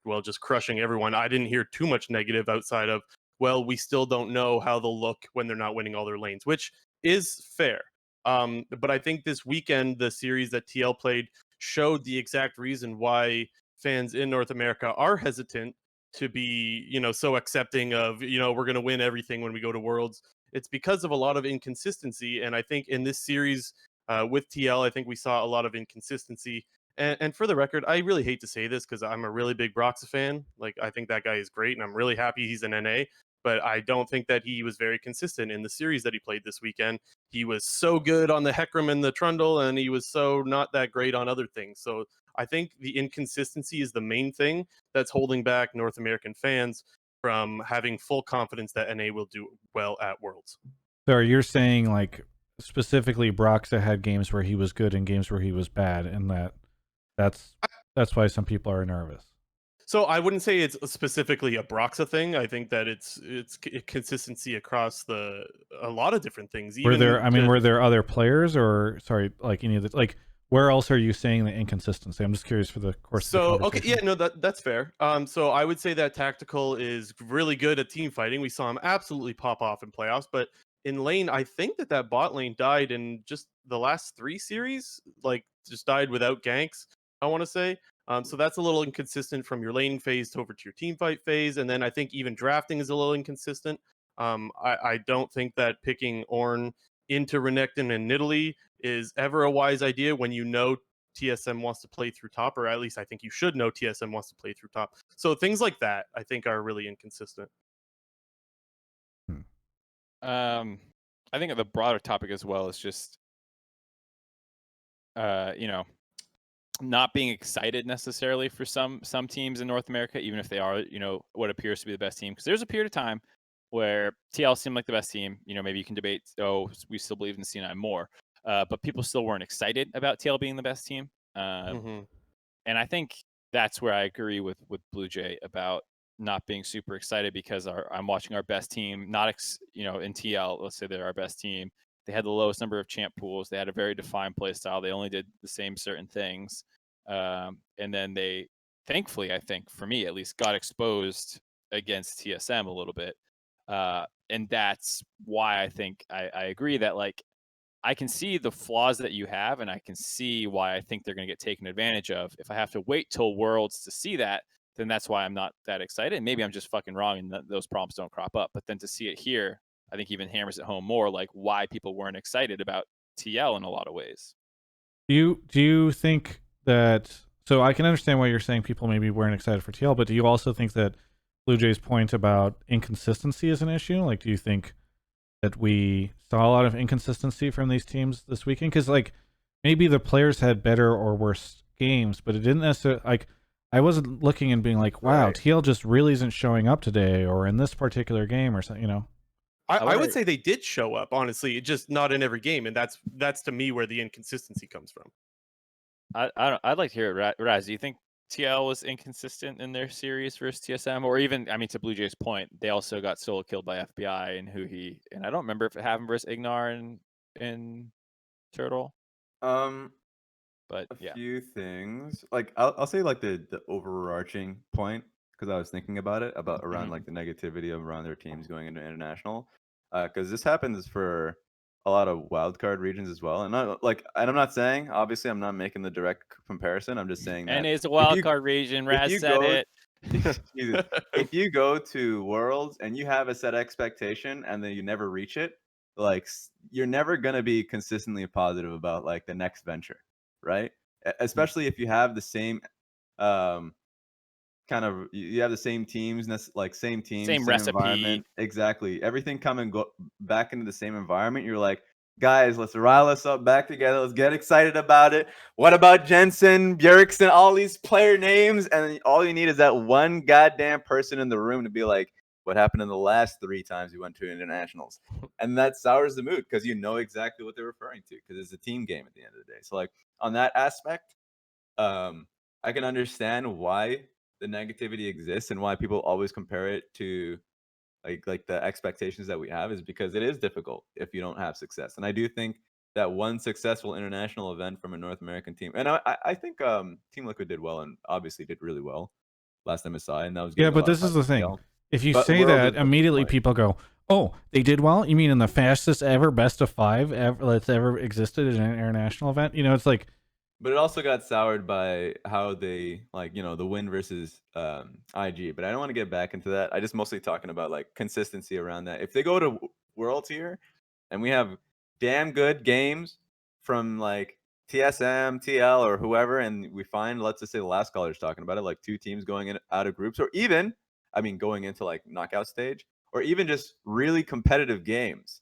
well, just crushing everyone. I didn't hear too much negative outside of, well, we still don't know how they'll look when they're not winning all their lanes, which is fair. But I think this weekend, the series that TL played showed the exact reason why fans in North America are hesitant to be, so accepting of, we're going to win everything when we go to Worlds. It's because of a lot of inconsistency. And I think in this series with TL, I think we saw a lot of inconsistency. And for the record, I really hate to say this because I'm a really big Broxah fan. Like, I think that guy is great, and I'm really happy he's in NA. But I don't think that he was very consistent in the series that he played this weekend. He was so good on the Hecarim and the Trundle, and he was so not that great on other things. So I think the inconsistency is the main thing that's holding back North American fans from having full confidence that NA will do well at Worlds. So you're saying like specifically Broxah had games where he was good and games where he was bad, and that's why some people are nervous. So I wouldn't say it's specifically a Broxah thing. I think that it's consistency across a lot of different things. Were there other players, or sorry, like any of the, like, where else are you saying the inconsistency? I'm just curious for the course. So of the okay, yeah, no, that's fair. So I would say that Tactical is really good at team fighting. We saw him absolutely pop off in playoffs, but in lane, I think that bot lane died in just the last 3 series, like just died without ganks, I want to say. So that's a little inconsistent from your laning phase over to your team fight phase, and then I think even drafting is a little inconsistent. I don't think that picking Ornn into Renekton and Nidalee is ever a wise idea when you know TSM wants to play through top, or at least I think you should know TSM wants to play through top. So things like that I think are really inconsistent. I think the broader topic as well is just not being excited necessarily for some teams in North America, even if they are, what appears to be the best team. Because there's a period of time where TL seemed like the best team. Maybe you can debate, we still believe in C9 more. But people still weren't excited about TL being the best team. And I think that's where I agree with Bluejay about not being super excited, because I'm watching our best team, not in TL, let's say they're our best team. They had the lowest number of champ pools. They had a very defined play style. They only did the same certain things. And then they, thankfully, I think, for me at least, got exposed against TSM a little bit. And that's why I think I agree that, like, I can see the flaws that you have, and I can see why I think they're going to get taken advantage of. If I have to wait till Worlds to see that, then that's why I'm not that excited. And maybe I'm just fucking wrong and those problems don't crop up. But then to see it here, I think even hammers it home more, like, why people weren't excited about TL in a lot of ways. Do you think that, so I can understand why you're saying people maybe weren't excited for TL, but do you also think that Bluejay's point about inconsistency is an issue? Like, do you think that we saw a lot of inconsistency from these teams this weekend? Because, like, maybe the players had better or worse games, but it didn't necessarily, like, I wasn't looking and being like, wow, Right. TL just really isn't showing up today, or in this particular game, or something. You know. I wonder- would say they did show up, honestly, just not in every game, and that's to me where the inconsistency comes from. I'd like to hear it, Raz. Do you think TL was inconsistent in their series versus TSM, or even, I mean, to Bluejay's point, they also got solo killed by FBI and and I don't remember if it happened versus Ignar in Turtle, but A yeah. few things. Like I'll say like the overarching point, because I was thinking about it around like the negativity around their teams going into international, because this happens for a lot of wildcard regions as well. And I'm not saying, obviously I'm not making the direct comparison. I'm just saying And that it's a if wild you card region. if Raz you said go it. Jesus, if you go to Worlds and you have a set expectation and then you never reach it, like you're never gonna be consistently positive about like the next venture, right? Especially if you have the same kind of, you have the same teams, like same teams, Same same recipe. environment. Exactly. Everything come and go back into the same environment. You're like, guys, let's rile us up back together. Let's get excited about it. What about Jensen, Bjergsen, all these player names? And all you need is that one goddamn person in the room to be like, what happened in the last 3 times we went to internationals? And that sours the mood because you know exactly what they're referring to, because it's a team game at the end of the day. So like on that aspect, I can understand why the negativity exists and why people always compare it to like the expectations that we have, is because it is difficult if you don't have success. And I do think that one successful international event from a North American team, and I think Team Liquid did well, and obviously did really well last time I saw it, and that was Yeah, getting a but lot of this is hype the as thing. well. If you But say Worlds that, is immediately like, people go, "Oh, they did well." You mean in the fastest ever best of 5 that's ever existed in an international event? You know, it's like, but it also got soured by how they, like, the win versus IG. But I don't want to get back into that. I just mostly talking about like consistency around that. If they go to Worlds here and we have damn good games from like TSM, TL, or whoever, and we find, let's just say the last caller's talking about it, like 2 teams going in out of groups, or even, I mean, going into like knockout stage, or even just really competitive games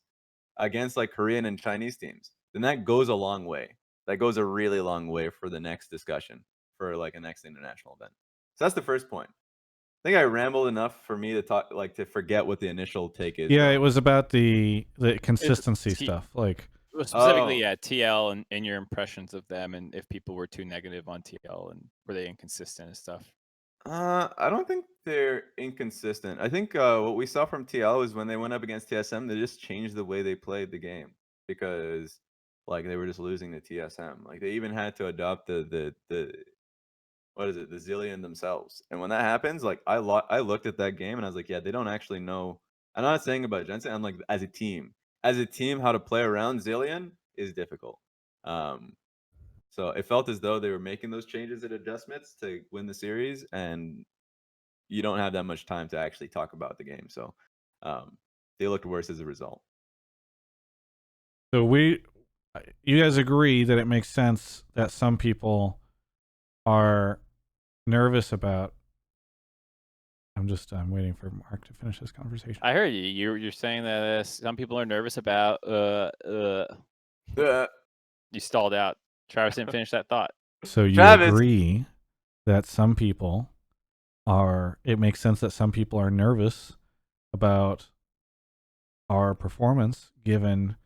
against like Korean and Chinese teams, then that goes a long way. That goes a really long way for the next discussion for like a next international event. So that's the first point. I think I rambled enough for me to talk, like, to forget what the initial take is. yeah, though. it was about the consistency stuff. Like, Specifically, Oh. yeah, TL and your impressions of them, and if people were too negative on TL and were they inconsistent and stuff. I don't think they're inconsistent. I think what we saw from TL is when they went up against TSM, they just changed the way they played the game, because like they were just losing to TSM. Like they even had to adopt the what is it, the Zillion themselves. And when that happens, like I looked at that game and I was like, yeah, they don't actually know. I'm not saying about Jensen. I'm like, as a team, how to play around Zillion is difficult. So it felt as though they were making those changes and adjustments to win the series, and you don't have that much time to actually talk about the game. So they looked worse as a result. so you guys agree that it makes sense that some people are nervous about. I'm waiting for Mark to finish this conversation. I heard you. You're saying that some people are nervous about. You stalled out. Travis didn't finish that thought. So you Travis. agree that some people are. It makes sense that some people are nervous about our performance, given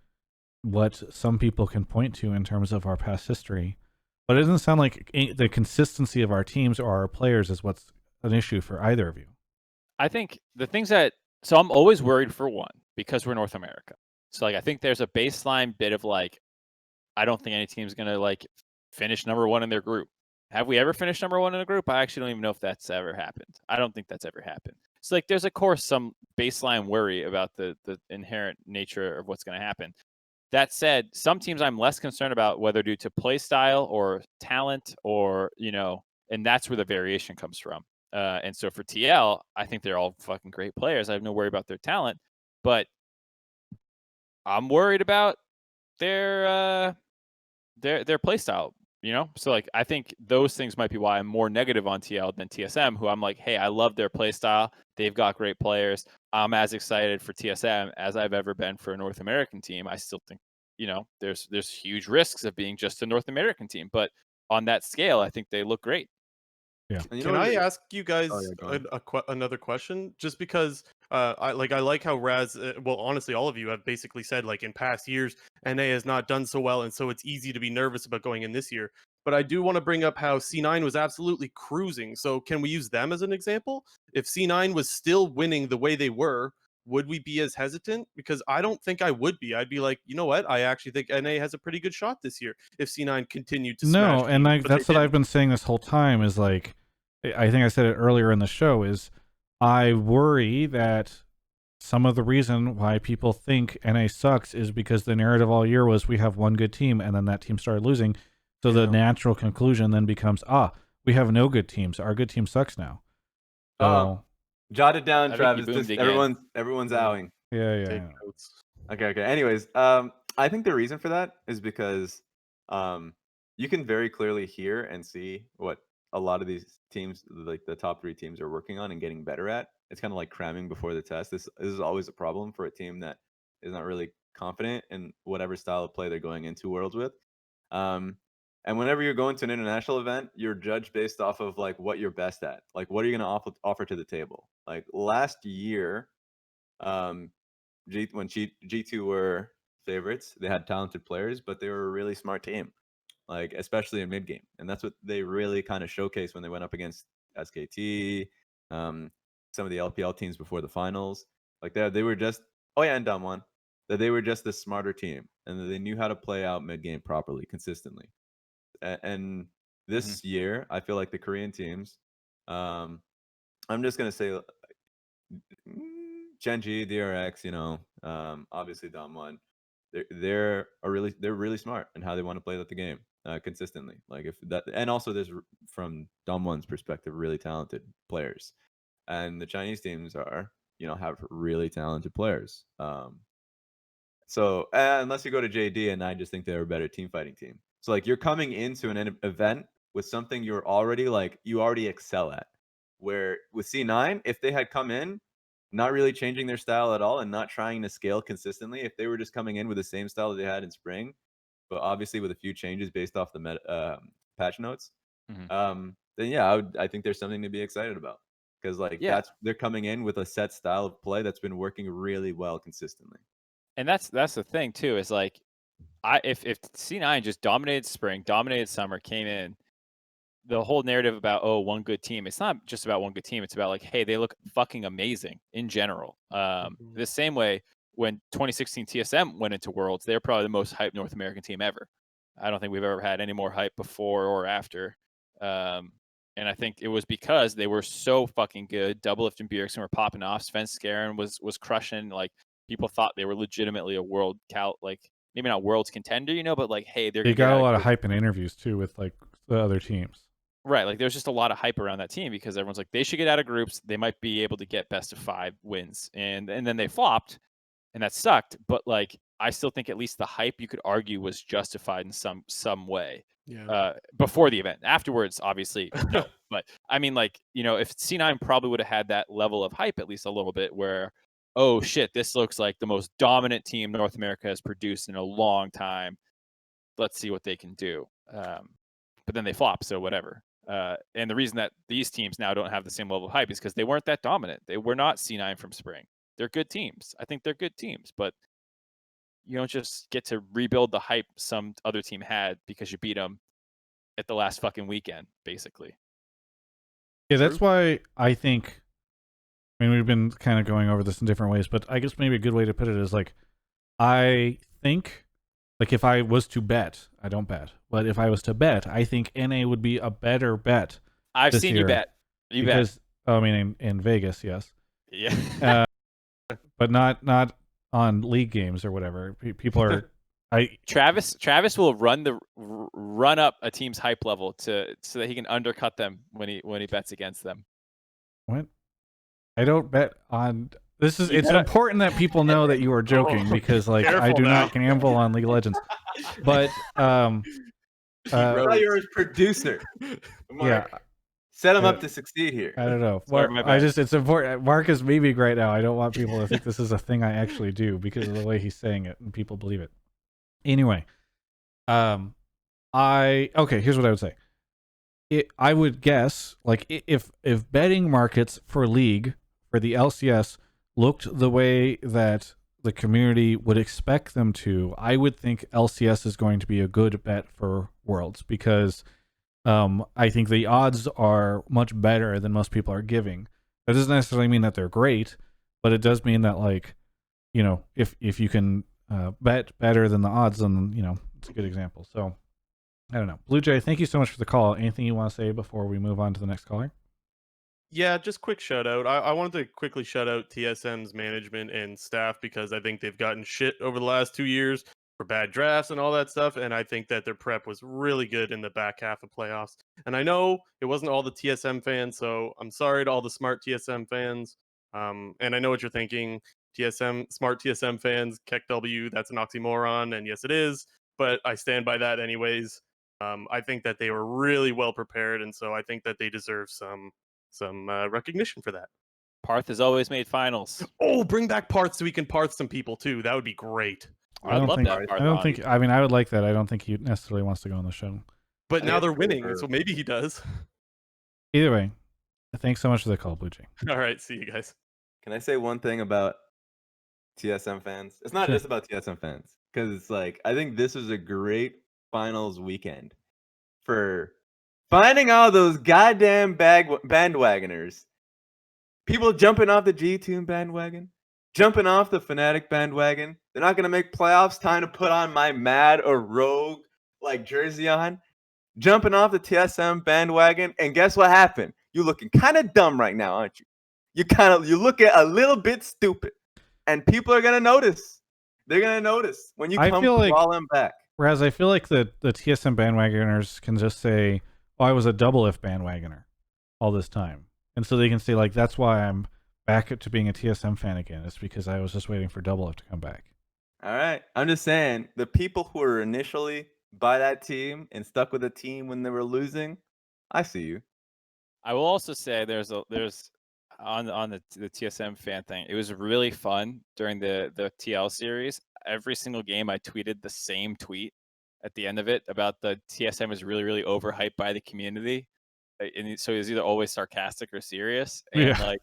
what some people can point to in terms of our past history. But it doesn't sound like the consistency of our teams or our players is what's an issue for either of you. I think the things so I'm always worried for one, because we're North America. So like I think there's a baseline bit of like, I don't think any team's gonna like finish number 1 in their group. Have we ever finished number 1 in a group? I actually don't even know if that's ever happened. I don't think that's ever happened. So like there's of course some baseline worry about the inherent nature of what's gonna happen. That said, some teams I'm less concerned about, whether due to play style or talent or, and that's where the variation comes from. And so for TL, I think they're all fucking great players. I have no worry about their talent, but I'm worried about their play style, So like I think those things might be why I'm more negative on TL than TSM, who I'm like, hey, I love their play style. They've got great players. I'm as excited for TSM as I've ever been for a North American team. I still think, there's huge risks of being just a North American team, but on that scale, I think they look great. Yeah. And Can I ask you guys Oh, yeah, go on. another question? Just because I like how Raz, well, honestly, all of you have basically said like in past years, NA has not done so well, and so it's easy to be nervous about going in this year. But I do want to bring up how C9 was absolutely cruising. So can we use them as an example? If C9 was still winning the way they were, would we be as hesitant? Because I don't think I would be. I'd be like, you know what? I actually think NA has a pretty good shot this year if C9 continued to smash No, and teams, but that's they what I've didn't. been saying this whole time is like, I think I said it earlier in the show, is I worry that some of the reason why people think NA sucks is because the narrative all year was we have one good team and then that team started losing. So the natural conclusion then becomes, we have no good teams. Our good team sucks now. So jot it down, I think you Travis. boomed again. Everyone's outing. yeah. Take notes. Okay. Anyways, I think the reason for that is because you can very clearly hear and see what a lot of these teams, like the top 3 teams, are working on and getting better at. It's kind of like cramming before the test. This is always a problem for a team that is not really confident in whatever style of play they're going into Worlds with. And whenever you're going to an international event, you're judged based off of like what you're best at. Like, what are you going to offer to the table? Like last year, when G2 were favorites, they had talented players, but they were a really smart team, like especially in mid game, and that's what they really kind of showcased when they went up against SKT, some of the LPL teams before the finals. Like they were just and Damwon, that they were just the smarter team and that they knew how to play out mid game properly, consistently. And this year, I feel like the Korean teams, I'm just gonna say Genji, DRX, obviously Damwon, they're really smart in how they want to play the game consistently. Like if that, and also there's from Damwon's perspective, really talented players, and the Chinese teams are have really talented players. So unless you go to JD, and I just think they're a better team fighting team. So like you're coming into an event with something you already excel at. Where with C9, if they had come in not really changing their style at all and not trying to scale consistently, if they were just coming in with the same style that they had in spring, but obviously with a few changes based off the patch notes, then yeah, I think there's something to be excited about, because they're coming in with a set style of play that's been working really well consistently. And that's the thing too, is like if C9 just dominated spring, dominated summer, came in, the whole narrative about one good team, it's not just about one good team, it's about like, hey, they look fucking amazing in general. The same way when 2016 TSM went into Worlds, they're probably the most hyped North American team ever. I don't think we've ever had any more hype before or after. And I think it was because they were so fucking good. Doublelift and Bjergsen were popping off. Svenskeren was crushing. Like people thought they were legitimately a like maybe not world's contender, but like, hey, they're They gonna got a lot of hype in interviews too with like the other teams. Right, like there's just a lot of hype around that team because everyone's like, they should get out of groups. They might be able to get best of 5 wins, and then they flopped, and that sucked. But like, I still think at least the hype, you could argue, was justified in some way. Yeah. Before the event, afterwards, obviously no. But I mean, like, if C9 probably would have had that level of hype at least a little bit, where, oh shit, this looks like the most dominant team North America has produced in a long time. Let's see what they can do. But then they flop, so whatever. And the reason that these teams now don't have the same level of hype is because they weren't that dominant. They were not C9 from spring. They're good teams. I think they're good teams, but you don't just get to rebuild the hype some other team had because you beat them at the last fucking weekend, basically. Yeah, that's why I think, I mean, we've been kind of going over this in different ways, but I guess maybe a good way to put it is like, I think, like if I was to bet, I don't bet, but if I was to bet, I think NA would be a better bet. I've seen you bet. Because, I mean, in Vegas, yes. Yeah. But not on league games or whatever. People are, Travis will run up a team's hype level so that he can undercut them when he bets against them. What? I don't bet on. It's important that people know that you are joking because like I do not gamble on League of Legends. But you're his producer. Mark, yeah. Set him up to succeed here. I don't know. It's important. Mark is memeing right now. I don't want people to think this is a thing I actually do because of the way he's saying it and people believe it. Anyway, here's what I would say. I would guess, like, if betting markets for League, for the LCS, looked the way that the community would expect them to, I would think LCS is going to be a good bet for Worlds, because I think the odds are much better than most people are giving. That doesn't necessarily mean that they're great, but it does mean that, like, you know, if you can bet better than the odds, then, you know, it's a good example. So I don't know. Bluejay, thank you so much for the call. Anything you want to say before we move on to the next caller? Yeah, just quick shout out. I wanted to quickly shout out TSM's management and staff, because I think they've gotten shit over the last 2 years for bad drafts and all that stuff. And I think that their prep was really good in the back half of playoffs. And I know it wasn't all the TSM fans, so I'm sorry to all the smart TSM fans. And I know what you're thinking. Smart TSM fans, Keck W, that's an oxymoron. And yes, it is. But I stand by that anyways. I think that they were really well prepared. And so I think that they deserve some recognition for that. Parth has always made finals. Oh, bring back Parth so we can Parth some people too. That would be great. I would love to have Parth on. I mean, I would like that. I don't think he necessarily wants to go on the show. But now they're winning, so maybe he does. Either way, thanks so much for the call, Bluejay. All right, see you guys. Can I say one thing about TSM fans? It's not just about TSM fans, because it's like, I think this is a great finals weekend for finding all those goddamn bandwagoners. People jumping off the G-Tune bandwagon, jumping off the Fnatic bandwagon. They're not going to make playoffs. Time to put on my Mad or Rogue like jersey on. Jumping off the TSM bandwagon. And guess what happened? You're looking kind of dumb right now, aren't you? You look at a little bit stupid. And people are going to notice. They're going to notice when you come crawling back. Whereas I feel like the TSM bandwagoners can just say, oh, I was a double F bandwagoner all this time. And so they can say, like, that's why I'm back to being a TSM fan again. It's because I was just waiting for double F to come back. All right. I'm just saying, the people who were initially by that team and stuck with the team when they were losing, I see you. I will also say there's on the TSM fan thing, it was really fun during the TL series. Every single game I tweeted the same tweet at the end of it about the TSM is really, really overhyped by the community. And so it was either always sarcastic or serious. And like,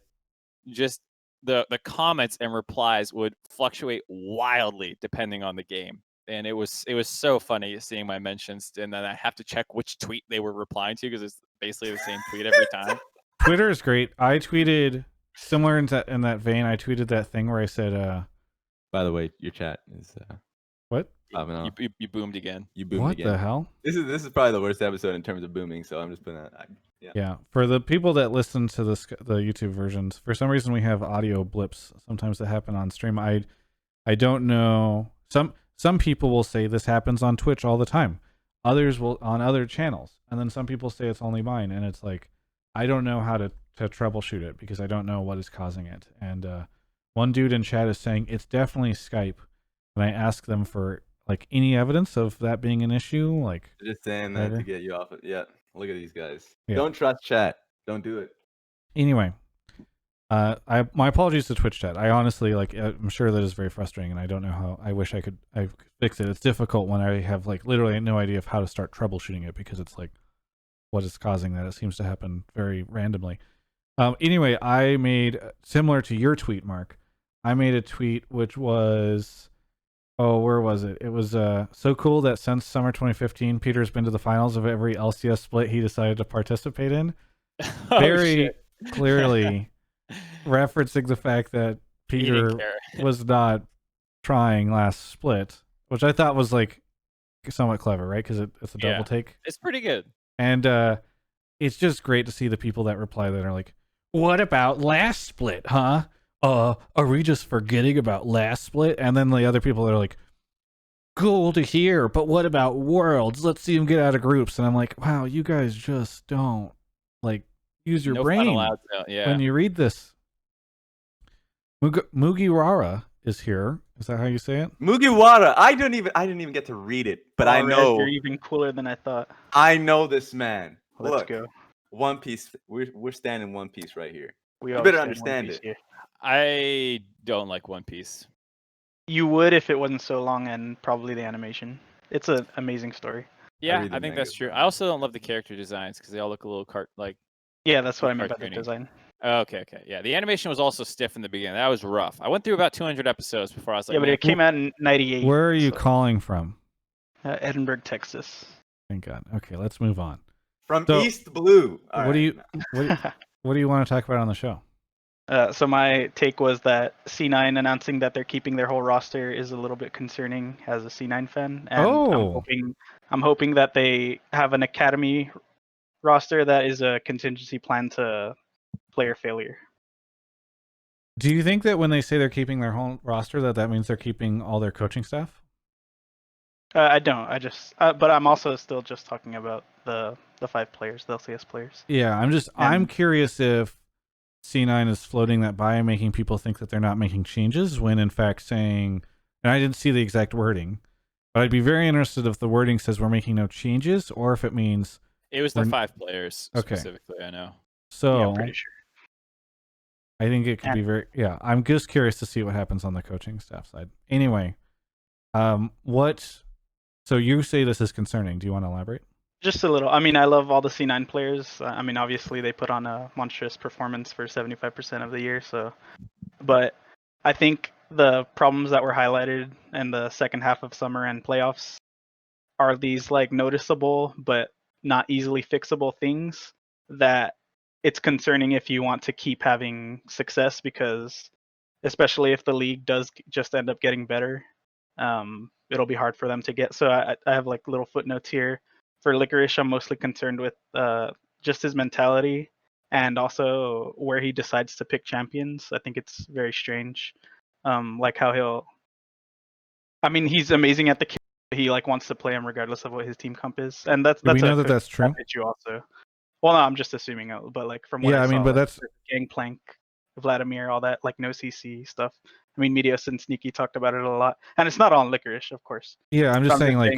just the comments and replies would fluctuate wildly depending on the game. And it was so funny seeing my mentions, and then I have to check which tweet they were replying to, because it's basically the same tweet every time. Twitter is great. I tweeted similar in that vein. I tweeted that thing where I said, by the way, your chat is what? You boomed again. You boomed what again. The hell? This is probably the worst episode in terms of booming, so I'm just putting that. Yeah. For the people that listen to the YouTube versions, for some reason we have audio blips sometimes that happen on stream. I don't know. Some people will say this happens on Twitch all the time. Others will on other channels, and then some people say it's only mine, and it's like, I don't know how to troubleshoot it, because I don't know what is causing it. And one dude in chat is saying it's definitely Skype, and I ask them for like any evidence of that being an issue. Like, just saying that to get you off it. Yeah, look at these guys. Yeah. Don't trust chat. Don't do it. Anyway, my apologies to Twitch chat. I honestly, like, I'm sure that is very frustrating, and I don't know how. I wish I could fix it. It's difficult when I have like literally no idea of how to start troubleshooting it, because it's like, what is causing that? It seems to happen very randomly. Anyway, I made, similar to your tweet, Mark, I made a tweet which was, where was it? It was so cool that since summer 2015, Peter's been to the finals of every LCS split he decided to participate in. Very clearly referencing the fact that Peter was not trying last split, which I thought was like somewhat clever, right? Because it's a double take. It's pretty good. And it's just great to see the people that reply that are like, what about last split, huh? Are we just forgetting about last split? And then the other people that are like, cool to hear, but what about Worlds? Let's see them get out of groups. And I'm like, wow, you guys just don't like use your brain when you read this. Mugiwara is here. Is that how you say it? Mugiwara. I didn't even get to read it, but I know you're even cooler than I thought. I know this man. Let's go. One Piece. We're standing One Piece right here. You better understand it. Here. I don't like One Piece. You would if it wasn't so long, and probably the animation. It's an amazing story. Yeah, read I the think that's mangas true. by I now. also don't love the character designs because they all look a little Yeah, that's what I meant by the cartoony. design. Okay. Yeah, the animation was also stiff in the beginning. That was rough. I went through about 200 episodes before I was like, Yeah, but man, it came out in '98. Where are you so, calling from? Edinburgh, Texas. Thank God. Okay, let's move on. From So, East Blue. All what do right. you what do you want to talk about on the show? So my take was that C9 announcing that they're keeping their whole roster is a little bit concerning as a C9 fan, and Oh. I'm hoping that they have an academy roster that is a contingency plan to player failure. Do you think that when they say they're keeping their whole roster, that means they're keeping all their coaching staff? I don't. I just. But I'm also still just talking about the 5 players, the LCS players. Yeah, I'm curious if C9 is floating that by and making people think that they're not making changes when in fact saying, and I didn't see the exact wording, but I'd be very interested if the wording says we're making no changes or if it means it was the 5 players Okay. specifically. I know. so. Yeah, I'm pretty sure. I think it could be very. Yeah, I'm just curious to see what happens on the coaching staff side. Anyway, what? So you say this is concerning. Do you want to elaborate? Just a little. I mean, I love all the C9 players. I mean, obviously they put on a monstrous performance for 75% of the year. So, but I think the problems that were highlighted in the second half of summer and playoffs are these like noticeable but not easily fixable things that it's concerning if you want to keep having success, because especially if the league does just end up getting better, it'll be hard for them to get. So I have like little footnotes here. For Licorice, I'm mostly concerned with just his mentality and also where he decides to pick champions. I think it's very strange, like how I mean, he's amazing at the kill. He like wants to play him regardless of what his team comp is, and that's Do we know a that that's true? issue also. Well, no, I'm just assuming, but like from what Yeah, I I mean, saw, but like, that's Gangplank, Vladimir, all that like no CC stuff. I mean, Meteos and Sneaky talked about it a lot, and it's not on Licorice, of course. yeah. I'm But just saying, like,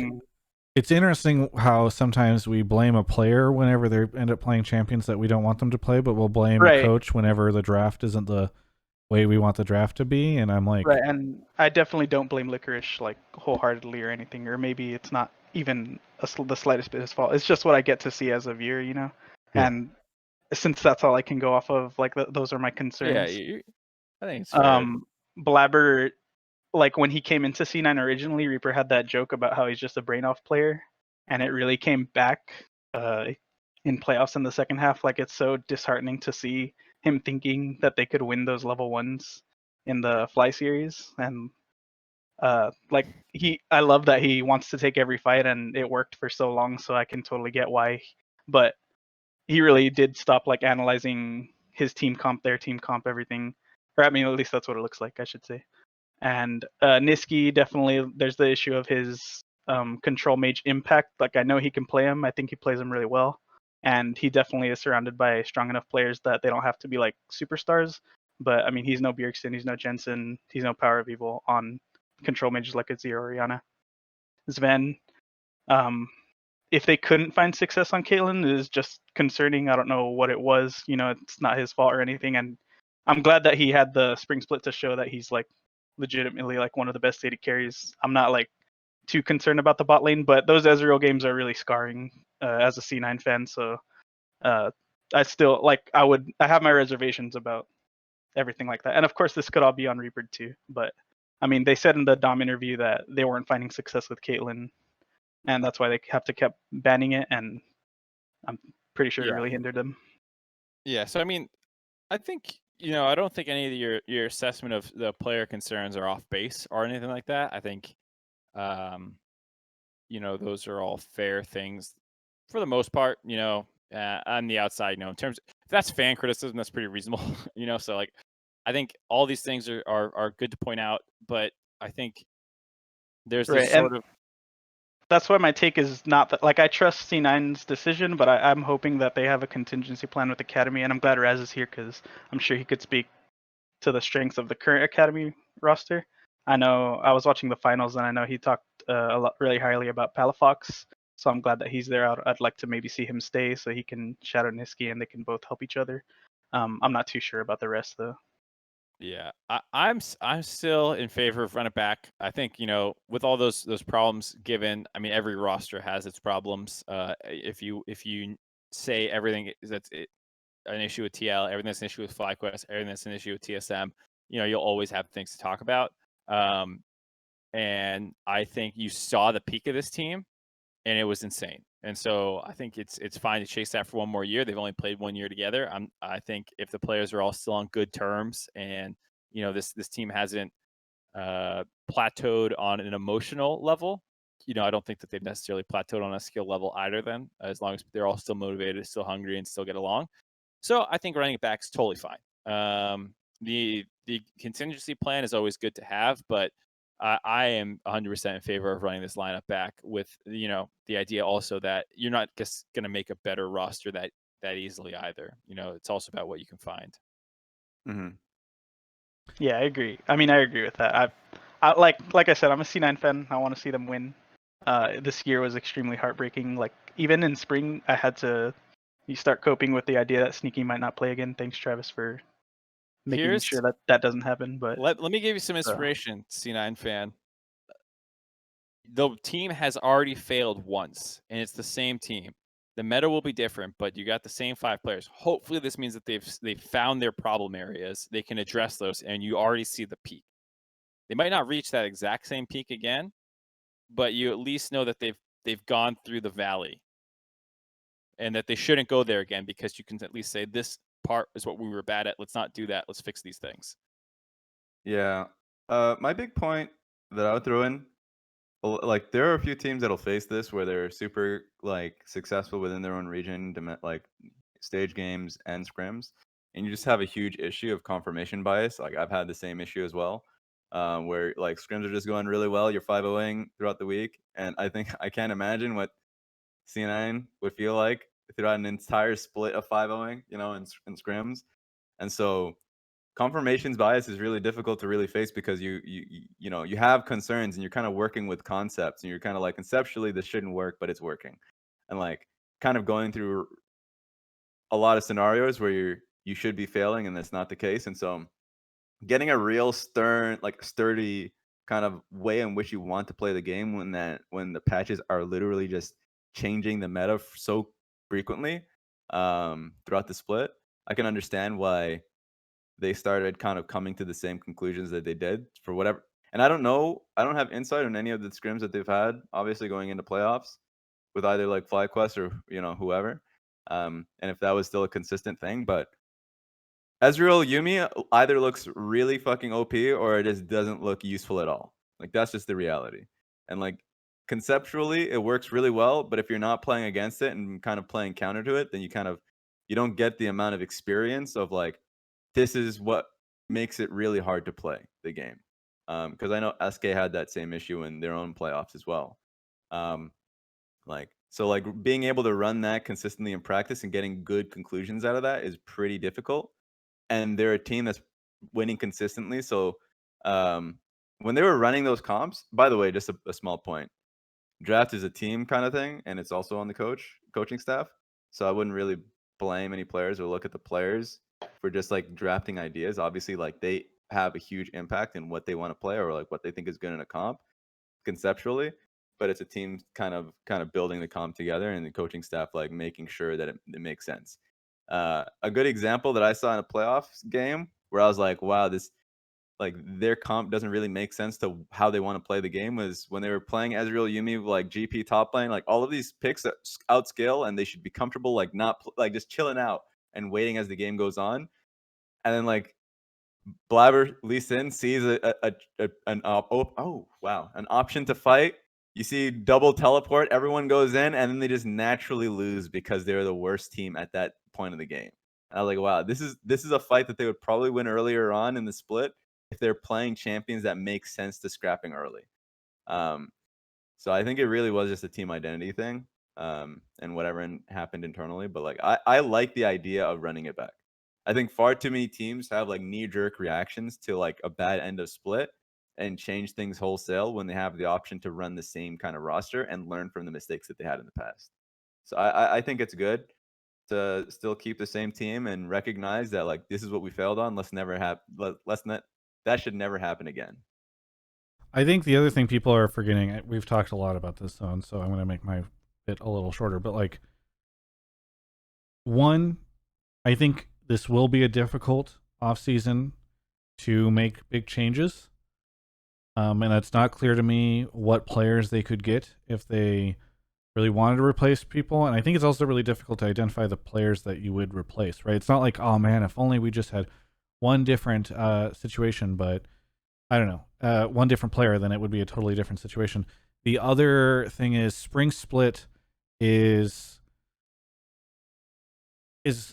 it's interesting how sometimes we blame a player whenever they end up playing champions that we don't want them to play, but we'll blame a Right. coach whenever the draft isn't the way we want the draft to be. And I'm like, right, and I definitely don't blame Licorice like wholeheartedly or anything, or maybe it's not even the slightest bit his fault. It's just what I get to see as a viewer, you know, Yeah. and since that's all I can go off of, like those are my concerns. Yeah, I think it's fair. Blabber, like when he came into C9 originally, Reaper had that joke about how he's just a brain off player, and it really came back in playoffs in the second half. Like it's so disheartening to see him thinking that they could win those level 1s in the Fly series, and like I love that he wants to take every fight, and it worked for so long, so I can totally get why. But he really did stop like analyzing his team comp, their team comp, everything. Or I mean, at least that's what it looks like, I should say. And Niski, definitely, there's the issue of his control mage impact. Like I know he can play him. I think he plays him really well, and he definitely is surrounded by strong enough players that they don't have to be like superstars. But I mean, he's no Bjergsen, he's no Jensen, he's no Power of Evil on control mages like a Zero Oriana. Sven, if they couldn't find success on Caitlyn, it is just concerning. I don't know what it was. You know, it's not his fault or anything. And I'm glad that he had the spring split to show that he's like legitimately like one of the best AD carries. I'm not like too concerned about the bot lane, but those Ezreal games are really scarring as a C9 fan. So I still like I have my reservations about everything like that. And of course, this could all be on Reaper too. But I mean, they said in the Dom interview that they weren't finding success with Caitlyn, and that's why they have to keep banning it, and I'm pretty sure it really hindered them. Yeah, so I mean, I think I don't think any of your assessment of the player concerns are off base or anything like that. I think, those are all fair things for the most part. On the outside, in terms if that's fan criticism, that's pretty reasonable. So like, I think all these things are good to point out, but I think there's this sort of. That's why my take is not that, like, I trust C9's decision, but I'm hoping that they have a contingency plan with Academy, and I'm glad Raz is here because I'm sure he could speak to the strengths of the current Academy roster. I know I was watching the finals, and I know he talked a lot really highly about Palafox, so I'm glad that he's there. I'd like to maybe see him stay so he can shadow Niski and they can both help each other. I'm not too sure about the rest though. Yeah, I'm still in favor of run it back. I think, with all those problems given, I mean, every roster has its problems. If you say everything that's an issue with TL, everything that's an issue with FlyQuest, everything that's an issue with TSM, you'll always have things to talk about. And I think you saw the peak of this team, and it was insane. And so I think it's fine to chase that for one more year. They've only played 1 year together. I think if the players are all still on good terms, and this team hasn't plateaued on an emotional level, I don't think that they've necessarily plateaued on a skill level either. Then, as long as they're all still motivated, still hungry, and still get along, so I think running it back is totally fine. The contingency plan is always good to have, but I am 100% in favor of running this lineup back with the idea also that you're not just going to make a better roster that easily either. It's also about what you can find. Mm-hmm. Yeah, I agree. I mean, I agree with that. I like I said, I'm a C9 fan. I want to see them win. This year was extremely heartbreaking. Like even in spring, I had to start coping with the idea that Sneaky might not play again. Thanks, Travis, for making sure that that doesn't happen. But let me give you some inspiration, C9 fan. The team has already failed once, and it's the same team. The meta will be different, but you got the same 5 players. Hopefully, this means that they've found their problem areas. They can address those, and you already see the peak. They might not reach that exact same peak again, but you at least know that they've gone through the valley, and that they shouldn't go there again, because you can at least say, this part is what we were bad at. Let's not do that. Let's fix these things. Yeah. My big point that I would throw in, like, there are a few teams that'll face this where they're super like successful within their own region, like stage games and scrims, and you just have a huge issue of confirmation bias. Like I've had the same issue as well, where like scrims are just going really well, you're 5-0ing throughout the week, and I can't imagine what C9 would feel like throughout an entire split of 5-0ing, in scrims, and so confirmations bias is really difficult to really face because you have concerns and you're kind of working with concepts and you're kind of like, conceptually this shouldn't work, but it's working, and like kind of going through a lot of scenarios where you should be failing and that's not the case. And so getting a real sturdy kind of way in which you want to play the game when the patches are literally just changing the meta so frequently throughout the split, I can understand why they started kind of coming to the same conclusions that they did for whatever. And I don't know, I don't have insight on any of the scrims that they've had, obviously going into playoffs with either like FlyQuest or whoever, and if that was still a consistent thing. But Ezreal Yumi either looks really fucking OP or it just doesn't look useful at all. Like that's just the reality. And like conceptually, it works really well, but if you're not playing against it and kind of playing counter to it, then you don't get the amount of experience of like, this is what makes it really hard to play the game. Because I know SK had that same issue in their own playoffs as well. So being able to run that consistently in practice and getting good conclusions out of that is pretty difficult. And they're a team that's winning consistently. So when they were running those comps, by the way, just a small point, draft is a team kind of thing, and it's also on the coaching staff. So I wouldn't really blame any players or look at the players for just like drafting ideas. Obviously, like they have a huge impact in what they want to play or like what they think is good in a comp conceptually, but it's a team kind of building the comp together, and the coaching staff like making sure that it makes sense. A good example that I saw in a playoffs game where I was like, wow, this like their comp doesn't really make sense to how they want to play the game, was when they were playing Ezreal Yumi like GP top lane. Like all of these picks that outscale and they should be comfortable like not like just chilling out and waiting as the game goes on. And then like Blabber Lee Sin sees an option to fight. You see double teleport, everyone goes in, and then they just naturally lose because they're the worst team at that point of the game. And I was like, wow, this is a fight that they would probably win earlier on in the split if they're playing champions that make sense to scrapping early. So I think it really was just a team identity thing, and whatever happened internally. But like I like the idea of running it back. I think far too many teams have like knee-jerk reactions to like a bad end of split and change things wholesale when they have the option to run the same kind of roster and learn from the mistakes that they had in the past. So I think it's good. to still keep the same team and recognize that like this is what we failed on. Let's never have. Let's not. That should never happen again. I think the other thing people are forgetting, we've talked a lot about this, so I'm going to make my bit a little shorter, but like, one, I think this will be a difficult offseason to make big changes. And it's not clear to me what players they could get if they really wanted to replace people. And I think it's also really difficult to identify the players that you would replace, right? It's not like, oh man, if only we just had one different situation, but I don't know, one different player, then it would be a totally different situation. The other thing is Spring Split is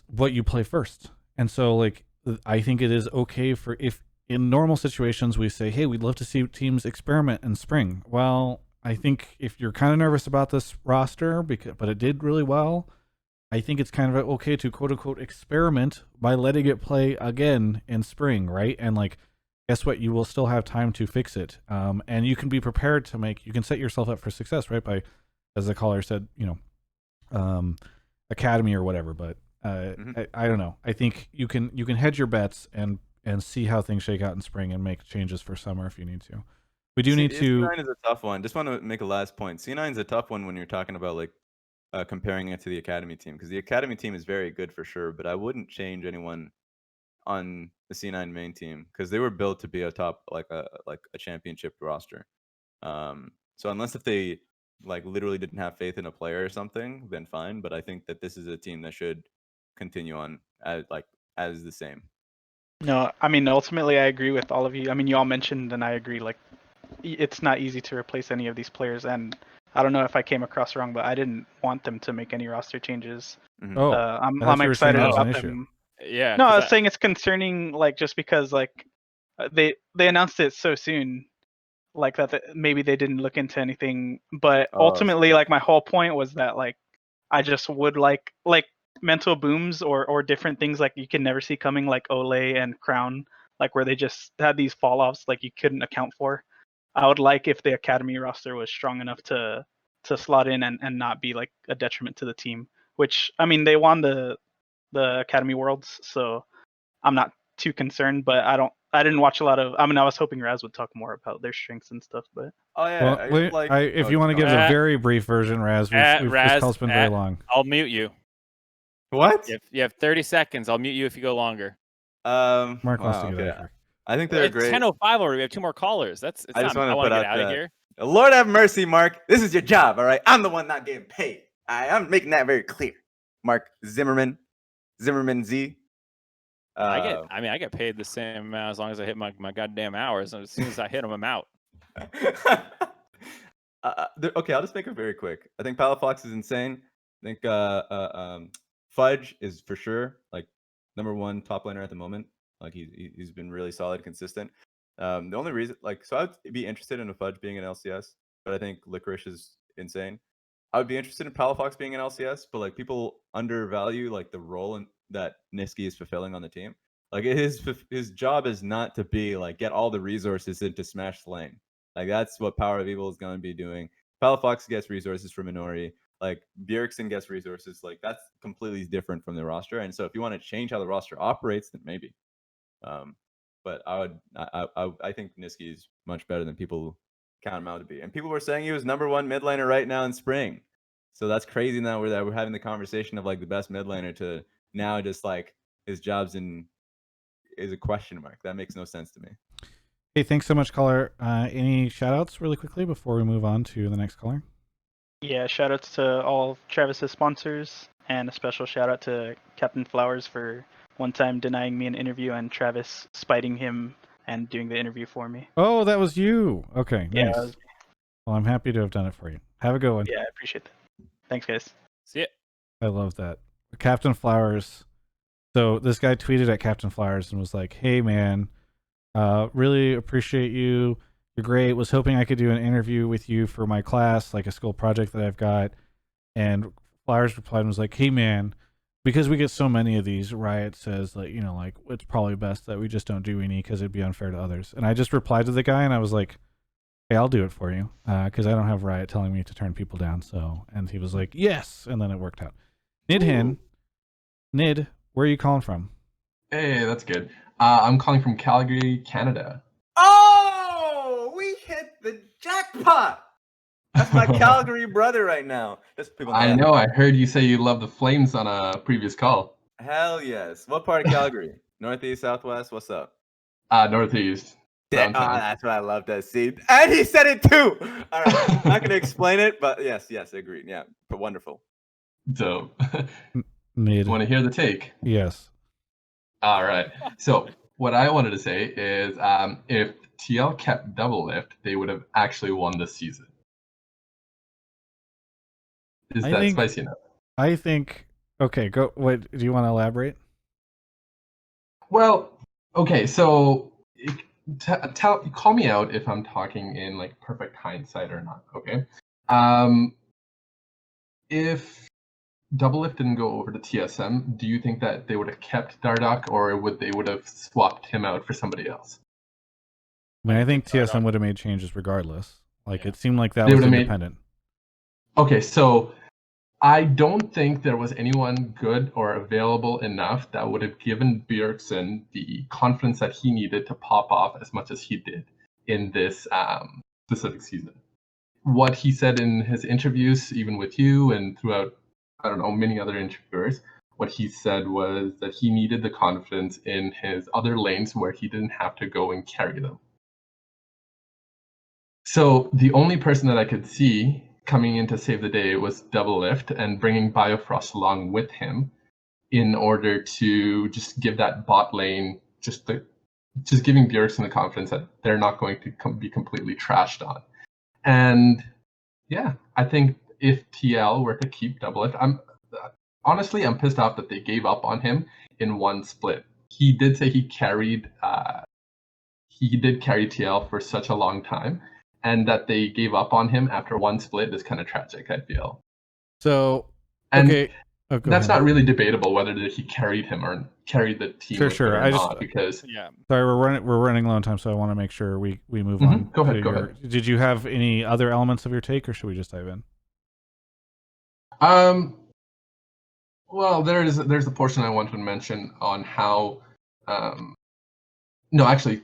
what you play first. And so like, I think it is okay for if in normal situations we say, hey, we'd love to see teams experiment in spring. Well, I think if you're kind of nervous about this roster, but it did really well, I think it's kind of okay to quote unquote experiment by letting it play again in spring, right? And like, guess what? You will still have time to fix it. And you can be prepared to you can set yourself up for success, right? By, as the caller said, academy or whatever. But I don't know. I think you can hedge your bets and see how things shake out in spring and make changes for summer if you need to. We do need to. C9 is a tough one. Just want to make a last point. C9 is a tough one when you're talking about like comparing it to the academy team, because the academy team is very good for sure, but I wouldn't change anyone on the C9 main team because they were built to be a top like a championship roster. So unless if they like literally didn't have faith in a player or something, then fine. But I think that this is a team that should continue on as the same. No, I mean, ultimately, I agree with all of you. I mean, you all mentioned, and I agree, like, it's not easy to replace any of these players. And I don't know if I came across wrong, but I didn't want them to make any roster changes. Oh, I'm excited about them. Yeah. No, I was saying it's concerning, like, just because, like, they announced it so soon, like, that maybe they didn't look into anything. But ultimately, like, my whole point was that, like, I just would like mental booms or different things like you can never see coming, like Olay and Crown, like where they just had these fall offs like you couldn't account for. I would like if the academy roster was strong enough to slot in and not be like a detriment to the team, which I mean they won the academy worlds, so I'm not too concerned, but I didn't watch a lot of. I mean, I was hoping Raz would talk more about their strengths and stuff, but yeah, well, if you want to give a very brief version, Raz, this call's been very long. I'll mute you. What? You have 30 seconds. I'll mute you if you go longer. Mark wants to get out of here. I think they're great. It's 10:05 already. We have 2 more callers. I just want to get out of here. Lord have mercy, Mark. This is your job, all right? I'm the one not getting paid. I'm making that very clear. Mark Zimmerman Z. I get paid the same amount as long as I hit my goddamn hours. And as soon as I hit them, I'm out. Okay, I'll just make it very quick. I think Palafox is insane. I think Fudge is for sure like #1 top laner at the moment. Like he's been really solid, consistent. The only reason, like, so I'd be interested in a Fudge being an LCS, but I think Licorice is insane. I would be interested in Palafox being an LCS, but like people undervalue like the role that Niski is fulfilling on the team. Like his job is not to be like get all the resources into Smash lane. Like that's what Power of Evil is going to be doing. Palafox gets resources from Minori. Like Bjergsen gets resources. Like that's completely different from the roster. And so if you want to change how the roster operates, then maybe. But I think Niski is much better than people count him out to be. And people were saying he was #1 mid laner right now in spring. So that's crazy now that we're having the conversation of like the best mid laner to now just like his job's is a question mark. That makes no sense to me. Hey, thanks so much, caller. Any shout outs really quickly before we move on to the next caller? Yeah, shout outs to all Travis's sponsors, and a special shout out to Captain Flowers for one time denying me an interview and Travis spiting him and doing the interview for me. Oh, that was you. Okay, nice. Yeah, well, I'm happy to have done it for you. Have a good one. Yeah, I appreciate that. Thanks, guys. See ya. I love that. Captain Flowers. So this guy tweeted at Captain Flowers and was like, hey, man, really appreciate you. You're great. Was hoping I could do an interview with you for my class, like a school project that I've got. And Flowers replied and was like, hey, man, because we get so many of these, Riot says, like, you know, like, it's probably best that we just don't do any because it'd be unfair to others. And I just replied to the guy and I was like, hey, I'll do it for you because I don't have Riot telling me to turn people down. So, and he was like, yes. And then it worked out. Nidhin Nid, where are you calling from? Hey, that's good. I'm calling from Calgary, Canada. Oh, we hit the jackpot. That's my Calgary brother right now. Just people I that. know. I heard you say you love the Flames on a previous call. Hell yes. What part of Calgary? Northeast, southwest? What's up? Northeast. Ah, that's what I love to see. And he said it too. All right. I'm not going to explain it, but yes, agreed. Yeah, but wonderful. So, Nid. want to hear the take? Yes. All right. So, what I wanted to say is if TL kept double lift, they would have actually won this season. Is that spicy enough? I think. Okay, go. What do you want to elaborate? Well, okay. So, call me out if I'm talking in like perfect hindsight or not. Okay. If double lift didn't go over to TSM, do you think that they would have kept Dardoch, or they would have swapped him out for somebody else? I mean, I think TSM would have made changes regardless. Like it seemed like that was independent. Okay, so I don't think there was anyone good or available enough that would have given Bjergsen the confidence that he needed to pop off as much as he did in this specific season. What he said in his interviews, even with you and throughout, I don't know, many other interviewers, what he said was that he needed the confidence in his other lanes where he didn't have to go and carry them. So the only person that I could see coming in to save the day was double lift and bringing Biofrost along with him in order to just give that bot lane, just giving Bjergsen the confidence that they're not going to be completely trashed on. And yeah, I think if TL were to keep double lift, I'm pissed off that they gave up on him in one split. He did say he did carry TL for such a long time, and that they gave up on him after one split is kind of tragic, I feel. So, okay. That's not really debatable whether he carried him or carried the team sure. or not, because sorry, we're running low on time, so I want to make sure we move on. Go ahead. Did you have any other elements of your take, or should we just dive in? Well, there's a portion I wanted to mention on how no, actually,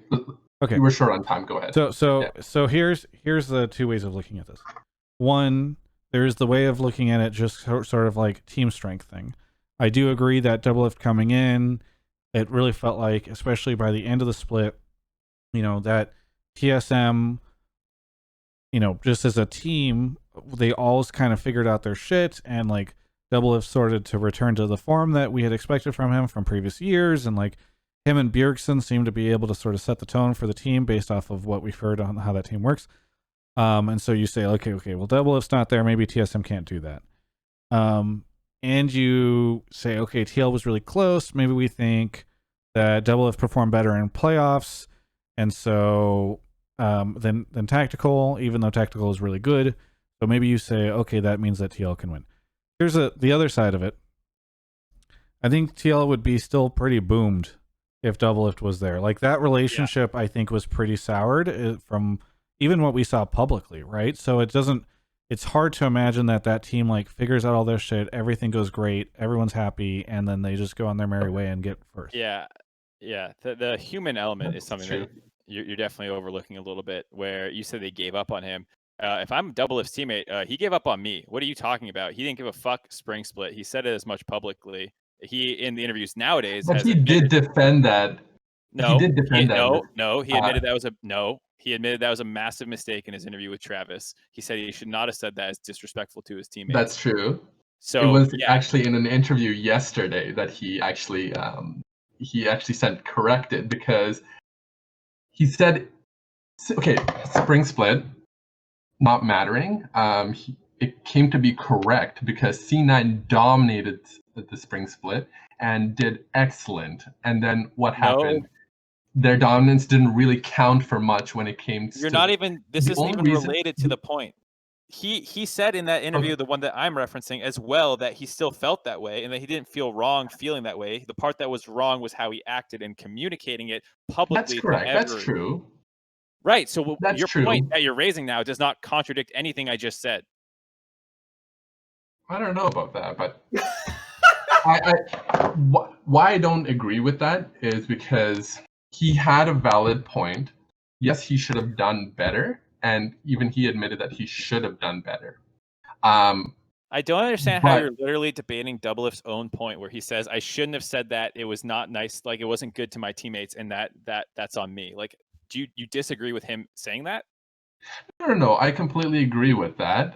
okay, we're short on time. Go ahead. So here's the two ways of looking at this. One, there's the way of looking at it just sort of like team strength thing. I do agree that double lift coming in, it really felt like, especially by the end of the split, that TSM, just as a team, they all kind of figured out their shit, and like double lift started to return to the form that we had expected from him from previous years, and like him and Bjergsen seemed to be able to sort of set the tone for the team based off of what we've heard on how that team works. And so you say, okay, well, double lift's not there. Maybe TSM can't do that. And you say, okay, TL was really close. Maybe we think that double lift performed better in playoffs. And so, than tactical, even though tactical is really good. So maybe you say, okay, that means that TL can win. Here's the other side of it. I think TL would be still pretty boomed if double lift was there. Like that relationship, I think, was pretty soured from even what we saw publicly, right? So it's hard to imagine that team like figures out all their shit, everything goes great, everyone's happy, and then they just go on their merry way and get first. Yeah. The human element is something that you're definitely overlooking a little bit, where you said they gave up on him. If I'm double lift's teammate, he gave up on me. What are you talking about? He didn't give a fuck spring split. He said it as much publicly. He, in the interviews nowadays, but he did defend that. No, he did defend that. No, he admitted he admitted that was a massive mistake in his interview with Travis. He said he should not have said that as disrespectful to his teammates. That's true. So it was actually in an interview yesterday that he actually sent corrected, because he said, okay, spring split not mattering. It came to be correct because C9 dominated the spring split and did excellent. And then what happened? Their dominance didn't really count for much when it came to... This isn't even related to the point. He said in that interview, the one that I'm referencing as well, that he still felt that way and that he didn't feel wrong feeling that way. The part that was wrong was how he acted and communicating it publicly. That's correct. That's true. Right. So your point that you're raising now does not contradict anything I just said. I don't know about that, but Why I don't agree with that is because he had a valid point. Yes, he should have done better, and even he admitted that he should have done better. I don't understand how but- you're literally debating Doublelift's own point where he says, I shouldn't have said that. It was not nice. Like, it wasn't good to my teammates, and that's on me. Like, do you disagree with him saying that? No, I completely agree with that.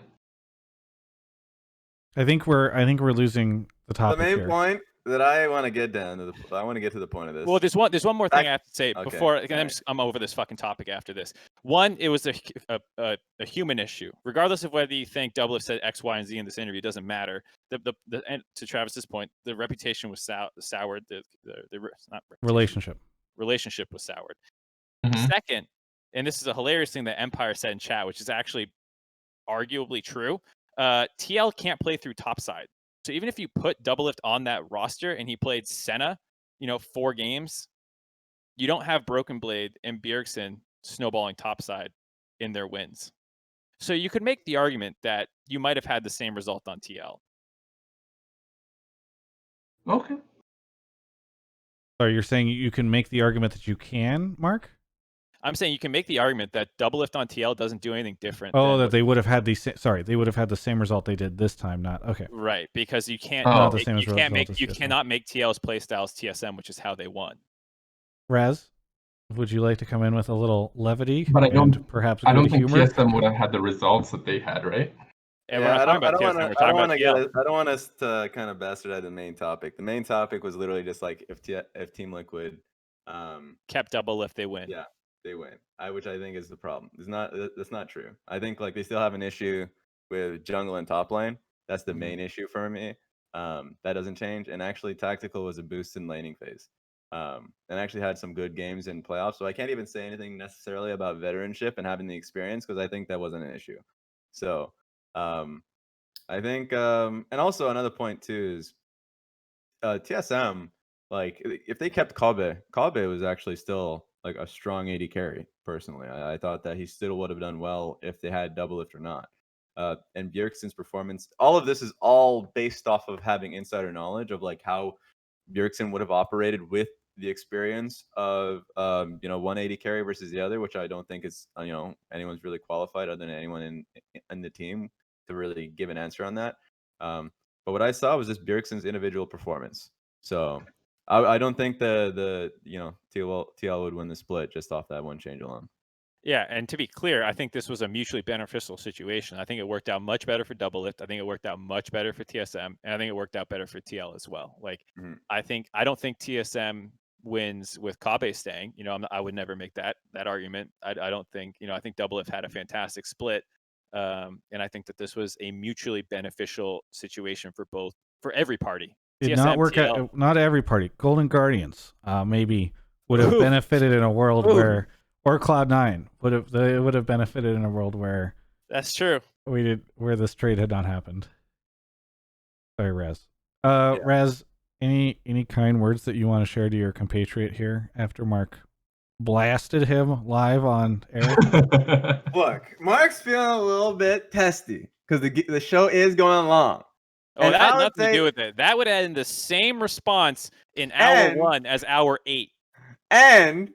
I think we're losing the The topic main here. point that I want to get down to I want to get to the point of this. Well, there's one more thing I have to say Okay, before, and alright. I'm over this fucking topic after this. One, it was a human issue. Regardless of whether you think Doublelift said X, Y, and Z in this interview, it doesn't matter. And to Travis's point, the reputation was soured. The not Relationship was soured. Mhm. Second, and this is a hilarious thing that Empire said in chat, which is actually arguably true. TL can't play through topside. So even if you put Doublelift on that roster and he played Senna, 4 games, you don't have Brokenblade and Bjergsen snowballing topside in their wins. So you could make the argument that you might have had the same result on TL. Okay. So you're saying you can make the argument that you can, Mark? I'm saying you can make the argument that Doublelift on TL doesn't do anything different. Oh, than that what- they would have had they would have had the same result they did this time. Not okay. right, because you can't. Oh. Not the make- same you as can't result make. as You TSM. cannot make TL's playstyles TSM, which is how they won. Raz, would you like to come in with a little levity? But I don't- and perhaps I don't good think humor? TSM would have had the results that they had, right? And we're not talking about TSM. We're talking about TL. I don't want us to kind of bastardize the main topic. The main topic was literally just like if Team Liquid, Kept Doublelift, they win. yeah, they win. Which I think is the problem. That's not true. I think like they still have an issue with jungle and top lane. That's the main issue for me. That doesn't change. And actually, tactical was a boost in laning phase. And actually had some good games in playoffs. So I can't even say anything necessarily about veteranship and having the experience because I think that wasn't an issue. So I think, and also another point too is TSM. Like if they kept Kabe was actually still like a strong AD carry. Personally, I thought that he still would have done well if they had Doublelift or not. And Bjergsen's performance, all of this is all based off of having insider knowledge of like how Bjergsen would have operated with the experience of one AD carry versus the other, which I don't think is anyone's really qualified other than anyone in the team to really give an answer on that. But what I saw was just Bjergsen's individual performance. So I don't think the TL would win the split just off that one change alone. Yeah, and to be clear, I think this was a mutually beneficial situation. I think it worked out much better for Doublelift. I think it worked out much better for TSM, and I think it worked out better for TL as well. Like, I don't think TSM wins with Kabe staying. I would never make that argument. I don't think. I think Doublelift had a fantastic split, and I think that this was a mutually beneficial situation for every party. Did TSM, not work TL. out. Not every party. Golden Guardians maybe would have Oof. benefited in a world Oof. where, or Cloud9 would have benefited in a world where That's true. where this trade had not happened. Sorry, Raz. Raz, any kind words that you want to share to your compatriot here after Mark blasted him live on air? Look, Mark's feeling a little bit testy because the show is going long. Oh, And that I had would nothing to say- do with it. That would end the same response in hour 1 as hour 8. And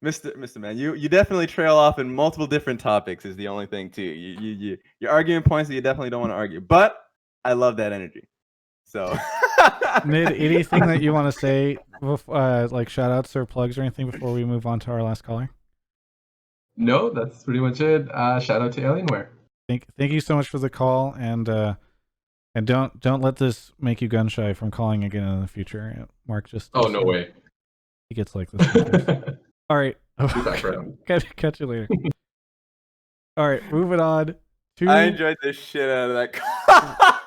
Mr. Man, you definitely trail off in multiple different topics is the only thing too. You're arguing points that you definitely don't want to argue. But I love that energy. So Nid, anything that you want to say, like shout outs or plugs or anything before we move on to our last caller? No, that's pretty much it. Shout out to Alienware. Thank you so much for the call, and don't let this make you gun shy from calling again in the future. Mark just Oh, no way. he gets like this. All right, Do that for him. catch you later. All right, moving on to I enjoyed the shit out of that.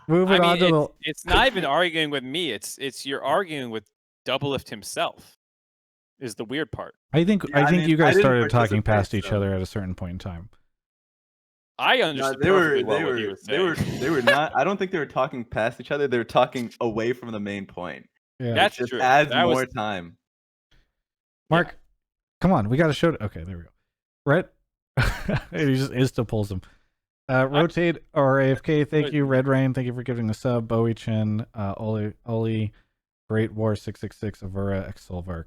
moving on to the. It's not even arguing with me. It's you're arguing with Doublelift himself. Is the weird part. I think Yeah, I mean, you I guys didn't started talking participate, past each so- other at a certain point in time. I No, understood they were perfectly well what he was saying. they were not. I don't think they were talking past each other. They were talking away from the main point. Yeah, That's It just true. adds That more was- time. Mark, come on, we got to show. Okay, there we go. Rhett, he just insta pulls him. Rotate or AFK, thank you. Red Rain, thank you for giving the sub. Bowie Chin, Oli, Great War 666, Avura, Exolvark.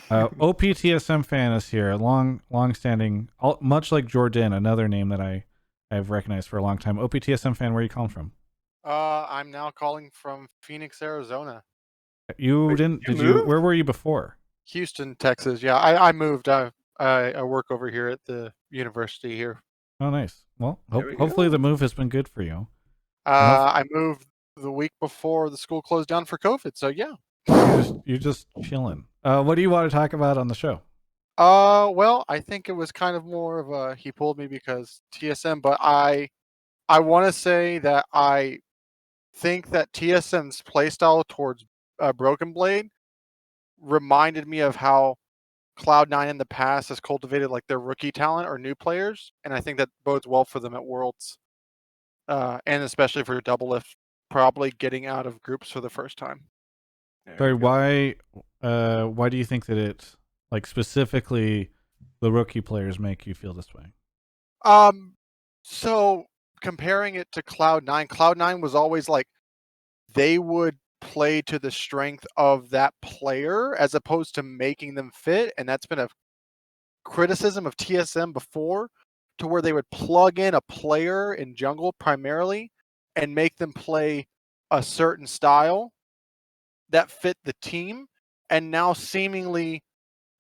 OPTSM fan is here. Long-standing, much like Jordan, another name that I've recognized for a long time. OPTSM fan, where are you calling from? I'm now calling from Phoenix, Arizona. Where were you before? Houston, Texas. Yeah, I moved. I work over here at the university here. Oh, nice. Well, hopefully the move has been good for you. I moved the week before the school closed down for COVID. So yeah. You're just chilling. What do you want to talk about on the show? Well, I think it was kind of more of a he pulled me because TSM, but I want to say that I think that TSM's playstyle towards Brokenblade reminded me of how Cloud9 in the past has cultivated like their rookie talent or new players, and I think that bodes well for them at Worlds, and especially for Doublelift probably getting out of groups for the first time. Sorry, why do you think that it, like, specifically the rookie players make you feel this way? So comparing it to Cloud9 was always like they would play to the strength of that player as opposed to making them fit, and that's been a criticism of TSM before, to where they would plug in a player in jungle primarily and make them play a certain style that fit the team, and now seemingly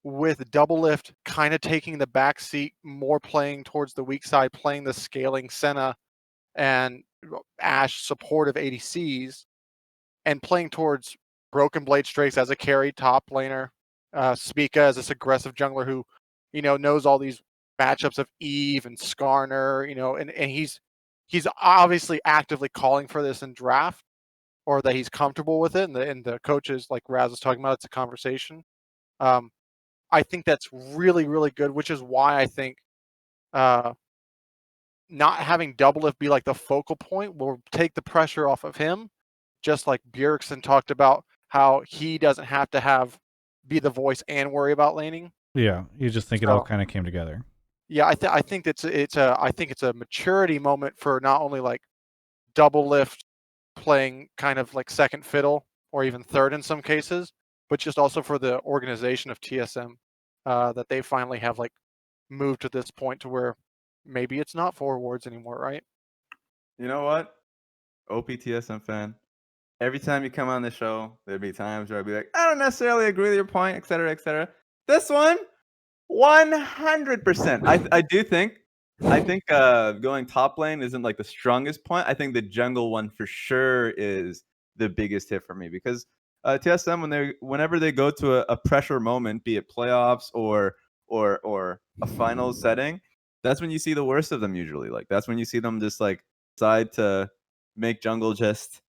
with Doublelift kind of taking the back seat, more playing towards the weak side, playing the scaling Senna and Ashe supportive ADCs, and playing towards Brokenblade Strakes as a carry top laner, Spica as this aggressive jungler who, knows all these matchups of Eve and Skarner, and he's obviously actively calling for this in draft, or that he's comfortable with it, and the coaches, like Raz was talking about, it's a conversation. I think that's really, really good, which is why I think not having Doublelift be like the focal point will take the pressure off of him, just like Bjergsen talked about how he doesn't have to be the voice and worry about laning. Yeah, you just think it all kind of came together. Yeah, I think it's a maturity moment for not only like Doublelift playing kind of like second fiddle or even third in some cases, but just also for the organization of TSM, that they finally have like moved to this point to where maybe it's not 4 awards anymore, right? You know what? OPTSM fan. Every time you come on the show, there'd be times where I'd be like, I don't necessarily agree with your point, et cetera, et cetera. This one, 100%. I think going top lane isn't like the strongest point. I think the jungle one for sure is the biggest hit for me, because TSM, whenever they go to a pressure moment, be it playoffs or a final setting, that's when you see the worst of them usually. Like that's when you see them just like decide to make jungle just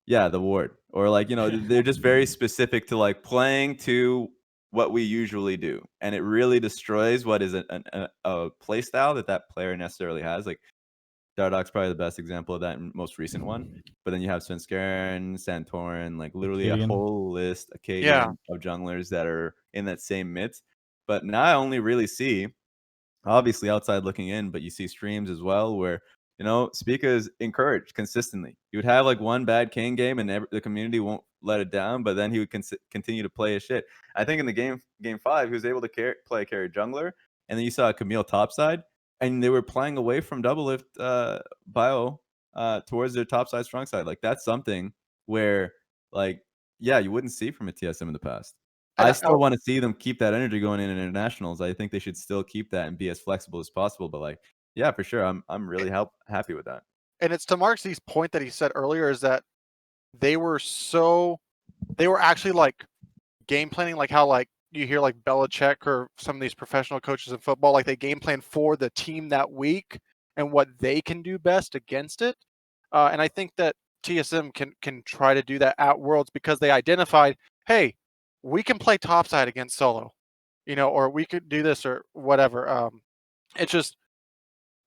the ward, or like they're just very specific to like playing to what we usually do, and it really destroys what is a play style that player necessarily has. Like Dardoch's probably the best example of that most recent one, but then you have Svenskeren, Santorin, like literally a whole list of junglers that are in that same midst. But now I only really see, obviously outside looking in, but you see streams as well where Spica is encouraged consistently. He would have like one bad Kane game and the community won't let it down, but then he would continue to play his shit. I think in the game 5, he was able to play carry jungler, and then you saw Camille topside, and they were playing away from Doublelift bio towards their topside strong side. Like that's something where like you wouldn't see from a TSM in the past. I still want to see them keep that energy going in internationals. I think they should still keep that and be as flexible as possible. But like, yeah, for sure, I'm really happy with that. And it's to Mark's point that he said earlier, is that they were actually like game planning, like how like you hear like Belichick or some of these professional coaches in football, like they game plan for the team that week and what they can do best against it. And I think that TSM can try to do that at Worlds, because they identified, hey, we can play topside against solo, or we could do this or whatever. It's just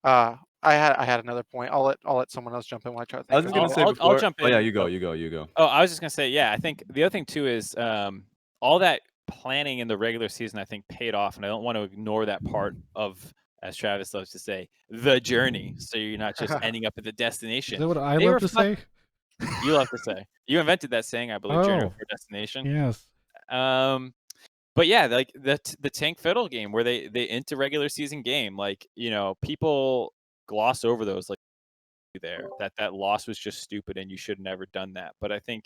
I had another point. I'll let someone else jump in while I try to think. I was just gonna say before. I'll jump in. Oh yeah, you go. Oh, I was just gonna say, I think the other thing too is all that planning in the regular season, I think, paid off, and I don't want to ignore that part of as Travis loves to say, the journey. So you're not just ending up at the destination. Is that what I They love to say? You love to say. You invented that saying, I believe, journey Oh, before destination. yes. But yeah, like the tank fiddle game where they into regular season game, like, you know, people gloss over those, like, there that loss was just stupid and you should have never done that. But I think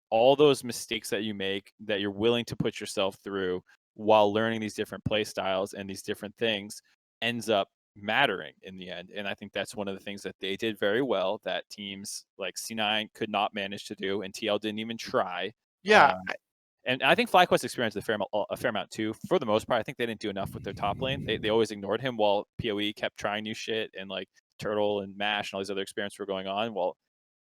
all those mistakes that you make, that you're willing to put yourself through while learning these different play styles and these different things, ends up mattering in the end. And I think that's one of the things that they did very well that teams like C9 could not manage to do, and TL didn't even try. Yeah, And I think FlyQuest experienced a fair amount too. For the most part, I think they didn't do enough with their top lane. They always ignored him while PoE kept trying new shit, and like Turtle and Mash and all these other experiments were going on. Well,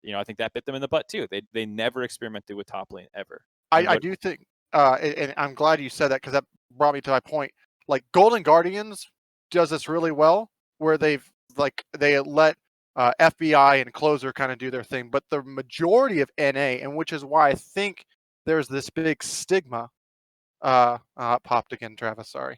you know, I think that bit them in the butt too. They never experimented with top lane ever. I do think, and I'm glad you said that because that brought me to my point. Like Golden Guardians does this really well, where they let FBI and Closer kind of do their thing, but the majority of NA, and which is why I think there's this big stigma. Popped again, Travis. Sorry.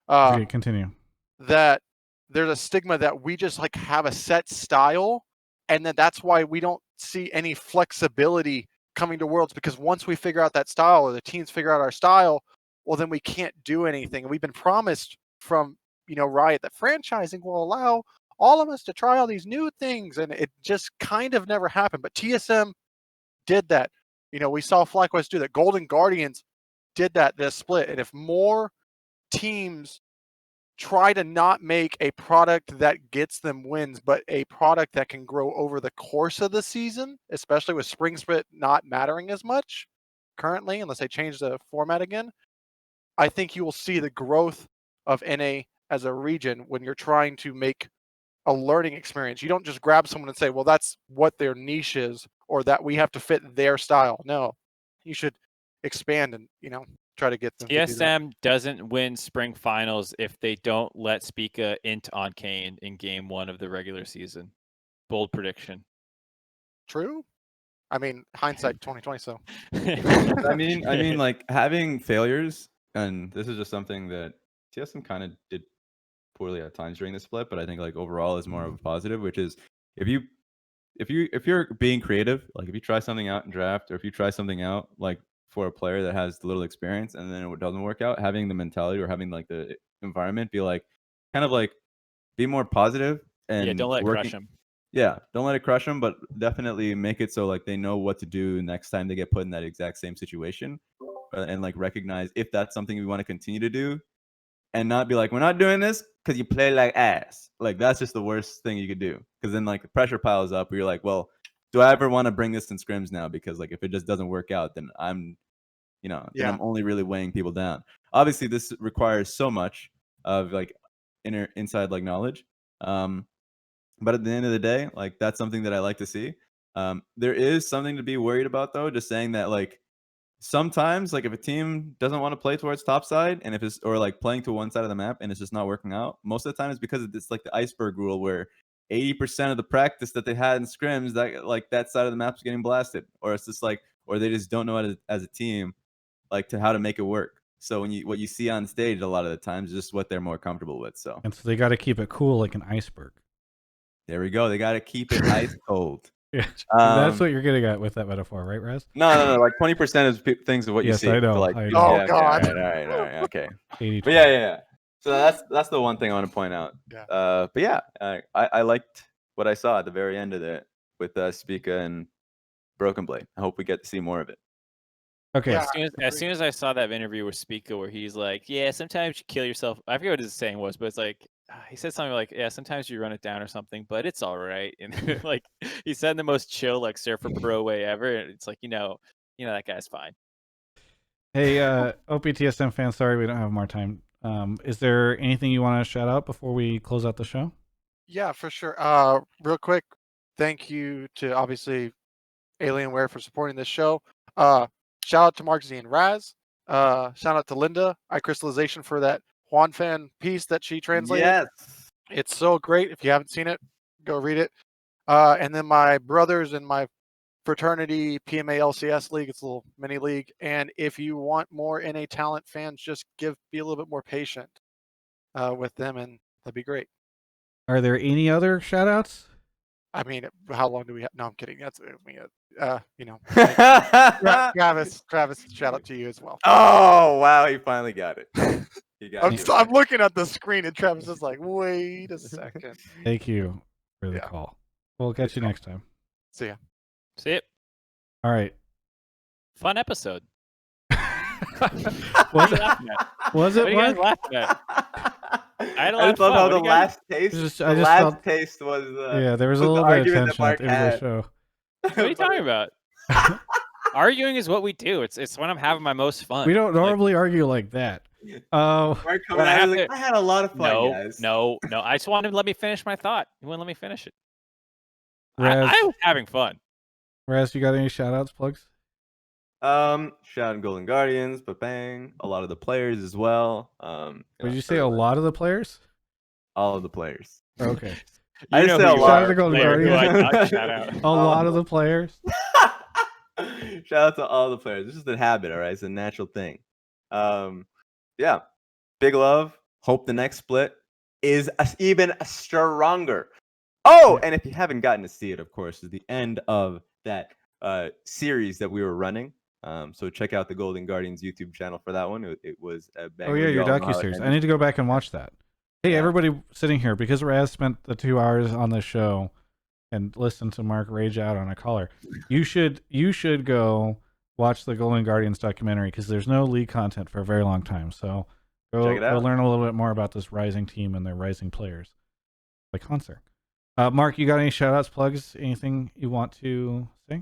Okay, continue. That there's a stigma that we just like have a set style, and that's why we don't see any flexibility coming to Worlds, because once we figure out that style, or the teams figure out our style, well, then we can't do anything. And we've been promised from, you know, Riot that franchising will allow all of us to try all these new things, and it just kind of never happened. But TSM did that. You know, we saw FlyQuest do that. Golden Guardians did that this split. And if more teams try to not make a product that gets them wins, but a product that can grow over the course of the season, especially with Spring Split not mattering as much currently, unless they change the format again, I think you will see the growth of NA as a region when you're trying to make a learning experience. You don't just grab someone and say, well, that's what their niche is, or that we have to fit their style. No, you should expand and, you know, try to get them to do that. TSM doesn't win spring finals if they don't let Spica int on Kane in game 1 of the regular season. Bold prediction. True. I mean, hindsight 2020. So I mean, like having failures, and this is just something that TSM kind of did poorly at times during the split, but I think like overall is more of a positive, which is if you're being creative, like if you try something out in draft, or if you try something out like for a player that has little experience and then it doesn't work out, having the mentality or having like the environment be like kind of like be more positive and yeah, don't let it working, crush them. yeah, don't let it crush them, but definitely make it so like they know what to do next time they get put in that exact same situation, and like recognize if that's something we want to continue to do, and not be like, we're not doing this because you play like ass. Like that's just the worst thing you could do, because then like the pressure piles up where you're like, well, do I ever want to bring this in scrims now? Because like if it just doesn't work out, then I'm, you know, then I'm only really weighing people down. Obviously, this requires so much of like inside like knowledge. But at the end of the day, like that's something that I like to see. There is something to be worried about though, just saying that like sometimes like if a team doesn't want to play towards top side, and if it's, or like playing to one side of the map and it's just not working out, most of the time it's because it's like the iceberg rule where 80% of the practice that they had in scrims, that like that side of the map's getting blasted, or it's just like, or they just don't know how to, as a team, like to how to make it work. So when what you see on stage a lot of the times is just what they're more comfortable with. So And so they got to keep it cool like an iceberg. there we go. They got to keep it ice cold. Yeah, that's what you're getting at with that metaphor, right, Raz? No. Like 20% is things of what you Yes, see. I know. So like, I know. yeah, Oh, God. All right. Okay. 80, But yeah. So that's the one thing I want to point out. Yeah. But yeah, I liked what I saw at the very end of it with Spica and Brokenblade. I hope we get to see more of it. Okay. Yeah. As soon as I saw that interview with Spica where he's like, yeah, sometimes you kill yourself. I forget what his saying was, but it's like, he said something like, yeah, sometimes you run it down or something, but it's all right. And like, he said in the most chill, like surfer pro way ever. And it's like, you know, that guy's fine. Hey, OPTSM fans, sorry we don't have more time. Is there anything you want to shout out before we close out the show? Yeah, for sure. Real quick, thank you to obviously Alienware for supporting this show. Shout out to Mark Z and Raz. Shout out to Linda, iCrystallization, for that Juan fan piece that she translated. Yes. It's so great. If you haven't seen it, go read it. And then my brothers in my fraternity PMA LCS league, it's a little mini league. And if you want more NA talent fans, just be a little bit more patient with them, and That'd be great. Are there any other shout outs? I mean, how long do we have? No, I'm kidding. That's you know, Travis, shout out to you as well. Oh wow, he finally got it. He got it. I'm looking at the screen and Travis is like, wait a second. Thank you for the Yeah. call. We'll catch you next time. See ya. See it. All right. Fun episode. Was it? What are you guys Mark? laughing at? I had a I lot just of love fun. how What do the you guys- last taste. Just- the I just last felt- taste was. Yeah, there was a the little bit of argument that tension at Mark the end of the had. show. What are you talking about? Arguing is what we do. It's when I'm having my most fun. We don't Like, normally argue like that. Oh, Mark coming When I out, have he was like, to- I had a lot of fun, guys. No. I just wanted him to let me finish my thought. He wouldn't let me finish it. Raz, I was having fun. Raz, you got any shout outs, plugs? Shout out Golden Guardians, but bang, a lot of the players as well. Would you say a lot of the players? All of the players. Okay. I You just know say a who you lot. Shout out are, to Golden player who I Guardians. not shout out. A lot of the players. Shout out to all the players. This is the habit, all right? It's a natural thing. Yeah. Big love. Hope the next split is even stronger. Oh, and if you haven't gotten to see it, of course, is the end of that series that we were running. So check out the Golden Guardians YouTube channel for that one. It was a banger. Oh yeah, your You all know how it docuseries. I ended. need to go back and watch that. Hey, Yeah. everybody sitting here, because Raz spent the 2 hours on this show and listened to Mark rage out on a caller. You should go watch the Golden Guardians documentary because there's no league content for a very long time. So Check it go out. learn a little bit more about this rising team and their rising players. Like concert. Mark, you got any shout outs, plugs, anything you want to say?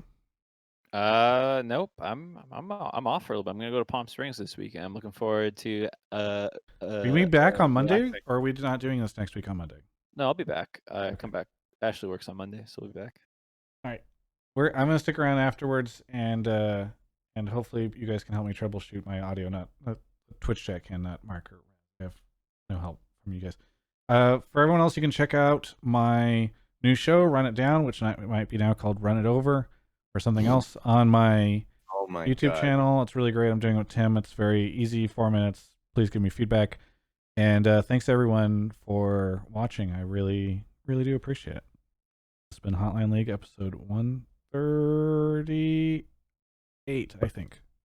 Nope. I'm off for a little bit. I'm gonna go to Palm Springs this weekend. I'm looking forward to Are we back on Monday, relaxing. or are we not doing this next week on Monday? No, I'll be back. I come back. Ashley works on Monday, so we'll be back. I'm gonna stick around afterwards, and hopefully you guys can help me troubleshoot my audio. Not Twitch chat can, not Mark or I have no help from you guys. For everyone else, you can check out my new show, Run It Down, which might be now called Run It Over, or something else, on my Oh my YouTube God. channel. It's really great. I'm doing it with Tim. It's very easy, 4 minutes. Please give me feedback. And thanks everyone for watching. I really, really do appreciate it. It's been Hotline League episode 138, I think.